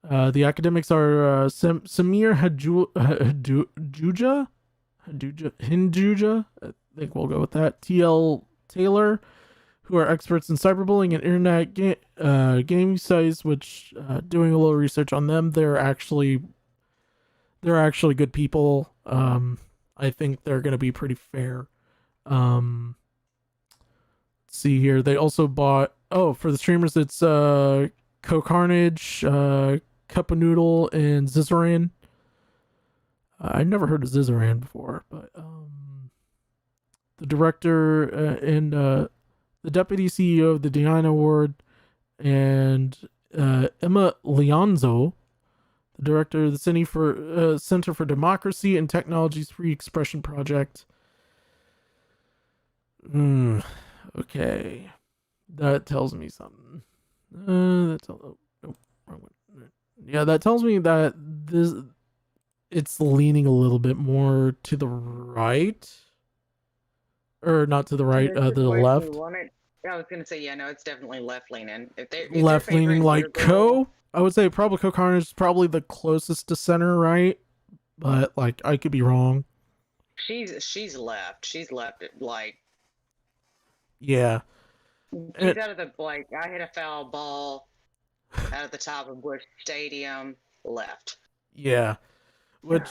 The academics are Samir Hinduja, I think we'll go with that. TL Taylor, who are experts in cyberbullying and internet gaming sites, which doing a little research on them, they're actually good people. I think they're going to be pretty fair. Let's see here. They also bought, for the streamers, it's CoCarnage, Cup of Noodle, and Zizaran. I never heard of Zizaran before, but the director and the deputy CEO of the Diana Award, and Emma Leonzo, the director of the Center for Democracy and Technology's Free Expression Project. Okay, that tells me something. Wrong one. Yeah, that tells me that it's leaning a little bit more to the right, or not to the right, This is the where you left. want it. I was gonna say, yeah, no, it's definitely left leaning. Left leaning, like Co. I would say probably CoCarnage is probably the closest to center right, but like I could be wrong. She's left. She's left it like Yeah. she's out of the like. I hit a foul ball out of the top of Bush Stadium. Left. Yeah, which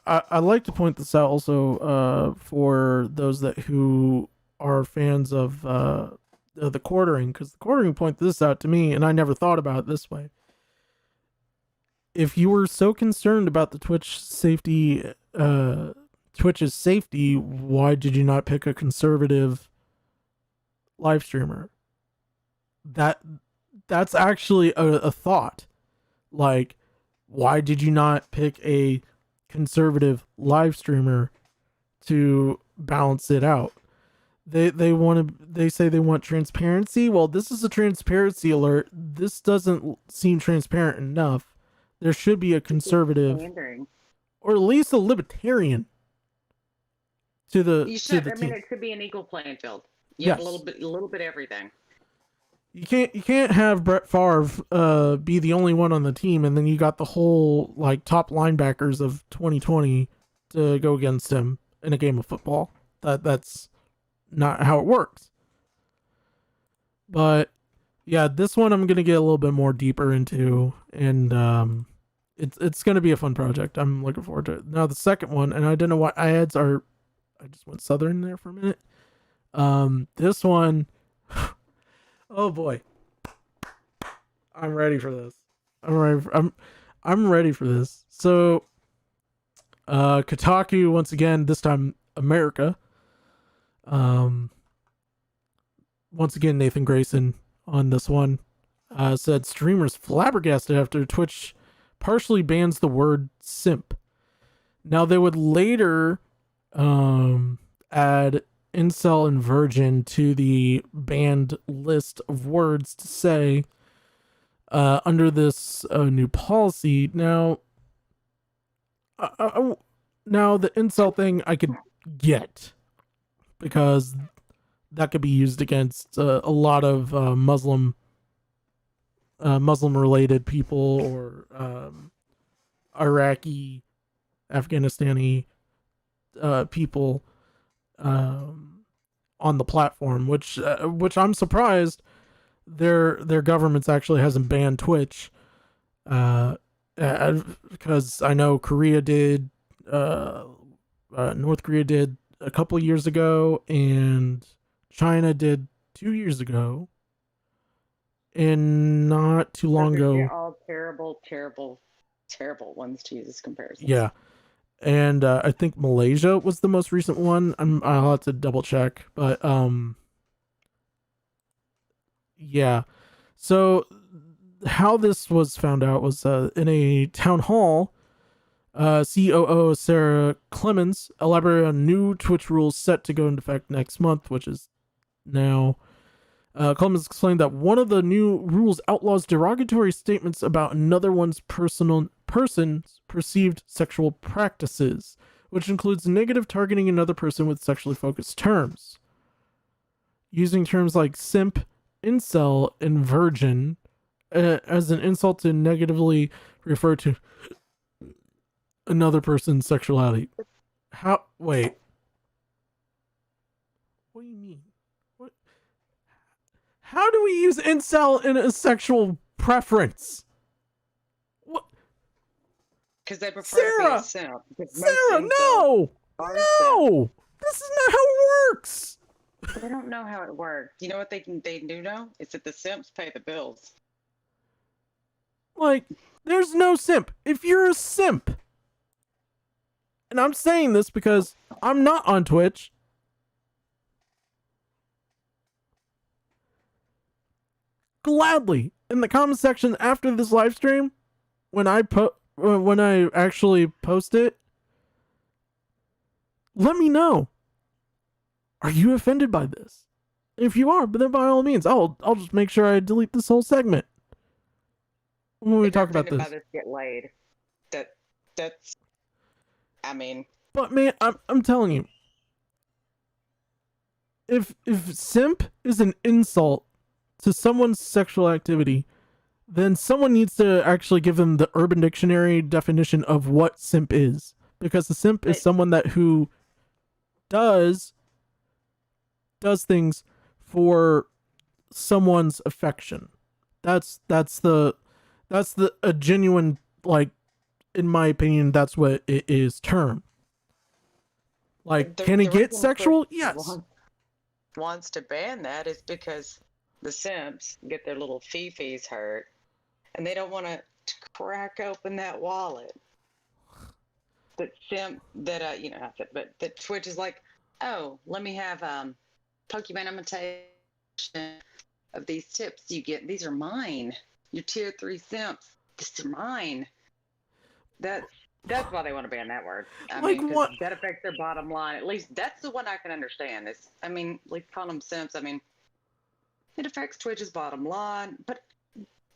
I like to point this out also for those who are fans of the quartering, because the quartering pointed this out to me, and I never thought about it this way. If you were so concerned about the Twitch's safety, why did you not pick a conservative live streamer? That's actually a thought. Like, why did you not pick a conservative live streamer to balance it out? They say they want transparency. Well, this is a transparency alert. This doesn't seem transparent enough. There should be a conservative, Pandering. or at least a libertarian to the You to should. the I mean, team. it should be an equal playing field. You have Yes. a little bit everything. You can't have Brett Favre be the only one on the team, and then you got the whole like top linebackers of 2020 to go against him in a game of football. That's not how it works. But yeah, this one I'm gonna get a little bit more deeper into, and it's gonna be a fun project. I'm looking forward to it. Now the second one, and I don't know why ads are. I just went Southern there for a minute. This one. Oh boy, I'm ready for this. I'm ready for this. So, Kotaku once again, this time America. Once again, Nathan Grayson on this one said streamers flabbergasted after Twitch partially bans the word simp. Now they would later add incel and virgin to the banned list of words to say under this new policy. Now, now the incel thing I could get, because that could be used against a lot of Muslim related people, or Iraqi, Afghanistani people on the platform, which I'm surprised their governments actually hasn't banned Twitch, because I know Korea did, North Korea did a couple years ago, and China did 2 years ago, and not too long ago. They're all terrible ones to use as comparisons. Yeah. And I think Malaysia was the most recent one. I'll have to double check, but yeah. So how this was found out was in a town hall. COO Sarah Clemens elaborated on new Twitch rules set to go into effect next month, which is now. Clemens explained that one of the new rules outlaws derogatory statements about another one's person's perceived sexual practices, which includes negative targeting another person with sexually focused terms. Using terms like simp, incel, and virgin as an insult to negatively refer to another person's sexuality. How? Wait. What do you mean? What? How do we use incel in a sexual preference? What? Because they prefer Sarah! to be a simp. Because most Sarah, incels no! are simps. No! This is not how it works! They don't know how it works. You know what they do know? Is that the simps pay the bills. Like, there's no simp. If you're a simp, and I'm saying this because I'm not on Twitch, gladly in the comment section after this live stream, when I actually post it, let me know. Are you offended by this? If you are, but then by all means, I'll just make sure I delete this whole segment when we If you're talk about offended this. by this, get laid. That's. I mean, But man, I'm telling you, if simp is an insult to someone's sexual activity, then someone needs to actually give them the Urban Dictionary definition of what simp is, because the simp is Right. someone that who does things for someone's affection. That's a genuine, like, in my opinion, that's what it is term. Like, can it get reason sexual? Twitch Yes. wants to ban that is because the simps get their little fifis hurt, and they don't want to crack open that wallet. That simp that not that, but that Twitch is like, oh, let me have Pokemon imitation of these tips you get. These are mine. Your tier 3 simps. These are mine. That's why they want to ban that word. I Like mean, 'cause what? that affects their bottom line. At least that's the one I can understand. Is I mean, like calling them simps. I mean, it affects Twitch's bottom line, but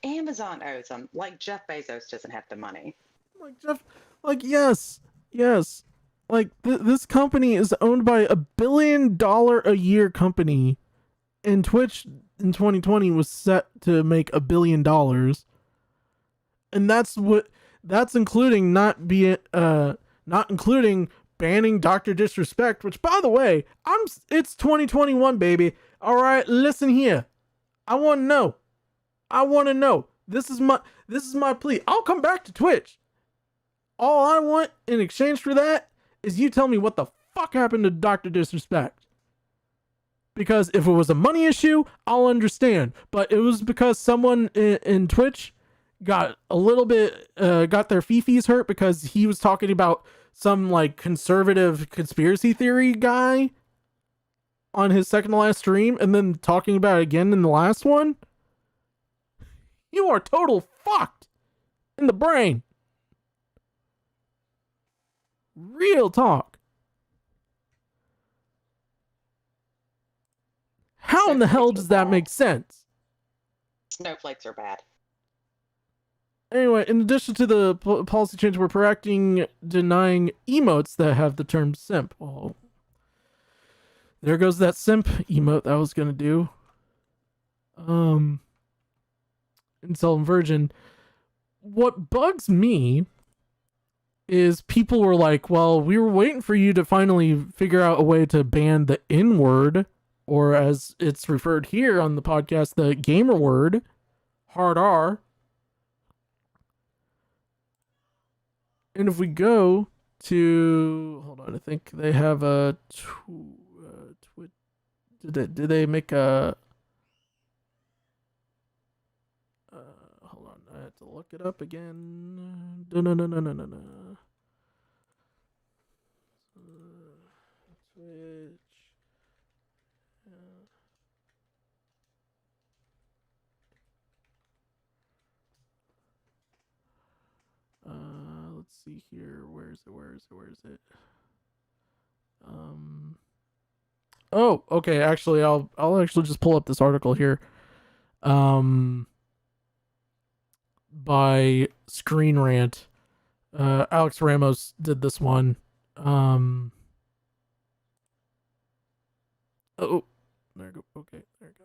Amazon owes them. Like Jeff Bezos doesn't have the money. Like Jeff, like yes. Like this company is owned by $1 billion a year company, and Twitch in 2020 was set to make $1 billion, and that's including not including banning Dr. Disrespect, which, by the way, it's 2021, baby. All right, listen here. I want to know. This is my plea. I'll come back to Twitch. All I want in exchange for that is you tell me what the fuck happened to Dr. Disrespect. Because if it was a money issue, I'll understand. But it was because someone in Twitch got a little bit, got their fifis hurt because he was talking about some like conservative conspiracy theory guy on his second to last stream and then talking about it again in the last one. You are total fucked in the brain. Real talk. How in the hell does that make sense? Snowflakes are bad. Anyway, in addition to the policy change, we're correcting denying emotes that have the term simp. Well, there goes that simp emote that I was gonna do. Incel and Virgin. What bugs me is people were like, well, we were waiting for you to finally figure out a way to ban the N-word, or as it's referred here on the podcast, the gamer word, hard R. And if we go to, hold on, I think they have a did they make a hold on, I have to look it up again. No. Twitch. Let's see here. Where is it? Oh, okay. Actually, I'll actually just pull up this article here. By Screen Rant. Alex Ramos did this one. Oh, there you go. Okay, there you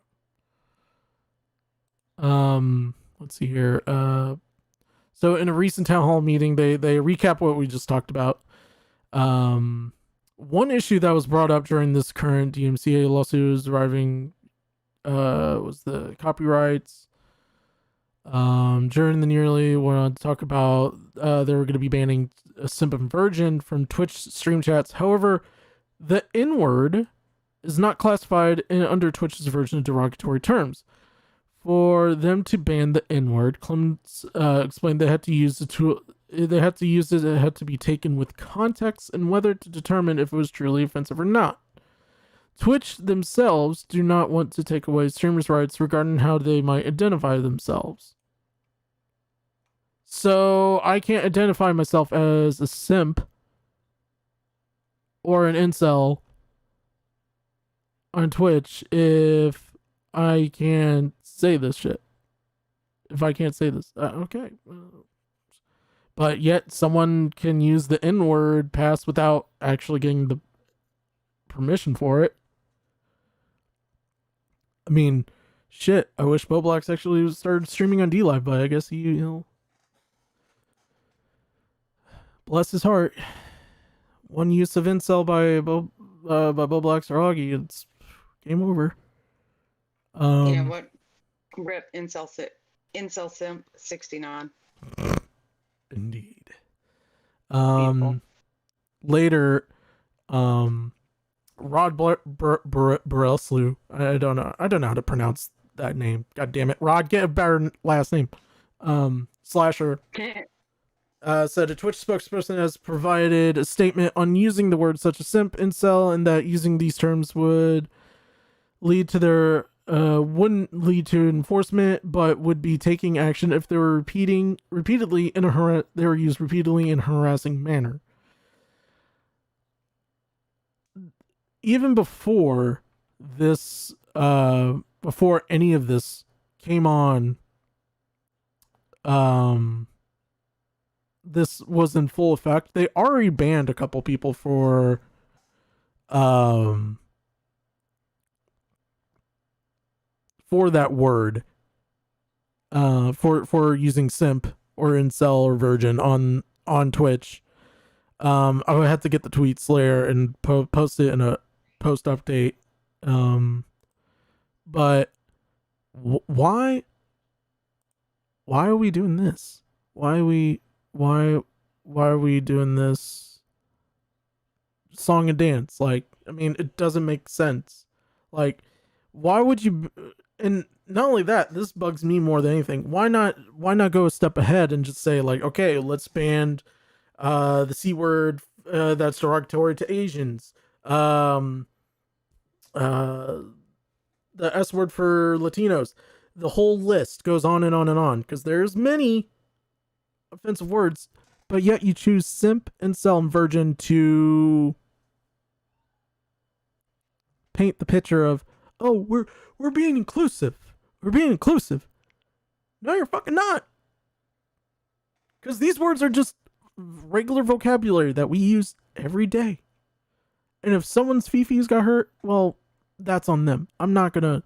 go. let's see here. So in a recent town hall meeting, they recap what we just talked about. One issue that was brought up during this current DMCA lawsuit is arriving was the copyrights. During the nearly went on to talk about they were going to be banning Simp and Virgin from Twitch stream chats. However, the N-word is not classified under Twitch's version of derogatory terms. For them to ban the N-word, Clemens explained they had to use the tool. They had to use it. It had to be taken with context and whether to determine if it was truly offensive or not. Twitch themselves do not want to take away streamers' rights regarding how they might identify themselves. So I can't identify myself as a simp or an incel on Twitch if I can't say this shit. If I can't say this, okay. But yet someone can use the N-word pass without actually getting the permission for it. I mean, shit. I wish Boblox actually started streaming on DLive, but I guess he, you know, bless his heart. One use of incel by Boblox or Augie, it's game over. Yeah, what? Rip incel simp 69. Indeed. Beautiful. Later, Rod Barelslu. I don't know how to pronounce that name. God damn it, Rod, get a better last name. Slasher. Said a Twitch spokesperson has provided a statement on using the words such as simp, incel, and that using these terms would lead to their wouldn't lead to enforcement, but would be taking action if they were used repeatedly in a harassing manner. Even before this, before any of this came on, this was in full effect. They already banned a couple people for, for that word, for using simp or incel or virgin on Twitch. I would have to get the tweet Slayer and post it in a post update. But why are we doing this? Why are we doing this song and dance? Like, I mean, it doesn't make sense. Like, why would you? And not only that, this bugs me more than anything. Why not go a step ahead and just say, like, okay, let's ban the C word that's derogatory to Asians, the S word for Latinos. The whole list goes on and on and on, because there's many offensive words, but yet you choose simp, incel, and virgin to paint the picture of, oh, we're being inclusive. We're being inclusive. No, you're fucking not. Because these words are just regular vocabulary that we use every day. And if someone's fifis got hurt, well, that's on them. I'm not gonna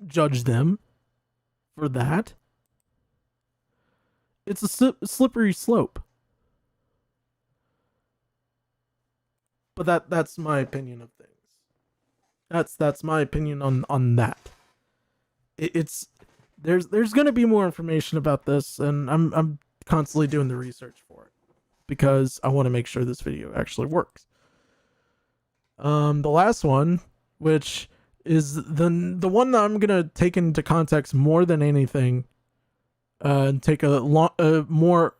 judge them for that. It's a slippery slope. But that's my opinion of things. That's my opinion on that. It's there's gonna be more information about this, and I'm constantly doing the research for it because I want to make sure this video actually works. The last one, which is the one that I'm gonna take into context more than anything, and take a more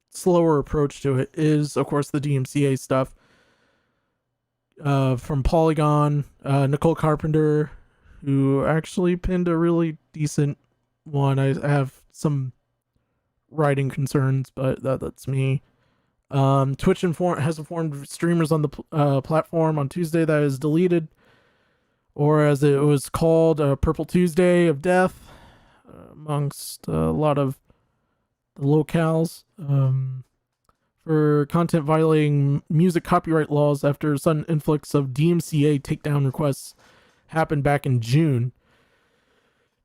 slower approach to it, is of course the DMCA stuff. From Polygon, Nicole Carpenter, who actually pinned a really decent one. I have some writing concerns, but that's me. Twitch has informed streamers on the platform on Tuesday that is deleted, or as it was called, Purple Tuesday of Death, amongst a lot of the locales. For content violating music copyright laws after a sudden influx of DMCA takedown requests happened back in June.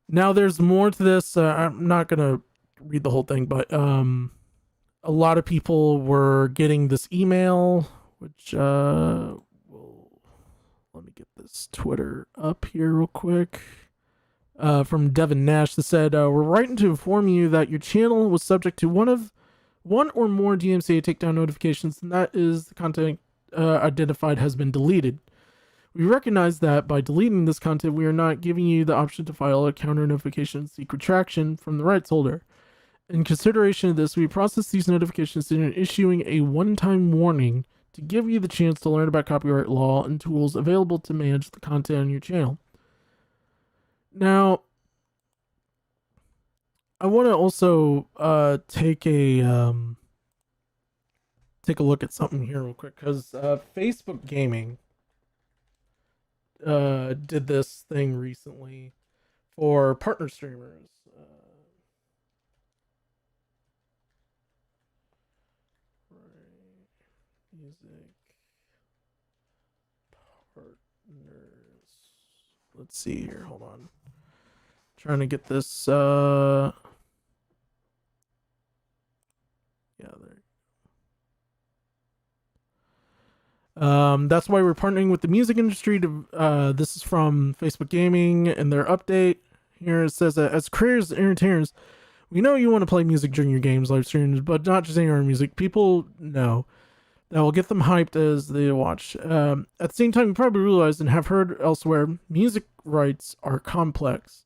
Now there's more to this. I'm not gonna read the whole thing, but a lot of people were getting this email, which well, let me get this Twitter up here real quick. From Devin Nash that said, "We're writing to inform you that your channel was subject to one or more DMCA takedown notifications, and that is the content identified has been deleted. We recognize that by deleting this content, we are not giving you the option to file a counter notification and seek retraction from the rights holder. In consideration of this, we process these notifications in issuing a one-time warning to give you the chance to learn about copyright law and tools available to manage the content on your channel." Now, I want to also take a look at something here real quick, because Facebook Gaming did this thing recently for partner streamers. Music partners. Let's see here. Hold on. Trying to get this. Yeah, there. That's why we're partnering with the music industry to this is from Facebook Gaming and their update. Here it says that as creators and entertainers, we know you want to play music during your games, live streams, but not just any other music. People know that will get them hyped as they watch. At the same time, you probably realize and have heard elsewhere, music rights are complex.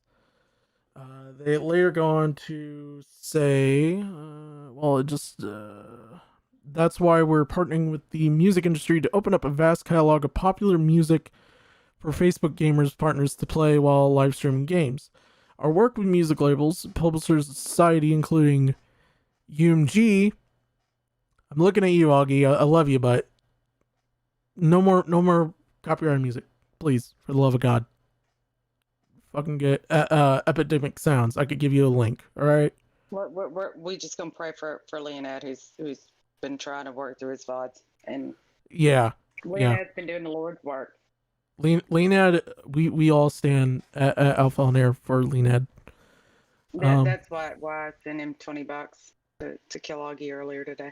They later go on to say, that's why we're partnering with the music industry to open up a vast catalog of popular music for Facebook gamers partners to play while live streaming games. Our work with music labels, publishers, society, including UMG. I'm looking at you, Augie. I love you, but no more copyrighted music, please, for the love of God. Fucking get Epidemic Sounds. I could give you a link. All right. We just gonna pray for Leonard, who's been trying to work through his VODs, and Yeah. Leonard's been doing the Lord's work. Leonad, we all stand at Alpha on Air for Leonad. That's why I sent him $20 to kill Augie earlier today.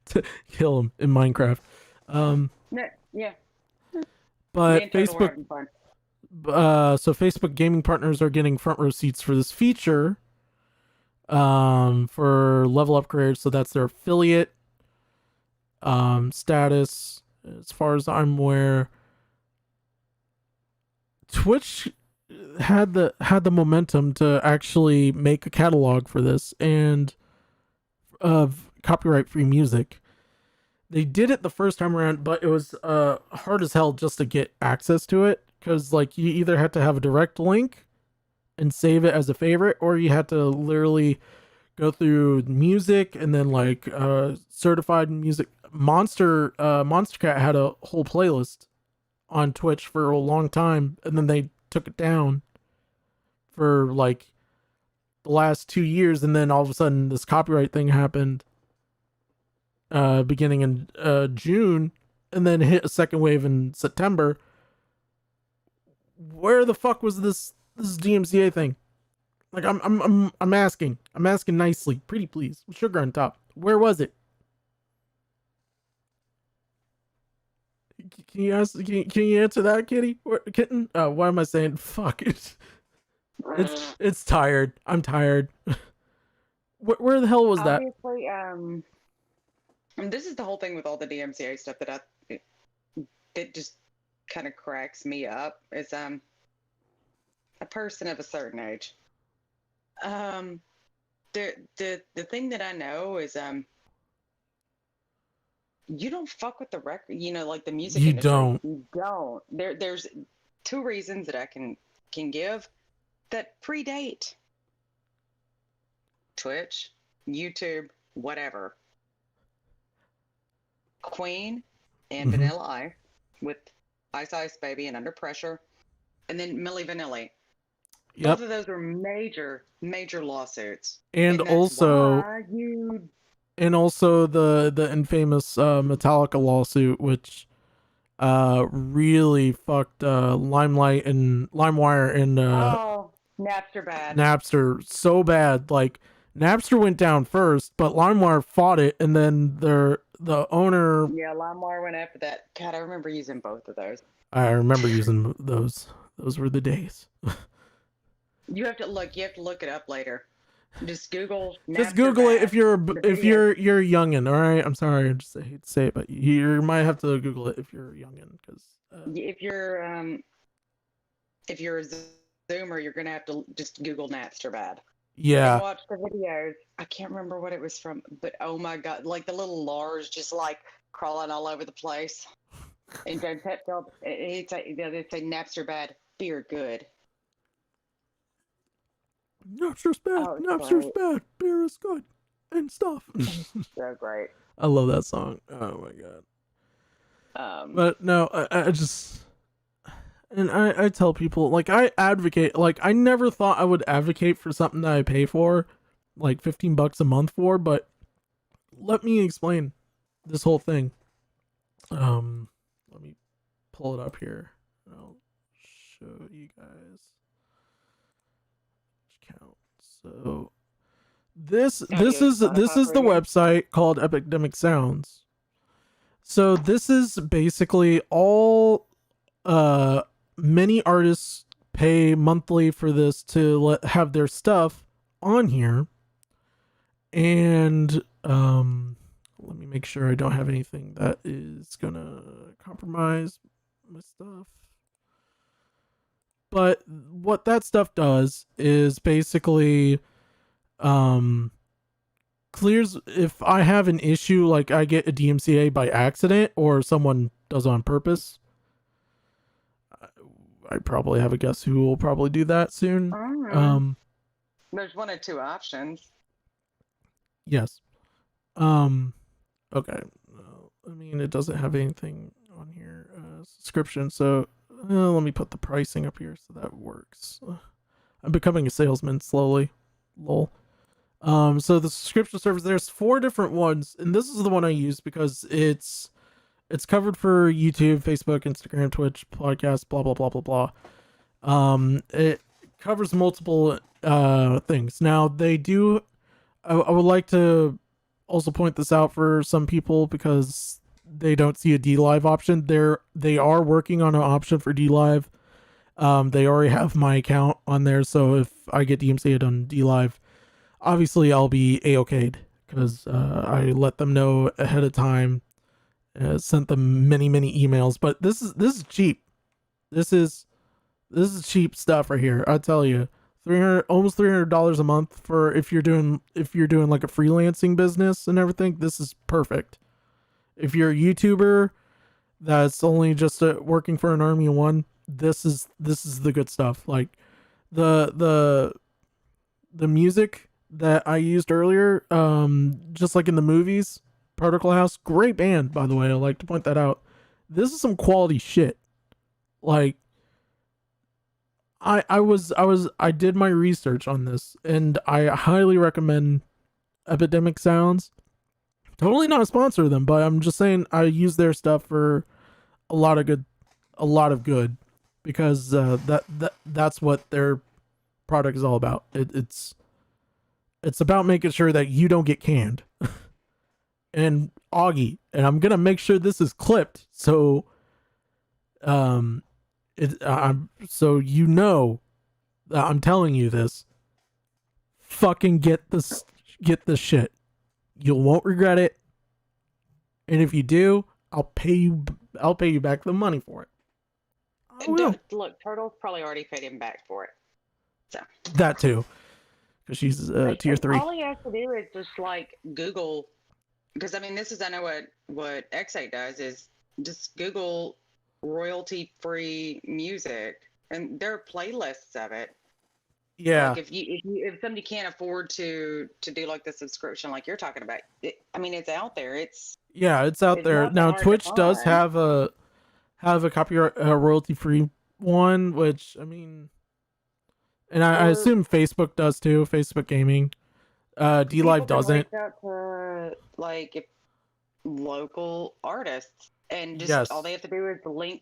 To kill him in Minecraft. Yeah. But Me and Total were Facebook, having fun. so Facebook gaming partners are getting front row seats for this feature. For level upgrades, so that's their affiliate status. As far as I'm aware, Twitch had the momentum to actually make a catalog for this and of copyright free music. They did it the first time around, but it was hard as hell just to get access to it, because like you either had to have a direct link and save it as a favorite, or you had to literally go through music and then like certified music. Monster Cat had a whole playlist on Twitch for a long time, and then they took it down for like the last 2 years, and then all of a sudden this copyright thing happened beginning in June, and then hit a second wave in September. Where the fuck was this DMCA thing? Like I'm asking nicely, pretty please, with sugar on top. Where was it? Can you ask? Can you answer that, Kitty? Kitten? Why am I saying fuck? It's tired. I'm tired. Where the hell was that? Obviously, and this is the whole thing with all the DMCA stuff that just kind of cracks me up. Is a person of a certain age. The thing that I know is you don't fuck with the record, like the music You industry. don't. You don't. There's two reasons that I can give that predate Twitch, YouTube, whatever. Queen and Mhm. Vanilla Ice with Ice Ice Baby and Under Pressure, and then Milli Vanilli. Yep. Both of those were major lawsuits. And that's also why the infamous Metallica lawsuit, which really fucked Limelight and LimeWire and Oh, Napster bad. Napster so bad. Like Napster went down first, but LimeWire fought it, and then the owner. Yeah, LimeWire went after that. God, I remember using both of those. I remember using those. Those were the days. You have to look. You have to look it up later. Just Google. Just Napster Google it bad. if you're The if video. you're youngin. All right, I'm sorry, I just hate to say it, but you might have to Google it if you're youngin, because If you're a Zoomer, you're gonna have to just Google Napster bad. yeah, And watch the videos. I can't remember what it was from, but oh my god, like the little Lars just like crawling all over the place. And then Pep Phillips, they say Napster bad, beer good. Napster's bad. Oh, it's Napster's great. bad. Beer is good and stuff. So great. I love that song. Oh my god. But no, I just, and I tell people, like, I advocate, like, I never thought I would advocate for something that I pay for like $15 a month for, but let me explain this whole thing. Let me pull it up here. I'll show you guys. Count. So this is the website called Epidemic Sounds. So this is basically all many artists pay monthly for this to have their stuff on here. And let me make sure I don't have anything that is gonna compromise my stuff. But what that stuff does is basically clears, if I have an issue, like I get a DMCA by accident or someone does on purpose. I probably have a guess who will probably do that soon. There's one or two options. Yes. Okay. I mean, it doesn't have anything on here. Subscription. So let me put the pricing up here so that works. I'm becoming a salesman slowly. Lol. So the subscription service, there's 4 different ones, and this is the one I use because it's covered for YouTube, Facebook, Instagram, Twitch, podcast, blah blah blah blah blah. It covers multiple things. Now they do. I would like to also point this out for some people because they don't see a DLive option. They are working on an option for DLive. They already have my account on there, so if I get DMCA'd on DLive, obviously I'll be A-okay'd because I let them know ahead of time. Sent them many emails, but this is cheap. This is cheap stuff right here. I'll tell you, almost $300 a month for if you're doing like a freelancing business and everything. This is perfect. If you're a YouTuber that's only just working for an army of one, this is the good stuff. Like the music that I used earlier, just like in the movies, Particle House, great band, by the way. I like to point that out. This is some quality shit. Like I did my research on this, and I highly recommend Epidemic Sounds. Totally not a sponsor of them, but I'm just saying I use their stuff for a lot of good, because that's what their product is all about. It's about making sure that you don't get canned. And Augie, and I'm gonna make sure this is clipped, so so you know that I'm telling you this. Fucking get this shit. You won't regret it. And if you do, I'll pay you back the money for it. I will. Look, Turtle's probably already paid him back for it. So That too. Because she's tier 3. All he has to do is just like Google, because I mean, I know what X8 does is just Google royalty-free music, and there are playlists of it. Yeah. Like if somebody can't afford to do like the subscription like you're talking about, I mean, it's out there. It's out there not that now. hard to Twitch does find. have a copyright royalty-free one, which I mean, and I assume Facebook does too. Facebook Gaming, DLive doesn't. Reach out to like local artists and just Yes. all they have to do is link,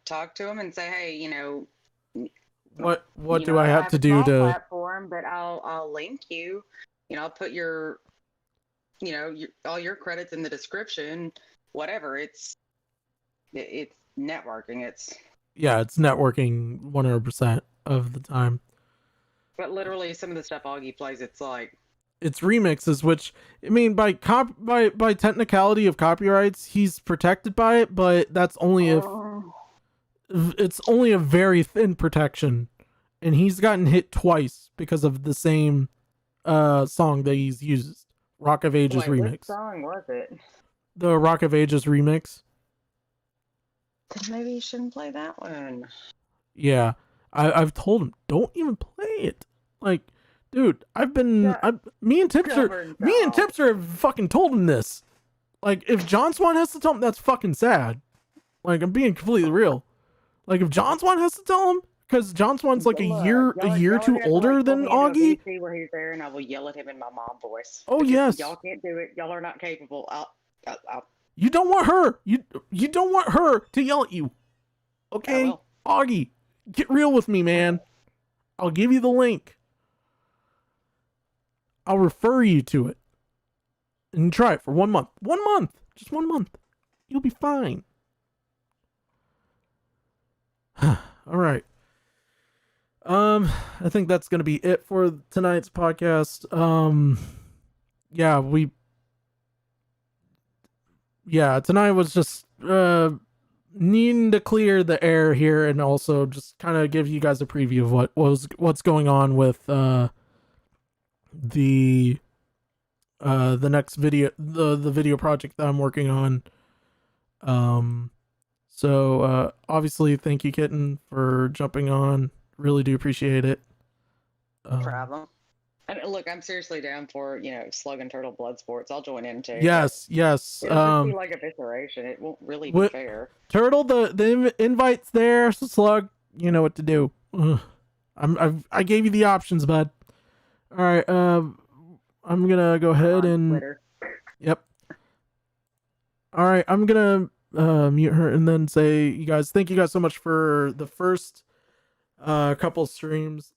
talk to them and say, hey, What you do know, I have have to a do small to? platform, but I'll link you. I'll put your, all your credits in the description. Whatever. It's networking. Yeah, it's networking 100% of the time. But literally some of the stuff Augie plays, it's like, It's remixes, which I mean, by technicality of copyrights, he's protected by it, but that's only if it's only a very thin protection, and he's gotten hit twice because of the same song that he's used, Rock of Ages wait, which remix. song was it? The Rock of Ages remix. Then maybe you shouldn't play that one. Yeah, I've told him don't even play it. Like, dude, me and Tipster have fucking told him this. Like, if John Swan has to tell him, that's fucking sad. Like, I'm being completely real. Like, if John Swan has to tell him, because John Swan's like a year or two older than Augie. Where he's there, and I will yell at him in my mom voice. Oh, because yes. y'all can't do it. Y'all are not capable. I'll You don't want her. You don't want her to yell at you. Okay, will. Augie, get real with me, man. I'll give you the link. I'll refer you to it. And try it for 1 month. 1 month. Just 1 month. You'll be fine. All right. I think that's gonna be it for tonight's podcast. Tonight was just needing to clear the air here and also just kind of give you guys a preview of what's going on with the next video, the video project that I'm working on. So obviously thank you, Kitten, for jumping on. Really do appreciate it. No problem. And look, I'm seriously down for, Slug and Turtle blood sports. I'll join in too. Yes. It'll just be like evisceration. It won't really be fair. Turtle, the invite's there. So Slug, you know what to do. I gave you the options, bud. All right. I'm gonna go ahead and Twitter. Yep. All right. I'm gonna mute her and then say, you guys, thank you guys so much for the first couple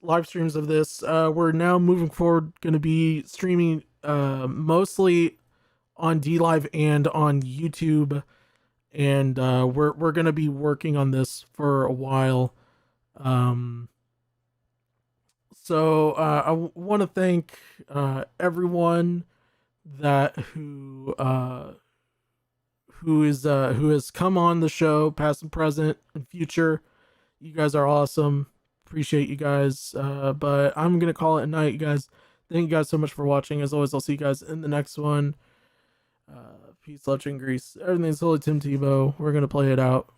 live streams of this. We're now moving forward going to be streaming mostly on DLive and on YouTube, and we're going to be working on this for a while. So I want to thank everyone who has come on the show, past and present and future. You guys are awesome. Appreciate you guys. But I'm going to call it a night, you guys. Thank you guys so much for watching. As always, I'll see you guys in the next one. Peace, love, and grease. Everything's holy Tim Tebow. We're going to play it out.